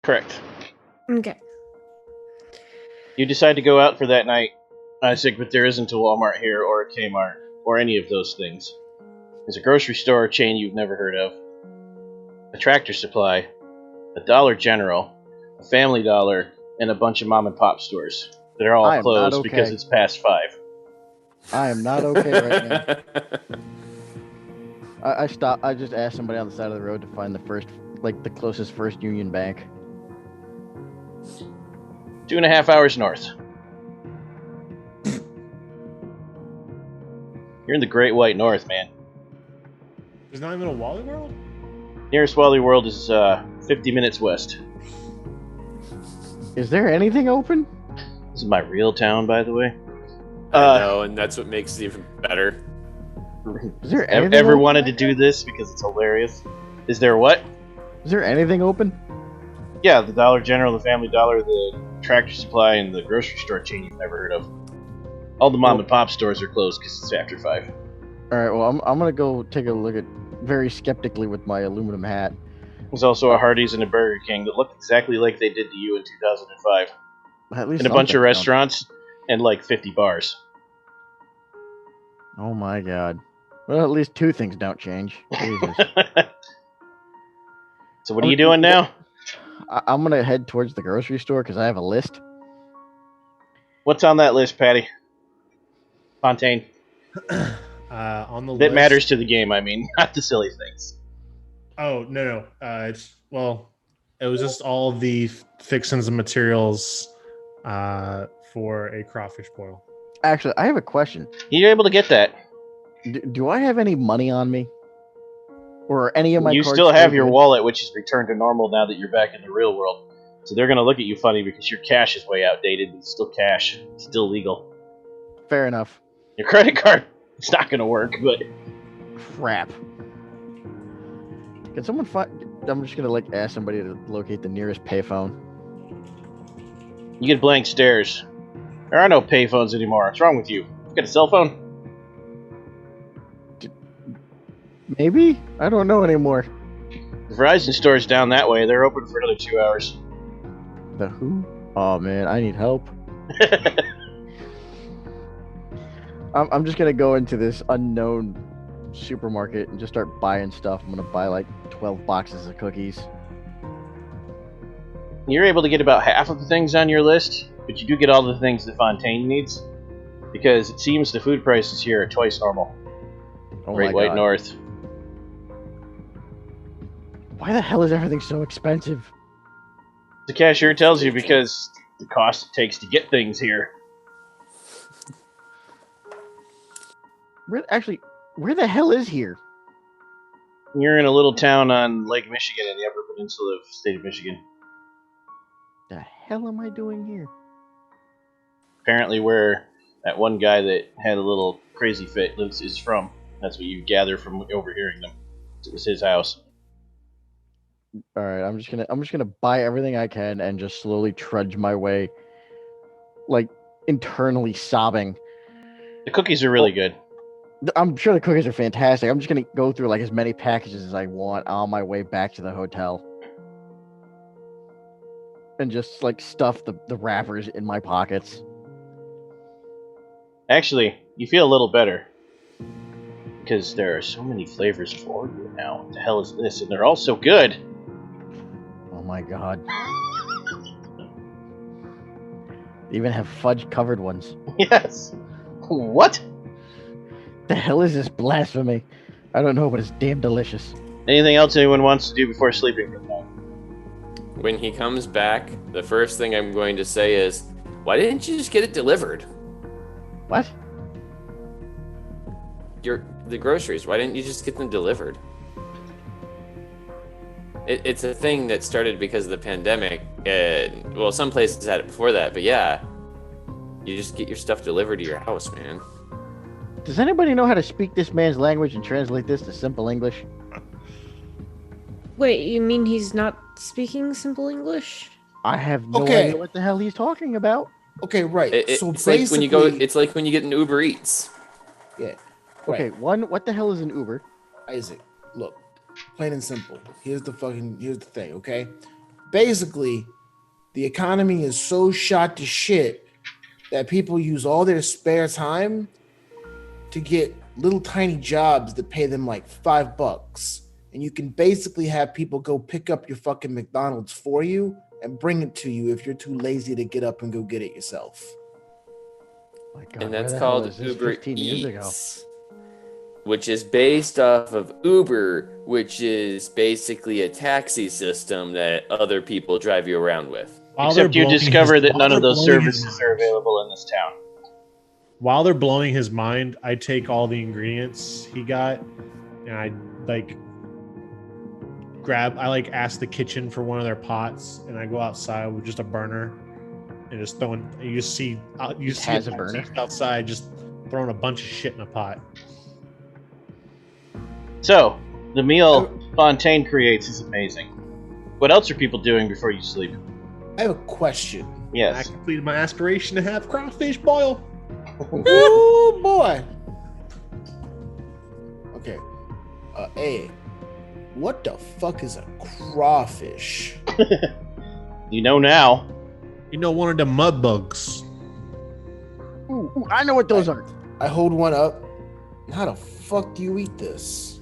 Correct. Okay. You decide to go out for that night, Isaac, but there isn't a Walmart here, or a Kmart, or any of those things. There's a grocery store chain you've never heard of, a Tractor Supply, a Dollar General, a Family Dollar, and a bunch of mom and pop stores. They're all I am not closed okay. because it's past 5. I am not okay right now. I stopped. I just asked somebody on the side of the road to find the closest First Union Bank. 2.5 hours north. You're in the Great White North, man. There's not even a Wally World? Nearest Wally World is 50 minutes west. Is there anything open? This is my real town, by the way. I know, and that's what makes it even better. Is there anything Ever open? wanted to do this because it's hilarious? Is there what? Is there anything open? Yeah, the Dollar General, the Family Dollar, the Tractor Supply, and the grocery store chain you've never heard of. All the mom and pop stores are closed because it's after 5. All right. Well, I'm gonna go take a look at very skeptically with my aluminum hat. There's also a Hardee's and a Burger King that look exactly like they did to you in 2005. At least And a bunch of something, restaurants and like 50 bars. Oh my god. Well, at least 2 things don't change. Jesus. So what are you doing now? I'm gonna head towards the grocery store because I have a list. What's on that list, Patty? Fontaine. On the That list, matters to the game, I mean, not the silly things. Oh no. It was just all of the fixins and materials for a crawfish boil. Actually, I have a question. You're able to get that. Do I have any money on me? Or any of my You cards still have your good? wallet, which is returned to normal now that you're back in the real world. So they're going to look at you funny because your cash is way outdated, but it's still cash. It's still legal. Fair enough. Your credit card, it's not going to work, but... Crap. Can someone find... I'm just going to ask somebody to locate the nearest payphone. You get blank stares. There are no payphones anymore. What's wrong with you? You got a cell phone? Maybe? I don't know anymore. The Verizon store's down that way. They're open for another 2 hours. The who? Oh man, I need help. I'm just gonna go into this unknown supermarket and just start buying stuff. I'm gonna buy like 12 boxes of cookies. You're able to get about half of the things on your list, but you do get all the things that Fontaine needs, because it seems the food prices here are twice normal. Oh Great my White God. North. Why the hell is everything so expensive? The cashier tells you because the cost it takes to get things here. Where the hell is here? You're in a little town on Lake Michigan in the Upper Peninsula of the state of Michigan. The hell am I doing here? Apparently where that one guy that had a little crazy fit is from. That's what you gather from overhearing them. It was his house. All right, I'm just gonna buy everything I can and just slowly trudge my way, like internally sobbing. The cookies are really good. I'm sure the cookies are fantastic. I'm just gonna go through like as many packages as I want on my way back to the hotel, and just like stuff the wrappers in my pockets. Actually, you feel a little better. Because there are so many flavors for you now. What the hell is this? And they're all so good. Oh my God. They even have fudge covered ones. Yes. What? The hell is this blasphemy? I don't know, but it's damn delicious. Anything else anyone wants to do before sleeping for the night? When he comes back, the first thing I'm going to say is, why didn't you just get it delivered? What? The groceries, why didn't you just get them delivered? It's a thing that started because of the pandemic. Well, some places had it before that, but yeah. You just get your stuff delivered to your house, man. Does anybody know how to speak this man's language and translate this to simple English? Wait, you mean he's not speaking simple English? I have no Okay. idea what the hell he's talking about. Okay, right. So It's like when you go. basically- It's like when you get an Uber Eats. Yeah. Okay, Right. one, what the hell is an Uber? Isaac, look, plain and simple. Here's the thing, okay? Basically, the economy is so shot to shit that people use all their spare time to get little tiny jobs that pay them like $5. And you can basically have people go pick up your fucking McDonald's for you and bring it to you if you're too lazy to get up and go get it yourself. My God, And where that's the hell called is this Uber 15 years ago? Eats, which is based off of Uber, which is basically a taxi system that other people drive you around with. Except you discover that none of those services are available in this town. While they're blowing his mind, I take all the ingredients he got and I ask the kitchen for one of their pots and I go outside with just a burner and just throwing, you see has a burner outside just throwing a bunch of shit in a pot. So, the meal Fontaine creates is amazing. What else are people doing before you sleep? I have a question. I Yes. completed my aspiration to have crawfish boil. Oh boy. Okay. A. What the fuck is a crawfish? You know now. You know, one of the mud bugs. Ooh, I know what those are. I hold one up. How the fuck do you eat this?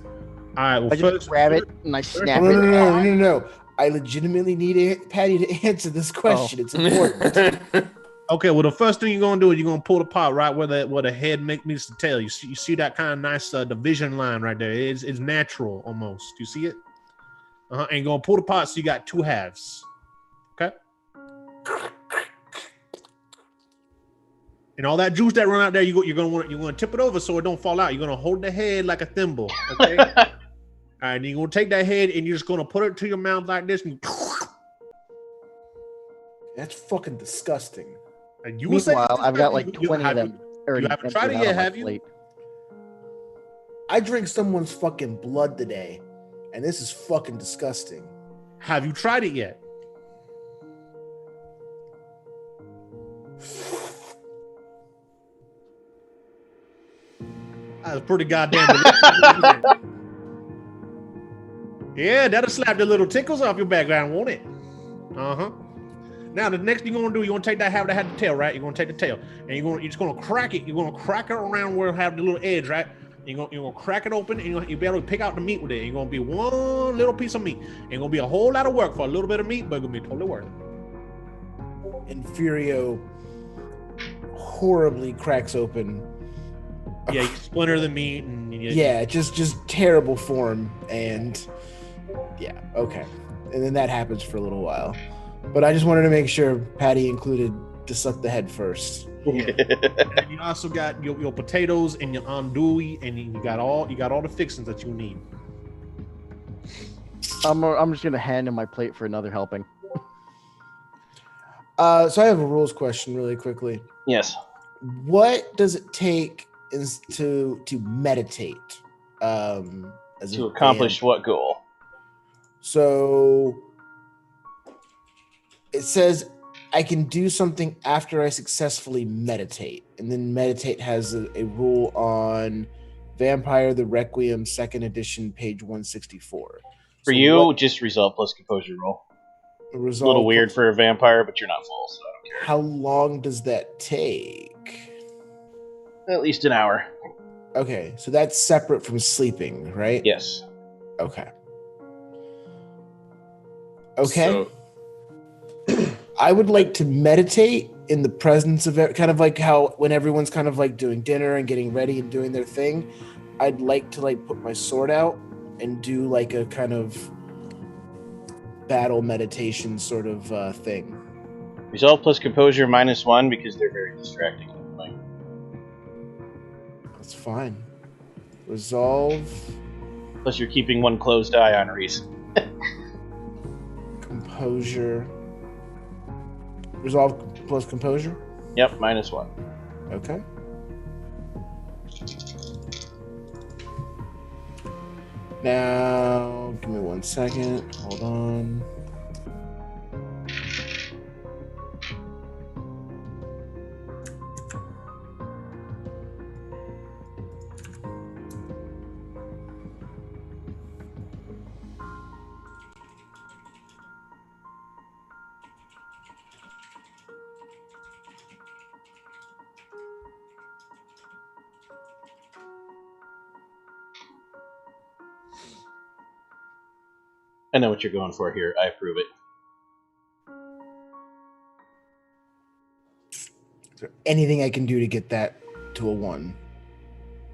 All right, well, I just grab it and I snap No, it. no. I legitimately need Patty to answer this question. It's important. Okay, well, the first thing you're gonna do is you're gonna pull the pot right where the head meets the tail. You see that kind of nice division line right there. It's natural almost. You see it? And you're gonna pull the pot so you got two halves. Okay. And all that juice that run out there, you're gonna tip it over so it don't fall out. You're gonna hold the head like a thimble. Okay. All right, and you're gonna take that head and you're just gonna put it to your mouth like this. And that's fucking disgusting. And you will say, I've got like 20 of them. You haven't tried it yet, have you? I drank someone's fucking blood today, and this is fucking disgusting. Have you tried it yet? That's pretty goddamn delicious. Yeah, that'll slap the little tickles off your background, won't it? Uh-huh. Now the next thing you're gonna do, you're gonna take that half that had the tail, right? You're gonna take the tail and you're just gonna crack it. You're gonna crack it around where it have the little edge, right? You're gonna crack it open and you'll be able to pick out the meat with it. You're gonna be one little piece of meat. Ain't gonna be a whole lot of work for a little bit of meat, but it's gonna be totally worth it. Infurio horribly cracks open. Yeah, you splinter the meat and just terrible form, and yeah, okay. And then that happens for a little while. But I just wanted to make sure Patty included to suck the head first. Yeah. And you also got your potatoes and your andouille, and you got all the fixings that you need. I'm just gonna hand him my plate for another helping. So I have a rules question really quickly. Yes. What does it take to meditate? To accomplish what goal? So it says I can do something after I successfully meditate. And then meditate has a rule on Vampire the Requiem 2nd edition, page 164. For you, just resolve plus composure roll. A little weird for a vampire, but you're not full, so I don't care. How long does that take? At least an hour. Okay, so that's separate from sleeping, right? Yes. Okay. So, I would like to meditate in the presence of it, kind of like how when everyone's kind of like doing dinner and getting ready and doing their thing, I'd like to like put my sword out and do like a kind of battle meditation sort of thing. Resolve plus composure -1 because they're very distracting. That's fine. Resolve. Plus you're keeping one closed eye on Reese. Composure. Resolve plus composure? Yep, -1. Okay. Now, give me 1 second. Hold on. I know what you're going for here. I approve it. Is there anything I can do to get that to a 1?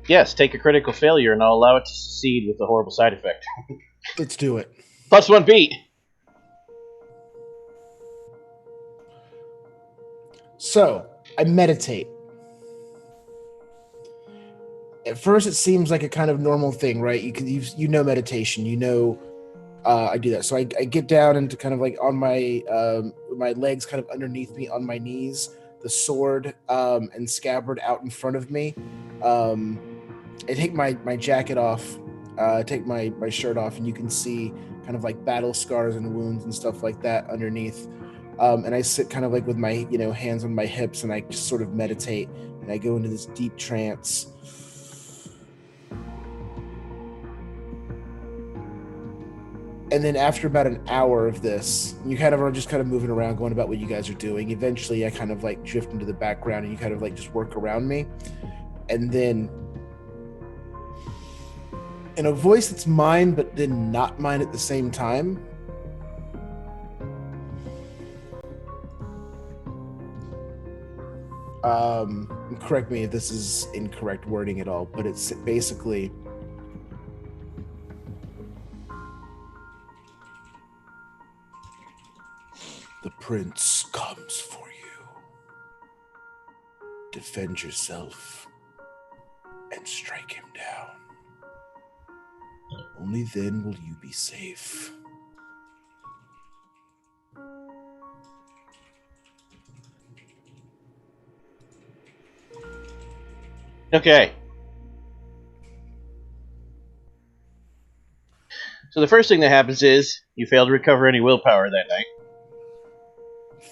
Yes, take a critical failure and I'll allow it to succeed with a horrible side effect. Let's do it. +1 beat. So, I meditate. At first, it seems like a kind of normal thing, right? You know meditation. You know I do that. So I get down into kind of like on my my legs kind of underneath me on my knees, the sword and scabbard out in front of me. I take my jacket off, take my shirt off, and you can see kind of like battle scars and wounds and stuff like that underneath. And I sit kind of like with my hands on my hips, and I just sort of meditate, and I go into this deep trance. And then after about an hour of this, you kind of are just kind of moving around, going about what you guys are doing. Eventually, I kind of like drift into the background, and you kind of like just work around me. And then, in a voice that's mine, but then not mine at the same time, correct me if this is incorrect wording at all, but it's basically the prince comes for you. Defend yourself and strike him down. Only then will you be safe. Okay. So the first thing that happens is you fail to recover any willpower that night.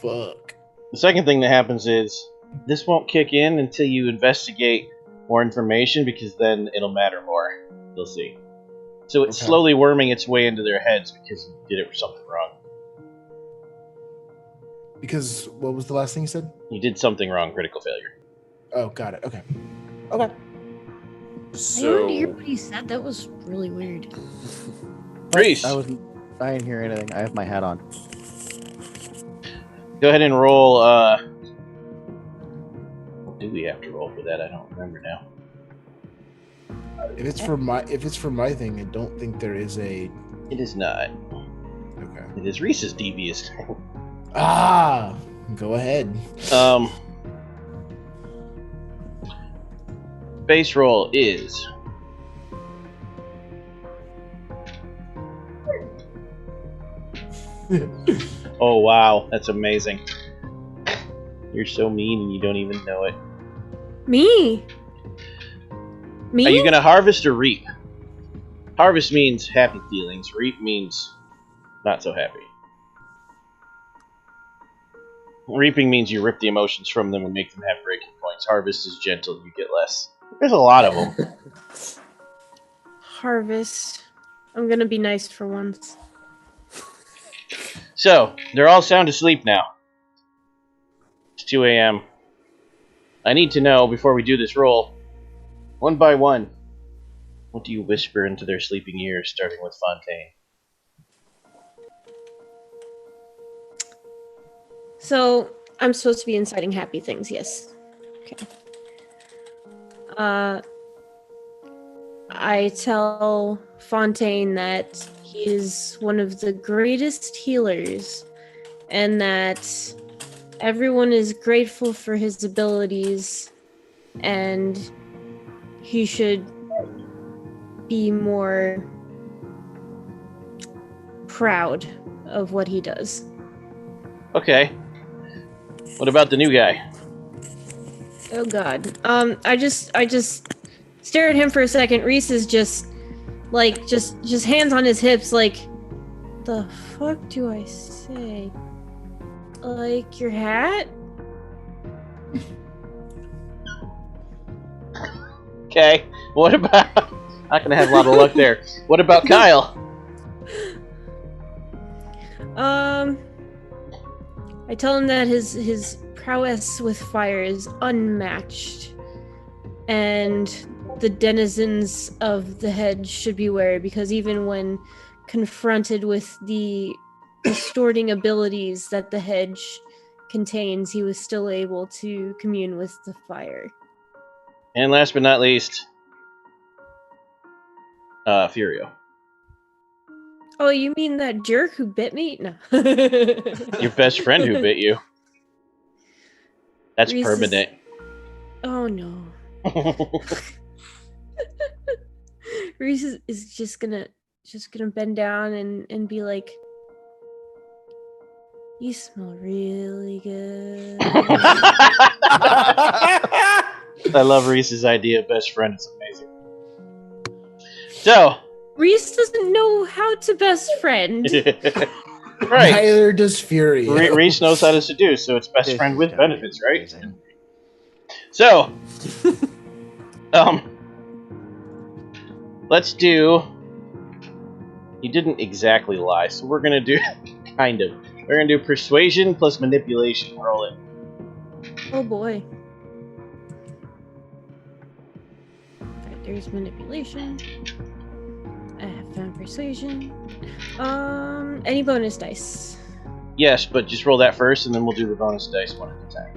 Fuck. The second thing that happens is this won't kick in until you investigate more information, because then it'll matter more. You'll see. So it's slowly worming its way into their heads because you did it for something wrong. Because what was the last thing you said? You did something wrong, critical failure. Oh, got it. Okay. I didn't hear what he said. That was really weird. Reese! I didn't hear anything. I have my hat on. Go ahead and roll, what do we have to roll for that? I don't remember now. If it's for my thing, I don't think there is a. It is not. Okay. It is Reese's devious thing. Ah, go ahead. Base roll is oh wow, that's amazing. You're so mean and you don't even know it. Me? Are you gonna harvest or reap? Harvest means happy feelings. Reap means not so happy. Reaping means you rip the emotions from them and make them have breaking points. Harvest is gentle, you get less. There's a lot of them. Harvest. I'm gonna be nice for once. So, they're all sound asleep now. It's 2 a.m. I need to know, before we do this roll, one by one, what do you whisper into their sleeping ears, starting with Fontaine? So, I'm supposed to be inciting happy things, yes. Okay. I tell Fontaine that he is one of the greatest healers, and that everyone is grateful for his abilities, and he should be more proud of what he does. Okay. What about the new guy? Oh god. I just stare at him for a second. Reese is just hands on his hips, like, the fuck do I say? Like, your hat? Okay. What about... Not gonna have a lot of luck there. What about Kyle? I tell him that his prowess with fire is unmatched, and the denizens of the hedge should beware, because even when confronted with the distorting abilities that the hedge contains, he was still able to commune with the fire. And last but not least, Furio. Oh, you mean that jerk who bit me? No. Your best friend who bit you. That's Reese permanent. Oh no. Reese is just gonna bend down and be like, "You smell really good." I love Reese's idea of best friend. It's amazing. So, Reese doesn't know how to best friend. right. Neither does Fury. Reese knows how to seduce, so it's best This friend is with gonna be benefits, right? amazing. So, let's do... He didn't exactly lie, so we're gonna do... kind of. We're gonna do persuasion plus manipulation. Roll it. Oh boy. Alright, there's manipulation. I have found persuasion. Any bonus dice? Yes, but just roll that first, and then we'll do the bonus dice one at a time.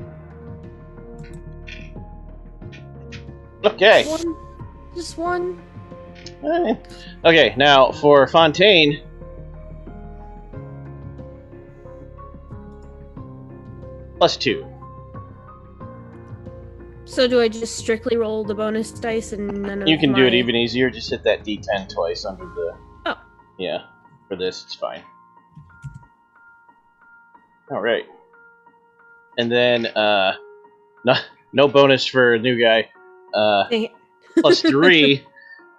Okay. Just one. Okay, now for Fontaine. +2. So do I just strictly roll the bonus dice and none of You can my... do it even easier. Just hit that D10 twice under the... Oh. Yeah, for this, it's fine. Alright. And then, no bonus for new guy. Dang it. +3.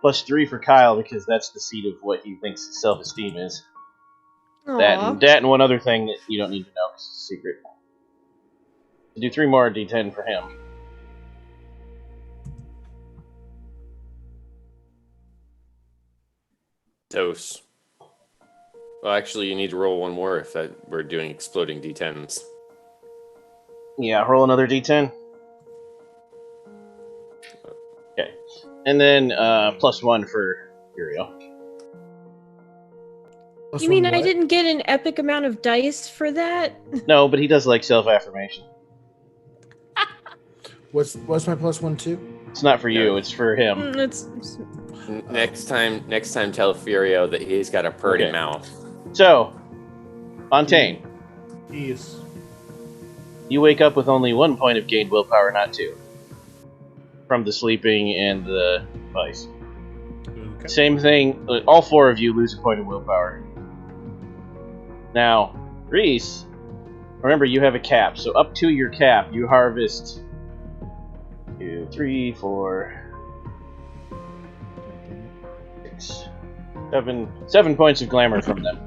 +3 for Kyle, because that's the seat of what he thinks his self-esteem is. That Aw. and one other thing that you don't need to know, because it's a secret. Do 3 more D10 for him. Dose. Well, actually, you need to roll one more if we're doing exploding D10s. Yeah, roll another D10. Okay. And then +1 for Furio. You mean I didn't get an epic amount of dice for that? No, but he does like self-affirmation. What's my +1 too? It's not for you, it's for him. Next time, tell Furio that he's got a purty mouth. So, Fontaine. Yes. You wake up with only 1 point of gained willpower, not 2. From the sleeping and the vice. Okay. Same thing, all 4 of you lose a point of willpower. Now, Reese, remember you have a cap, so up to your cap, you harvest 2, 3, 4, 6, 7 points of glamour from them.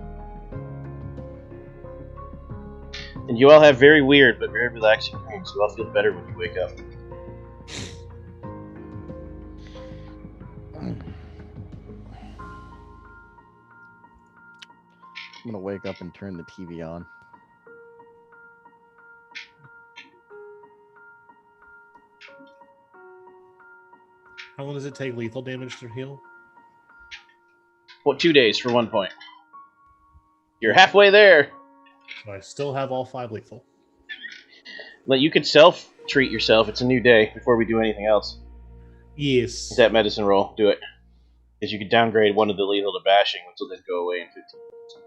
And you all have very weird but very relaxing dreams. You all feel better when you wake up. I'm gonna wake up and turn the TV on. How long does it take lethal damage to heal? Well, 2 days for 1 point. You're halfway there. So I still have all 5 lethal. You could self-treat yourself. It's a new day before we do anything else. Yes. Is that medicine roll? Do it. Because you could downgrade one of the lethal to bashing, which will then go away in 15 minutes.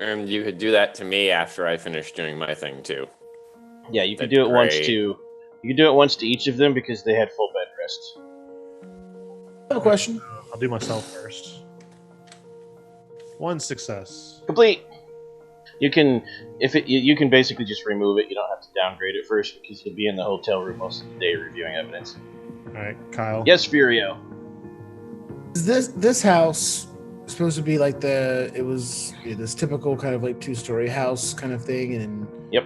And you could do that to me after I finish doing my thing too. Yeah, you could That'd do it be once great. to... You could do it once to each of them because they had full bed rest. I have a question. I'll do myself first. 1 success. Complete! You can you can basically just remove it. You don't have to downgrade it first because you'll be in the hotel room most of the day reviewing evidence. Alright, Kyle. Yes, Furio. Is this house supposed to be like this typical kind of like 2-story house kind of thing, and Yep.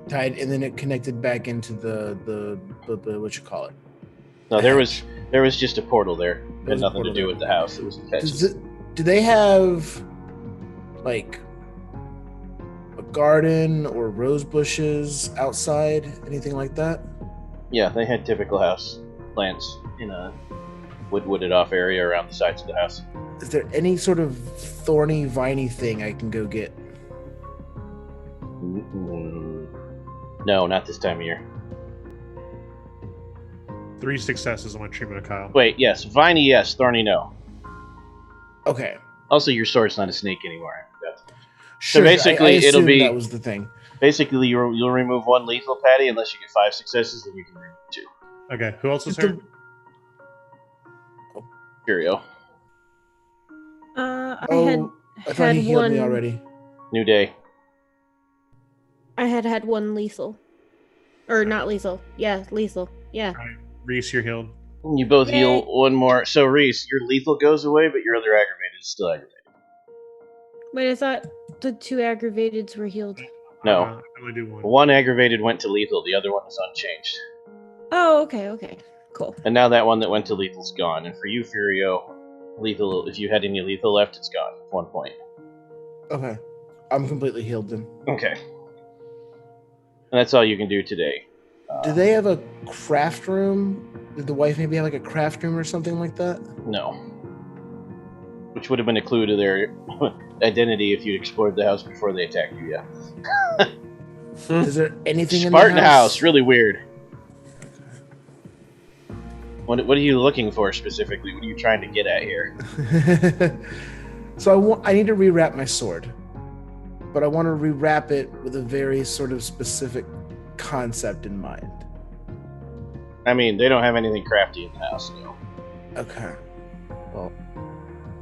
tied, and then it connected back into the what you call it? No, there was just a portal there. It had There's a nothing to portal do there. with the house. It was attached. Do they have like a garden or rose bushes outside, anything like that? Yeah, they had typical house plants in a wooded off area around the sides of the house. Is there any sort of thorny, viney thing I can go get? No, not this time of year. 3 successes on my treatment of Kyle. Wait, yes, viney, yes, thorny, no. Okay. Also, your sword's not a snake anymore. I forgot. Sure, basically, I it'll assumed be- that was the thing. Basically, you'll remove 1 lethal patty unless you get 5 successes, then you can remove 2. Okay, who else is Just here? Furio. I I thought he healed me already. New day. I had 1 lethal. Or not lethal. Yeah, lethal. Yeah. Reese, you're healed. You both Yay. heal 1 more. So, Reese, your lethal goes away, but your other aggravated is still aggravated. Wait, I thought the 2 aggravateds were healed. No. I only do 1. 1 aggravated went to lethal, the other one is unchanged. Oh, okay. Cool. And now that one that went to lethal's gone. And for you, Furio, lethal, if you had any lethal left, it's gone. 1 point. Okay. I'm completely healed then. Okay. And that's all you can do today. Do they have a craft room? Did the wife maybe have like a craft room or something like that? No. Which would have been a clue to their identity if you'd explored the house before they attacked you, yeah. Is there anything Spartan in the house, really weird. What are you looking for specifically? What are you trying to get at here? So I need to rewrap my sword, but I want to rewrap it with a very sort of specific concept in mind. I mean, they don't have anything crafty in the house, no. Okay. Well,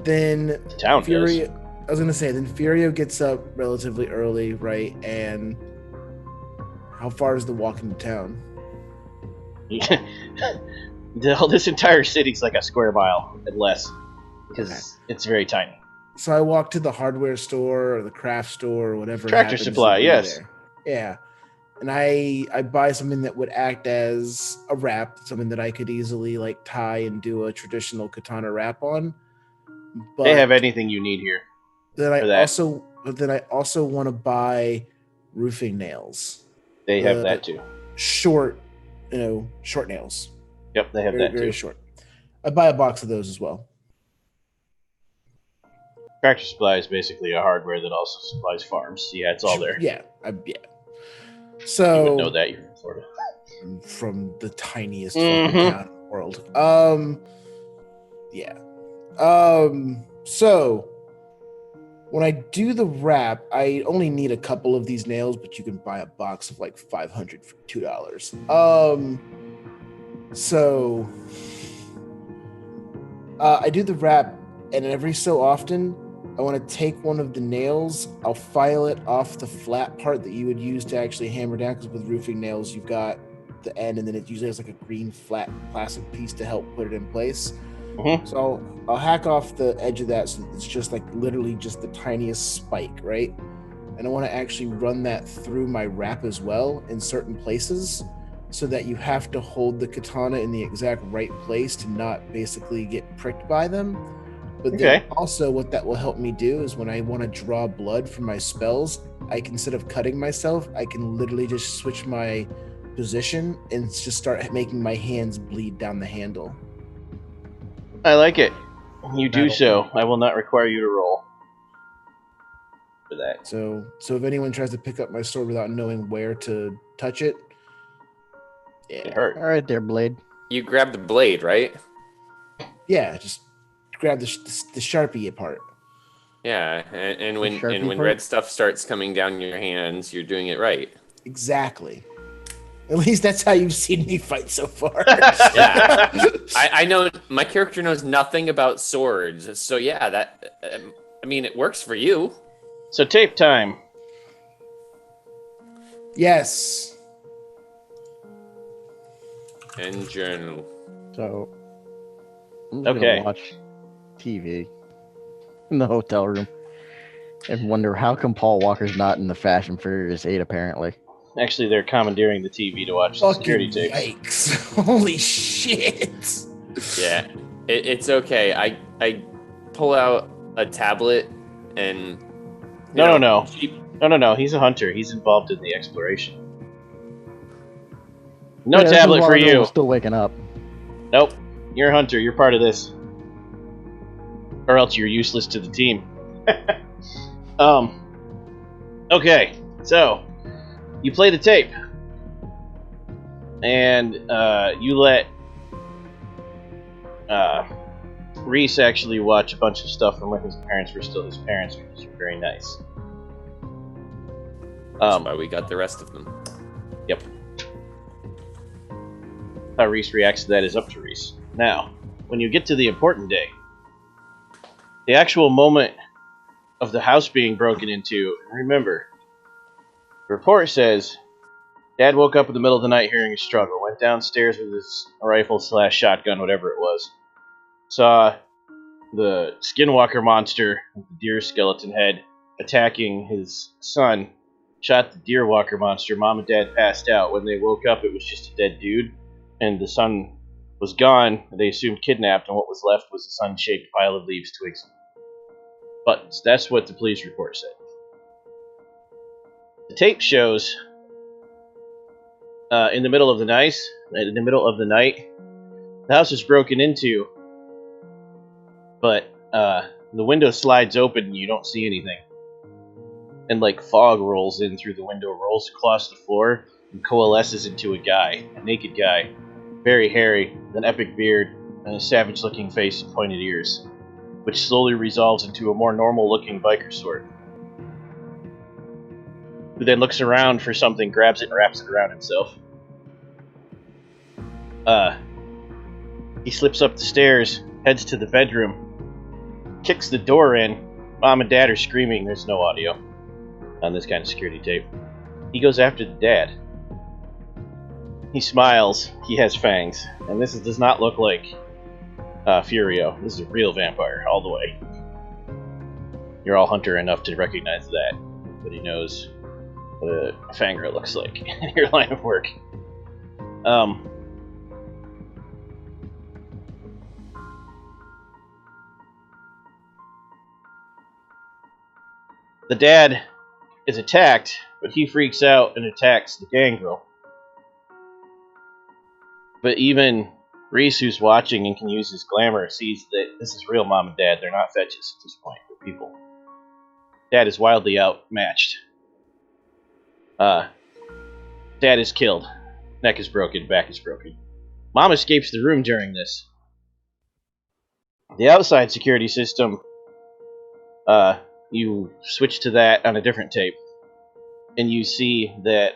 then The town does. I was gonna say, then Furio gets up relatively early, right? And how far is the walk into town? This entire city's like a square mile and less, because it's very tiny. So I walk to the hardware store or the craft store or whatever. Tractor happens supply, to be yes. there. Yeah. And I buy something that would act as a wrap, something that I could easily like tie and do a traditional katana wrap on. But They have anything you need here. then for that. I also want to buy roofing nails. They have that too. Short nails. Yep, they have Very, that very too. short. I buy a box of those as well. Tractor supply is basically a hardware that also supplies farms. Yeah, it's all there. Yeah. So You would know that, you're from Florida. from the tiniest Mhm. fucking town in the world. Yeah. So when I do the wrap, I only need a couple of these nails, but you can buy a box of like 500 for $2. So I do the wrap, and every so often I want to take one of the nails, I'll file it off the flat part that you would use to actually hammer down, because with roofing nails you've got the end, and then it usually has like a green flat plastic piece to help put it in place. Mhm. So I'll hack off the edge of that, so it's just like literally just the tiniest spike, right? And I want to actually run that through my wrap as well in certain places, so that you have to hold the katana in the exact right place to not basically get pricked by them. But then Okay. also what that will help me do is when I want to draw blood from my spells, I can, instead of cutting myself, I can literally just switch my position and just start making my hands bleed down the handle. I like it. You do so. I will not require you to roll for that. So if anyone tries to pick up my sword without knowing where to touch it, It hurt. All right, there, Blade. You grab the blade, right? yeah, just grab the Sharpie part. Yeah, and when Sharpie part? red stuff starts coming down your hands, you're doing it right. Exactly. At least that's how you've seen me fight so far. Yeah. I know my character knows nothing about swords, so yeah, that I mean, it works for you. So tape time. Yes. And journal. So, I'm Okay. gonna watch TV in the hotel room and wonder how come Paul Walker's not in the Fast and Furious 8, apparently. Actually, they're commandeering the TV to watch the security Fucking tapes. yikes. Holy shit. Yeah, it's okay. I pull out a tablet and No. He's a hunter. He's involved in the exploration. No Yeah, this is tablet while for everyone you. was still waking up. Nope. You're a hunter. You're part of this. Or else you're useless to the team. Okay. So, you play the tape. And you let Reese actually watch a bunch of stuff from when his parents were still his parents, which is very nice. that's why we got the rest of them. Yep. How Reese reacts to that is up to Reese. Now, when you get to the important day, the actual moment of the house being broken into, remember, the report says Dad woke up in the middle of the night hearing a struggle, went downstairs with his rifle / shotgun, whatever it was, saw the skinwalker monster with the deer skeleton head attacking his son, shot the deer walker monster. Mom and Dad passed out. When they woke up, it was just a dead dude, and the son was gone. They assumed kidnapped, and what was left was a sun-shaped pile of leaves, twigs, buttons. That's what the police report said. The tape shows in the middle of the night, the house is broken into, but the window slides open and you don't see anything. And like fog rolls in through the window, rolls across the floor, and coalesces into a naked guy, very hairy, with an epic beard, and a savage-looking face and pointed ears, which slowly resolves into a more normal-looking biker sort. Who then looks around for something, grabs it, and wraps it around himself. He slips up the stairs, heads to the bedroom, kicks the door in. Mom and Dad are screaming. There's no audio on this kind of security tape. He goes after the dad. He smiles. He has fangs. And this does not look like Furio. This is a real vampire, all the way. You're all hunter enough to recognize that. But he knows what a fanger looks like in your line of work. The dad is attacked, but he freaks out and attacks the gangrel. But even Reese, who's watching and can use his glamour, sees that this is real mom and dad. They're not fetches at this point. They're people. Dad is wildly outmatched. Dad is killed. Neck is broken. Back is broken. Mom escapes the room during this. The outside security system, you switch to that on a different tape, and you see that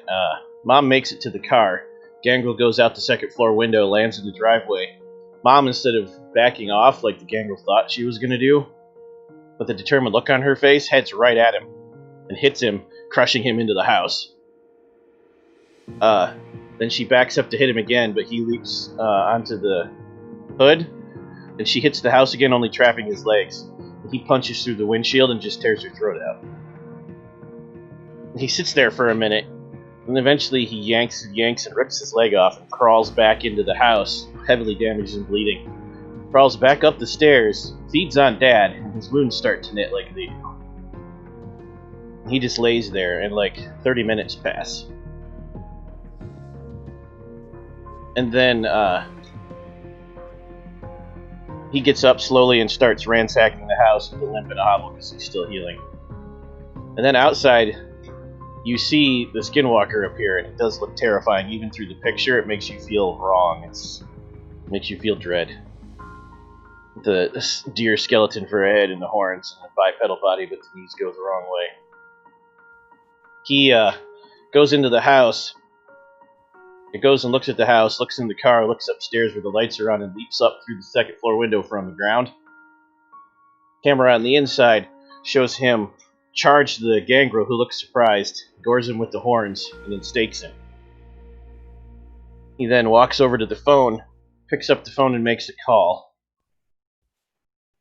Mom makes it to the car. Gangrel goes out the second floor window, lands in the driveway. Mom, instead of backing off like the Gangrel thought she was going to do, with a determined look on her face, heads right at him and hits him, crushing him into the house. Then she backs up to hit him again, but he leaps onto the hood, and she hits the house again, only trapping his legs. He punches through the windshield and just tears her throat out. He sits there for a minute, and eventually he yanks and rips his leg off and crawls back into the house, heavily damaged and bleeding. Crawls back up the stairs, feeds on Dad, and his wounds start to knit like they do. He just lays there, and like 30 minutes pass. And then he gets up slowly and starts ransacking the house with a limp and a hobble because he's still healing. And then outside, you see the Skinwalker appear, and it does look terrifying. Even through the picture, it makes you feel wrong. It makes you feel dread. The deer skeleton for a head and the horns and the bipedal body, but the knees go the wrong way. He goes into the house. He goes and looks at the house, looks in the car, looks upstairs where the lights are on, and leaps up through the second floor window from the ground. Camera on the inside shows him charge the gangrel, who looks surprised, gores him with the horns, and then stakes him. He then walks over to the phone, picks up the phone, and makes a call.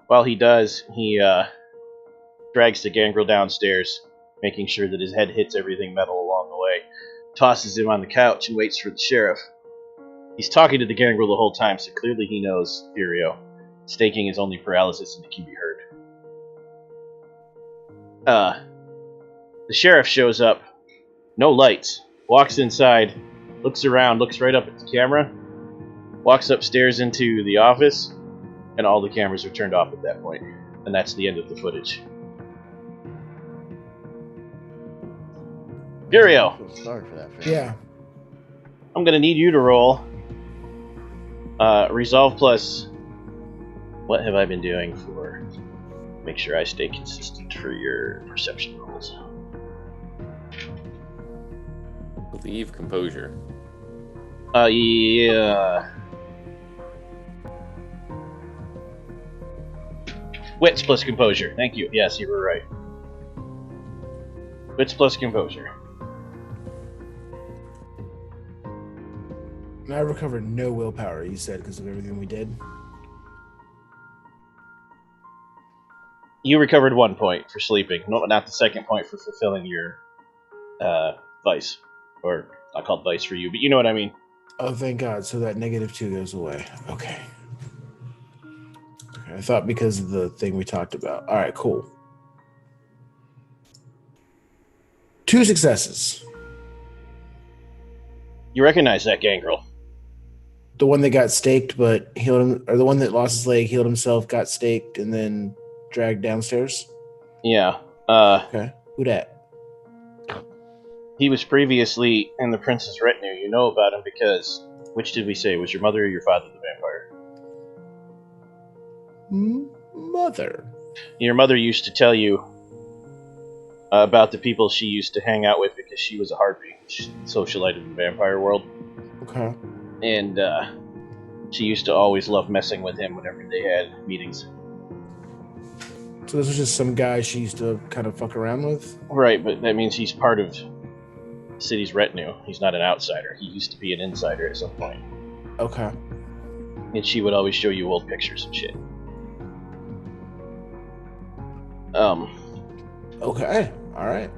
While he does, he drags the gangrel downstairs, making sure that his head hits everything metal along the way. Tosses him on the couch and waits for the sheriff. He's talking to the gangrel the whole time, so clearly he knows Furio. Staking is only paralysis and it can be heard. The sheriff shows up. No lights. Walks inside. Looks around. Looks right up at the camera. Walks upstairs into the office. And all the cameras are turned off at that point. And that's the end of the footage. Furio. Sorry for that. Fam. Yeah. I'm gonna need you to roll Resolve plus. What have I been doing for? Make sure I stay consistent for your perception rolls. I believe Composure. Yeah. Wits plus Composure. Thank you. Yes, you were right. Wits plus Composure. And I recovered no willpower, you said, because of everything we did. You recovered 1 point for sleeping, not the second point for fulfilling your vice. Or, I call it vice for you, but you know what I mean. Oh, thank God. So that -2 goes away. Okay. I thought because of the thing we talked about. All right, cool. 2 successes. You recognize that gangrel. The one that got staked but healed him, or the one that lost his leg, healed himself, got staked, and then dragged downstairs? Yeah. Okay. Who dat? He was previously in the prince's retinue. You know about him because Which did we say? Was your mother or your father the vampire? Mother. Your mother used to tell you about the people she used to hang out with because she was a harpy, socialite in the vampire world. Okay. And she used to always love messing with him whenever they had meetings. So this was just some guy she used to kind of fuck around with? Right, but that means he's part of the city's retinue. He's not an outsider. He used to be an insider at some point. Okay. And she would always show you old pictures and shit. Okay. All right.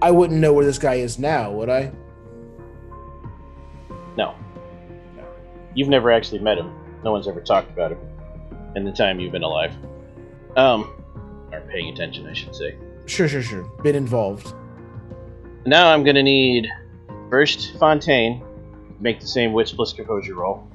I wouldn't know where this guy is now, would I? No. You've never actually met him. No one's ever talked about him in the time you've been alive. Or paying attention, I should say. Sure. Been involved. Now I'm gonna need first Fontaine make the same wits plus composure roll.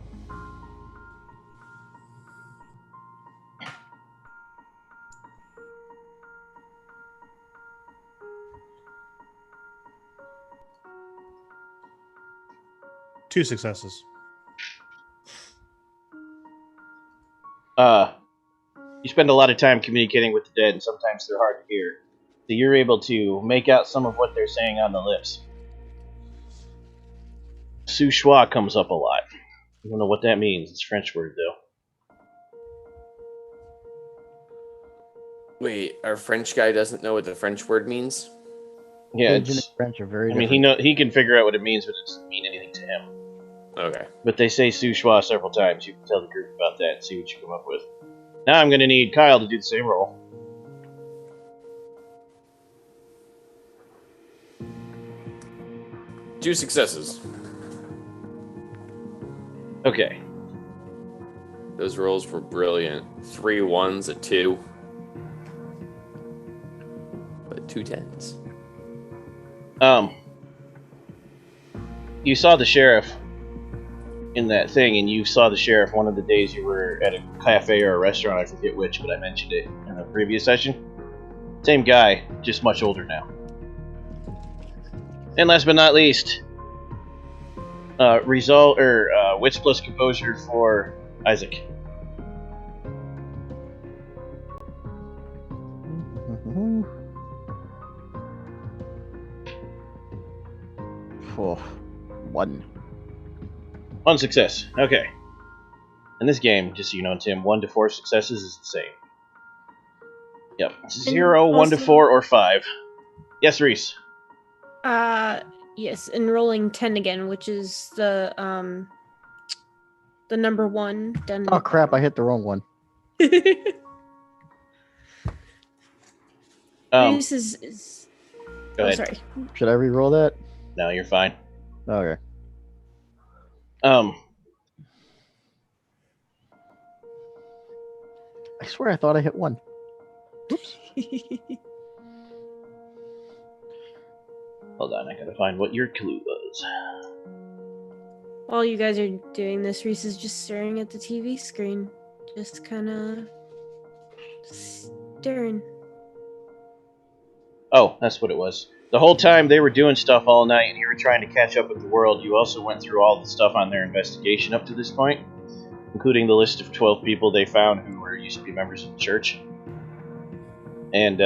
Two successes. You spend a lot of time communicating with the dead, and sometimes they're hard to hear. So you're able to make out some of what they're saying on the lips. Souchois comes up a lot. I don't know what that means. It's a French word, though. Wait, our French guy doesn't know what the French word means? Yeah, Asian and French are very different. he can figure out what it means, but it doesn't mean anything to him. Okay. But they say Souchois several times. You can tell the group about that and see what you come up with. Now I'm going to need Kyle to do the same roll. Two successes. Okay. Those rolls were brilliant. 3 1s, a 2. But 2 10s. You saw the sheriff in that thing, and you saw the sheriff one of the days you were at a cafe or a restaurant, I forget which, but I mentioned it in the previous session. Same guy, just much older now. And last but not least, wits plus composure for Isaac. Oh, 1. One success. Okay. In this game, just so you know, Tim, 1 to 4 successes is the same. Yep. 0, 1 to 4, or 5. Yes, Reese. Yes, and rolling 10 again, which is the number 1 done. Oh crap! I hit the wrong one. Reese is Go ahead. sorry. Should I re-roll that? No, you're fine. Okay. Um, I swear I thought I hit 1. Oops. hold on, I gotta find what your clue was. While you guys are doing this, Reese is just staring at the TV screen. Just kind of staring. Oh, that's what it was. The whole time they were doing stuff all night and you were trying to catch up with the world, you also went through all the stuff on their investigation up to this point, including the list of 12 people they found who used to be members of the church. And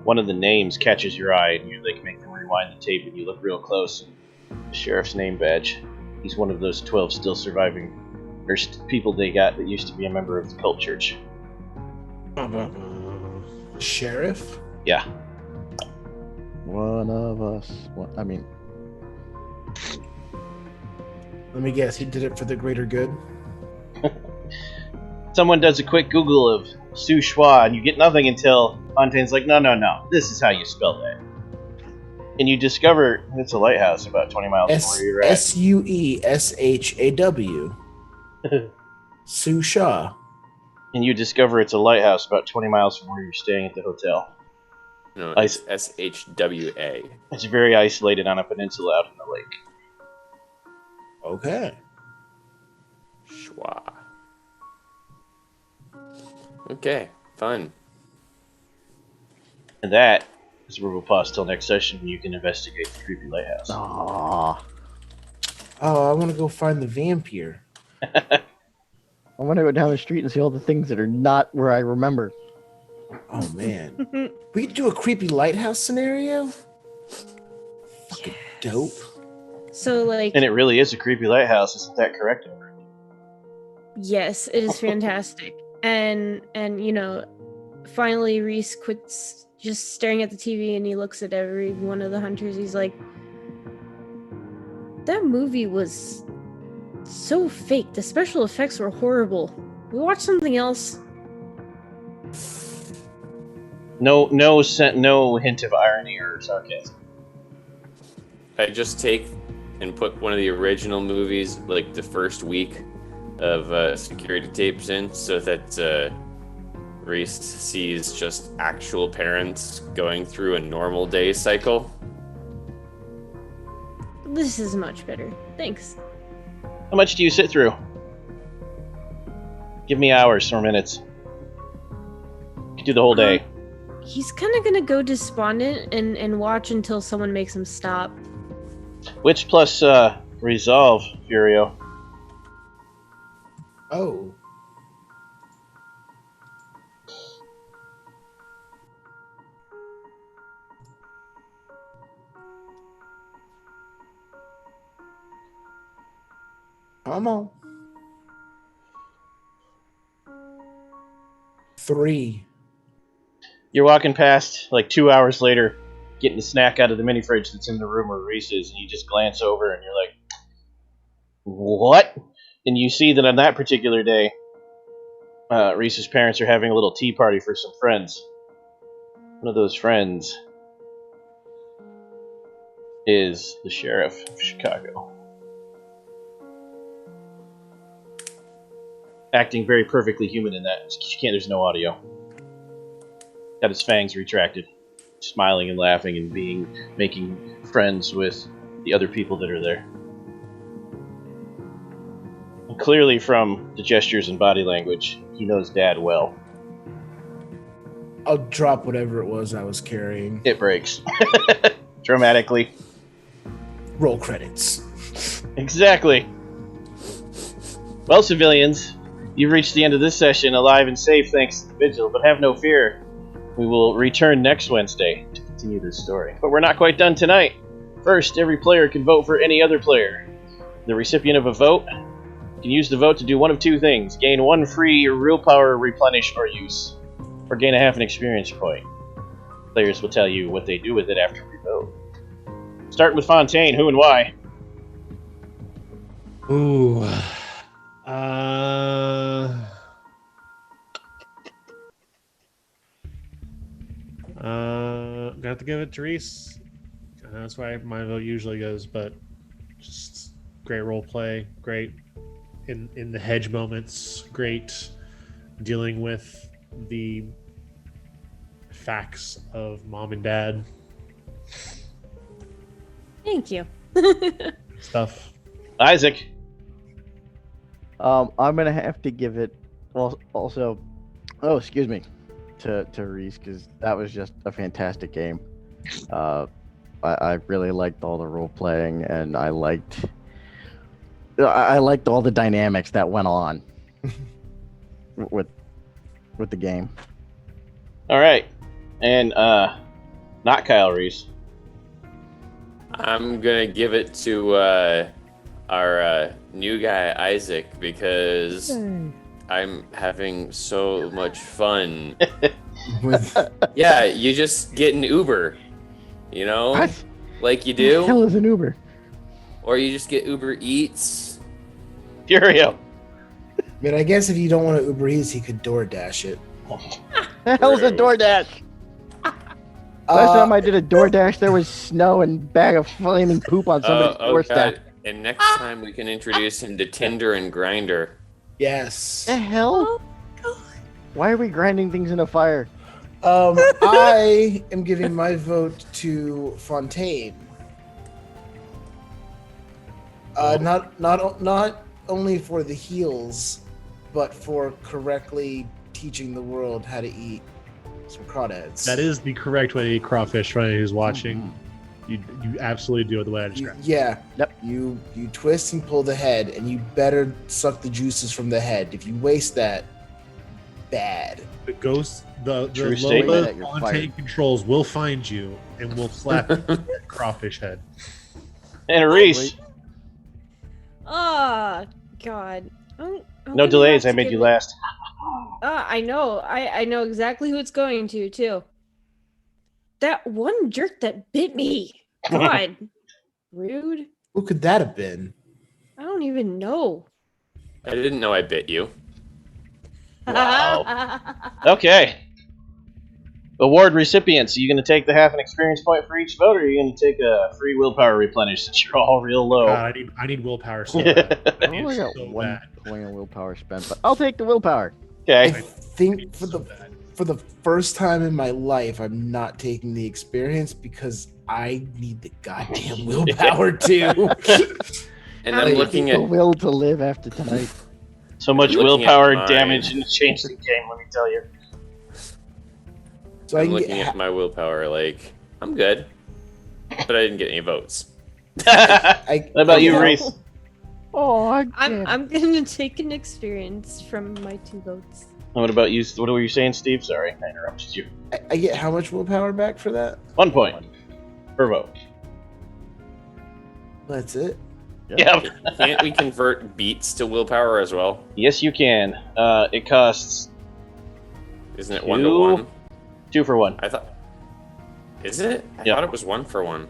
one of the names catches your eye, and you make them rewind the tape, and you look real close. The sheriff's name badge. He's one of those 12 still surviving people they got that used to be a member of the cult church. Sheriff? Yeah. One of us. Let me guess, he did it for the greater good? Someone does a quick Google of Souchois, and you get nothing until Fontaine's like, no, this is how you spell that. And you discover it's a lighthouse about 20 miles from where you're at. Sueshaw. Souchois. And you discover it's a lighthouse about 20 miles from where you're staying at the hotel. No, it's SHWA. It's very isolated on a peninsula out in the lake. Okay. Schwa. Okay, fun. And that is where we'll pause till next session when you can investigate the creepy lighthouse. Aww. Oh, I want to go find the vampire. I want to go down the street and see all the things that are not where I remember. Oh man, we could do a creepy lighthouse scenario. Fucking dope. So like, And it really is a creepy lighthouse, isn't that correct? yes, it is fantastic. and you know, finally Reese quits just staring at the TV and he looks at every one of the hunters. He's like, that movie was so fake. The special effects were horrible. We watch something else. No hint of irony or sarcasm. I just take and put one of the original movies, like the first week of security tapes in, so that Reese sees just actual parents going through a normal day cycle. This is much better. Thanks. How much do you sit through? Give me hours or minutes. You can do the whole day. He's kind of gonna go despondent and watch until someone makes him stop. Which plus resolve, Furio. Oh. Come on. 3. You're walking past, like 2 hours later, getting a snack out of the mini fridge that's in the room where Reese is, and you just glance over and you're like, what? And you see that on that particular day, Reese's parents are having a little tea party for some friends. One of those friends is the sheriff of Chicago. Acting very perfectly human in that. There's no audio. Got his fangs retracted, smiling and laughing and making friends with the other people that are there. And clearly from the gestures and body language, he knows Dad well. I'll drop whatever it was I was carrying. It breaks. Dramatically. Roll credits. Exactly. Well, civilians, you've reached the end of this session alive and safe thanks to the Vigil, but have no fear. We will return next Wednesday to continue this story. But we're not quite done tonight. First, every player can vote for any other player. The recipient of a vote can use the vote to do one of two things. Gain 1 free real power replenish or use, or gain a half an experience point. Players will tell you what they do with it after we vote. Starting with Fontaine, who and why? Ooh. Got to give it to Reese. That's why my vote usually goes, but just great role play, great in the hedge moments, great dealing with the facts of mom and dad Thank you. stuff. Isaac. I'm gonna have to give it also. Oh, excuse me, to Reese, because that was just a fantastic game. I really liked all the role playing, and I liked all the dynamics that went on with the game. All right, and not Kyle Reese. I'm gonna give it to our new guy Isaac because I'm having so much fun. Yeah, you just get an Uber, you know, What? like you What the hell do, is an Uber? or you just get Uber Eats. Furio. I mean, I guess if you don't want to Uber Eats, he could DoorDash it. The hell's a DoorDash? Last time I did a DoorDash, there was snow and bag of flaming poop on somebody's doorstep. God. And next time we can introduce him to Tinder and Grindr. Yes. The hell? Why are we grinding things in a fire? I am giving my vote to Fontaine. Not only for the heals, but for correctly teaching the world how to eat some crawdads. That is the correct way to eat crawfish for anyone who's watching. You absolutely do it the way I described. Yeah. Yep. You twist and pull the head, and you better suck the juices from the head. If you waste that, bad. The ghost, the True Lola statement. You're on fired. tank controls will find you and will slap you with that crawfish head. And Reese, Oh, God. I'm no gonna delays. have I to made give you it- last. I know. I know exactly who it's going to, too. That one jerk that bit me. God. Rude. Who could that have been? I don't even know. I didn't know I bit you. Wow. Okay. Award recipients. Are you going to take the half an experience point for each vote, or are you going to take a free willpower replenish since you're all real low? God, I need willpower so bad. I only got so 1 bad. point of willpower spent, but I'll take the willpower. I Okay. think for So the bad. for the first time in my life, I'm not taking the experience because I need the goddamn willpower too. And I'm looking the at will to live after tonight. So much Looking willpower at mine. damage in the changeling game, let me tell you. So I I'm can looking get at my willpower like I'm good, but I didn't get any votes. What about you, yeah. Reese? Oh, I'm gonna take an experience from my 2 votes. And what about you? What were you saying, Steve? Sorry, I interrupted you. I get how much willpower back for that? 1 point per vote. That's it. Yep. Can't we convert beats to willpower as well? Yes, you can. It costs Isn't it 1 to 1? 2 for 1. I thought. Is it? I Yep. thought it was 1 for 1.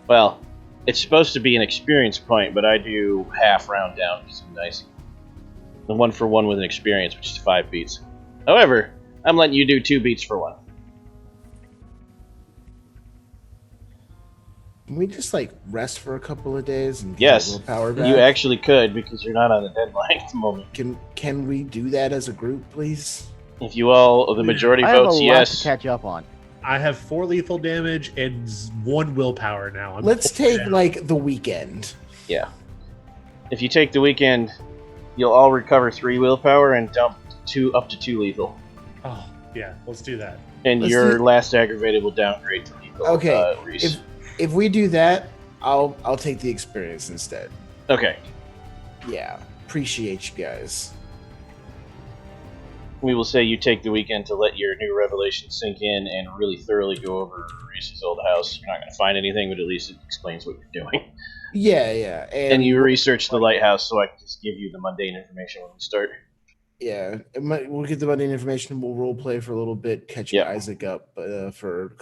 Well, it's supposed to be an experience point, but I do half round down because I'm nice. The 1 for 1 with an experience, which is 5 beats. However, I'm letting you do 2 beats for 1. Can we just like rest for a couple of days and get Yes, our willpower back? you actually could because you're not on the deadline at the moment. Can we do that as a group, please? If you all, the majority I have a votes lot yes. to catch up on. I have 4 lethal damage and 1 willpower now. Let's pulling take down. like the weekend. Yeah. If you take the weekend, you'll all recover 3 willpower and dump up to 2 lethal. Oh, yeah, let's do that. And Let's your do- last aggravated will downgrade to lethal. Okay, Reese. If we do that, I'll take the experience instead. Okay. Yeah, appreciate you guys. We will say you take the weekend to let your new revelation sink in and really thoroughly go over Reese's old house. You're not going to find anything, but at least it explains what you're doing. Yeah, And you research the lighthouse, so I can just give you the mundane information when we start. Yeah, we'll get the mundane information. We'll role play for a little bit, catch Yeah. Isaac up, because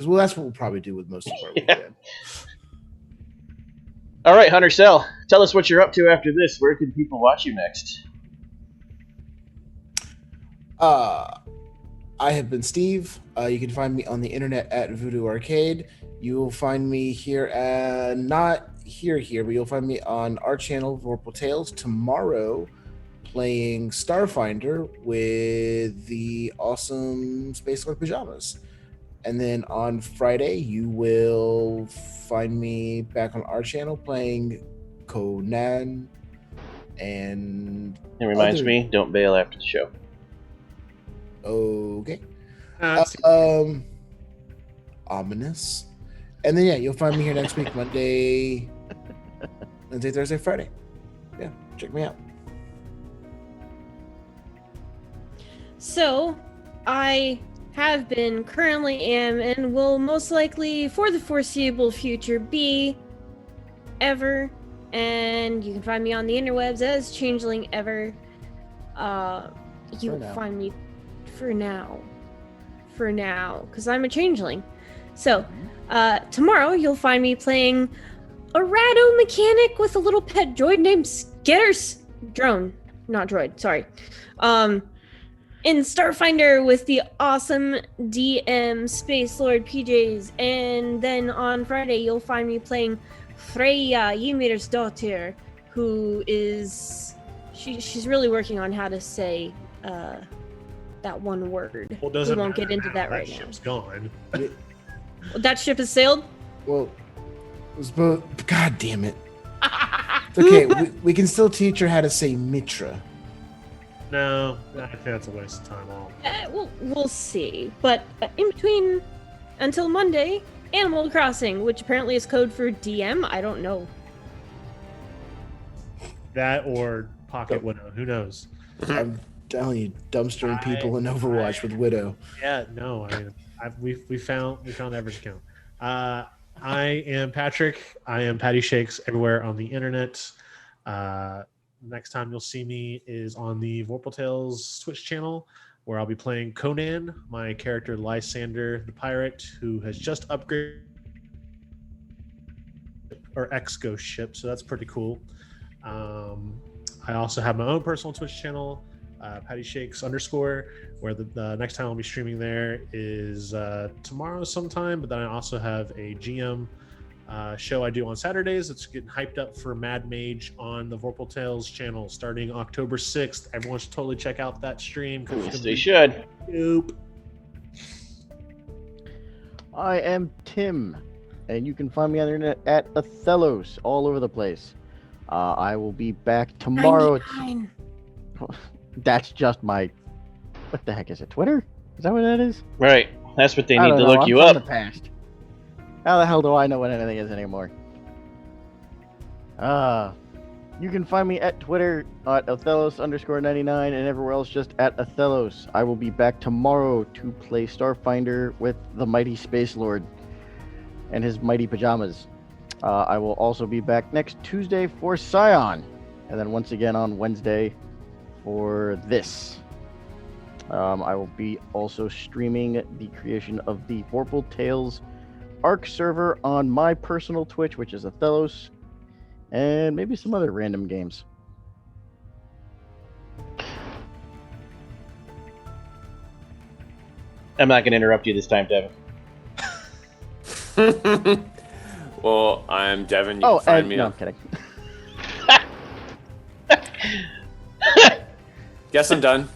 that's what we'll probably do with most of our Yeah. weekend. All right, Hunter Cell, tell us what you're up to after this. Where can people watch you next? I have been Steve. You can find me on the internet at Voodoo Arcade. You will find me here, not here, but you'll find me on our channel, Vorpal Tales, tomorrow, playing Starfinder with the awesome Space Lord Pajamas. And then on Friday, you will find me back on our channel playing Conan. And It reminds other- me, don't bail after the show. okay. Uh, Ominous. And then, yeah, you'll find me here next week, Monday, Wednesday, Thursday, Friday. Yeah, check me out. So, I have been, currently am, and will most likely, for the foreseeable future, be Ever. And you can find me on the interwebs as Changeling Ever. You For will now. find me for now, because I'm a changeling. So, tomorrow you'll find me playing a rado mechanic with a little pet droid named Skitters. Drone, not droid, sorry. In Starfinder with the awesome DM Space Lord PJs. And then on Friday you'll find me playing Freya, Ymir's daughter, who is... She's really working on how to say that one word. well, doesn't we won't matter get into now. that right ship's gone. now. That ship has sailed? Well, it was both. God damn it. It's okay, we can still teach her how to say Mitra. No, I think that's a waste of time. All. We'll see. But in between, until Monday, Animal Crossing, which apparently is code for DM. I don't know. That or Pocket Widow. Who knows? I'm telling you, dumpstering people in Overwatch with Widow. Yeah, no. I mean, we found every account. I am Patrick. I am Patty Shakes everywhere on the internet. Next time you'll see me is on the Vorpal Tales Twitch channel, where I'll be playing Conan, my character Lysander the Pirate, who has just upgraded our ex-ghost ship, so that's pretty cool. I also have my own personal Twitch channel, Patty Shakes _, where the next time I'll be streaming there is tomorrow sometime, but then I also have a GM show I do on Saturdays. It's getting hyped up for Mad Mage on the Vorpal Tales channel starting October 6th. Everyone should totally check out that stream. Yes, they should. Nope. I am Tim, and you can find me on the internet at Othellos all over the place. I will be back tomorrow. 99. That's just my... What the heck is it? Twitter? Is that what that is? Right. That's what they I need don't to know. look I'm you from up. the past. How the hell do I know what anything is anymore? You can find me at Twitter at Othellos_99 and everywhere else just at Othellos. I will be back tomorrow to play Starfinder with the mighty Space Lord and his mighty pajamas. I will also be back next Tuesday for Scion, and then once again on Wednesday for this. I will be also streaming the creation of the Vorpal Tales Arc server on my personal Twitch, which is Othellos, and maybe some other random games. I'm not going to interrupt you this time, Devin. Well, I'm Devin. You can find me. No, on... I'm kidding. Guess I'm done.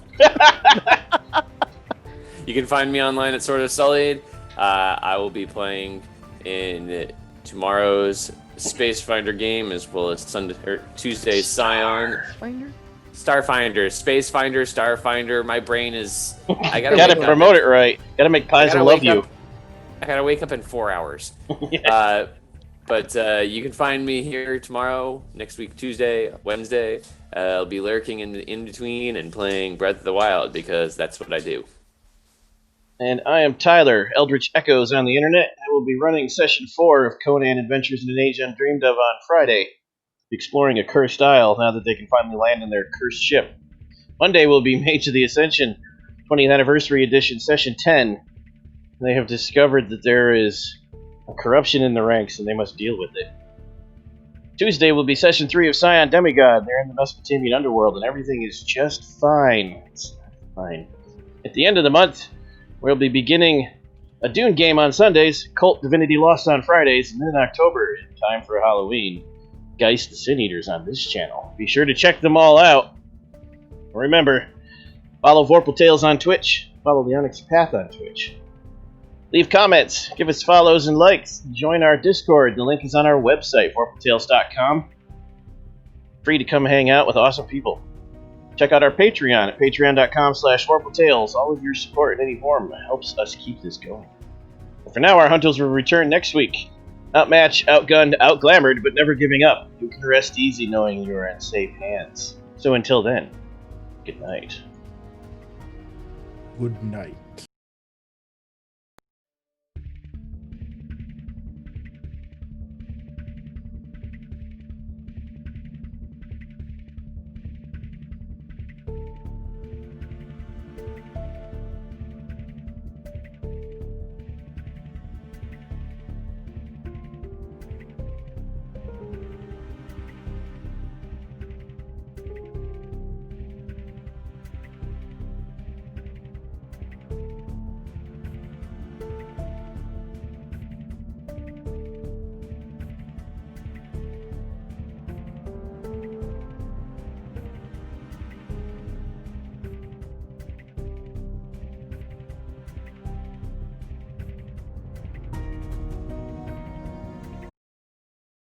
You can find me online at Sort of Sullied. I will be playing in tomorrow's Space Finder game as well as Tuesday's Scion. Starfinder, Space Finder, Starfinder. My brain is. I gotta promote it right. Gotta make Pies love you. I gotta wake up in 4 hours. Yes. But you can find me here tomorrow, next week, Tuesday, Wednesday. I'll be lurking in between and playing Breath of the Wild because that's what I do. And I am Tyler, Eldritch Echoes on the internet. I will be running Session 4 of Conan Adventures in an Age Undreamed of on Friday, exploring a cursed isle now that they can finally land in their cursed ship. Monday will be Mage of the Ascension, 20th Anniversary Edition, Session 10. They have discovered that there is a corruption in the ranks and they must deal with it. Tuesday will be Session 3 of Scion Demigod. They're in the Mesopotamian underworld and everything is just fine. It's fine. At the end of the month, we'll be beginning a Dune game on Sundays, Cult Divinity Lost on Fridays, and then in October, in time for Halloween, Geist the Sin Eaters on this channel. Be sure to check them all out. Remember, follow Vorpal Tales on Twitch, follow the Onyx Path on Twitch. Leave comments, give us follows and likes, join our Discord. The link is on our website, vorpaltales.com. Free to come hang out with awesome people. Check out our Patreon at patreon.com/vorpaltales. All of your support in any form helps us keep this going. But for now, our hunters will return next week. Outmatched, outgunned, outglamored, but never giving up. You can rest easy knowing you are in safe hands. So until then, good night. Good night.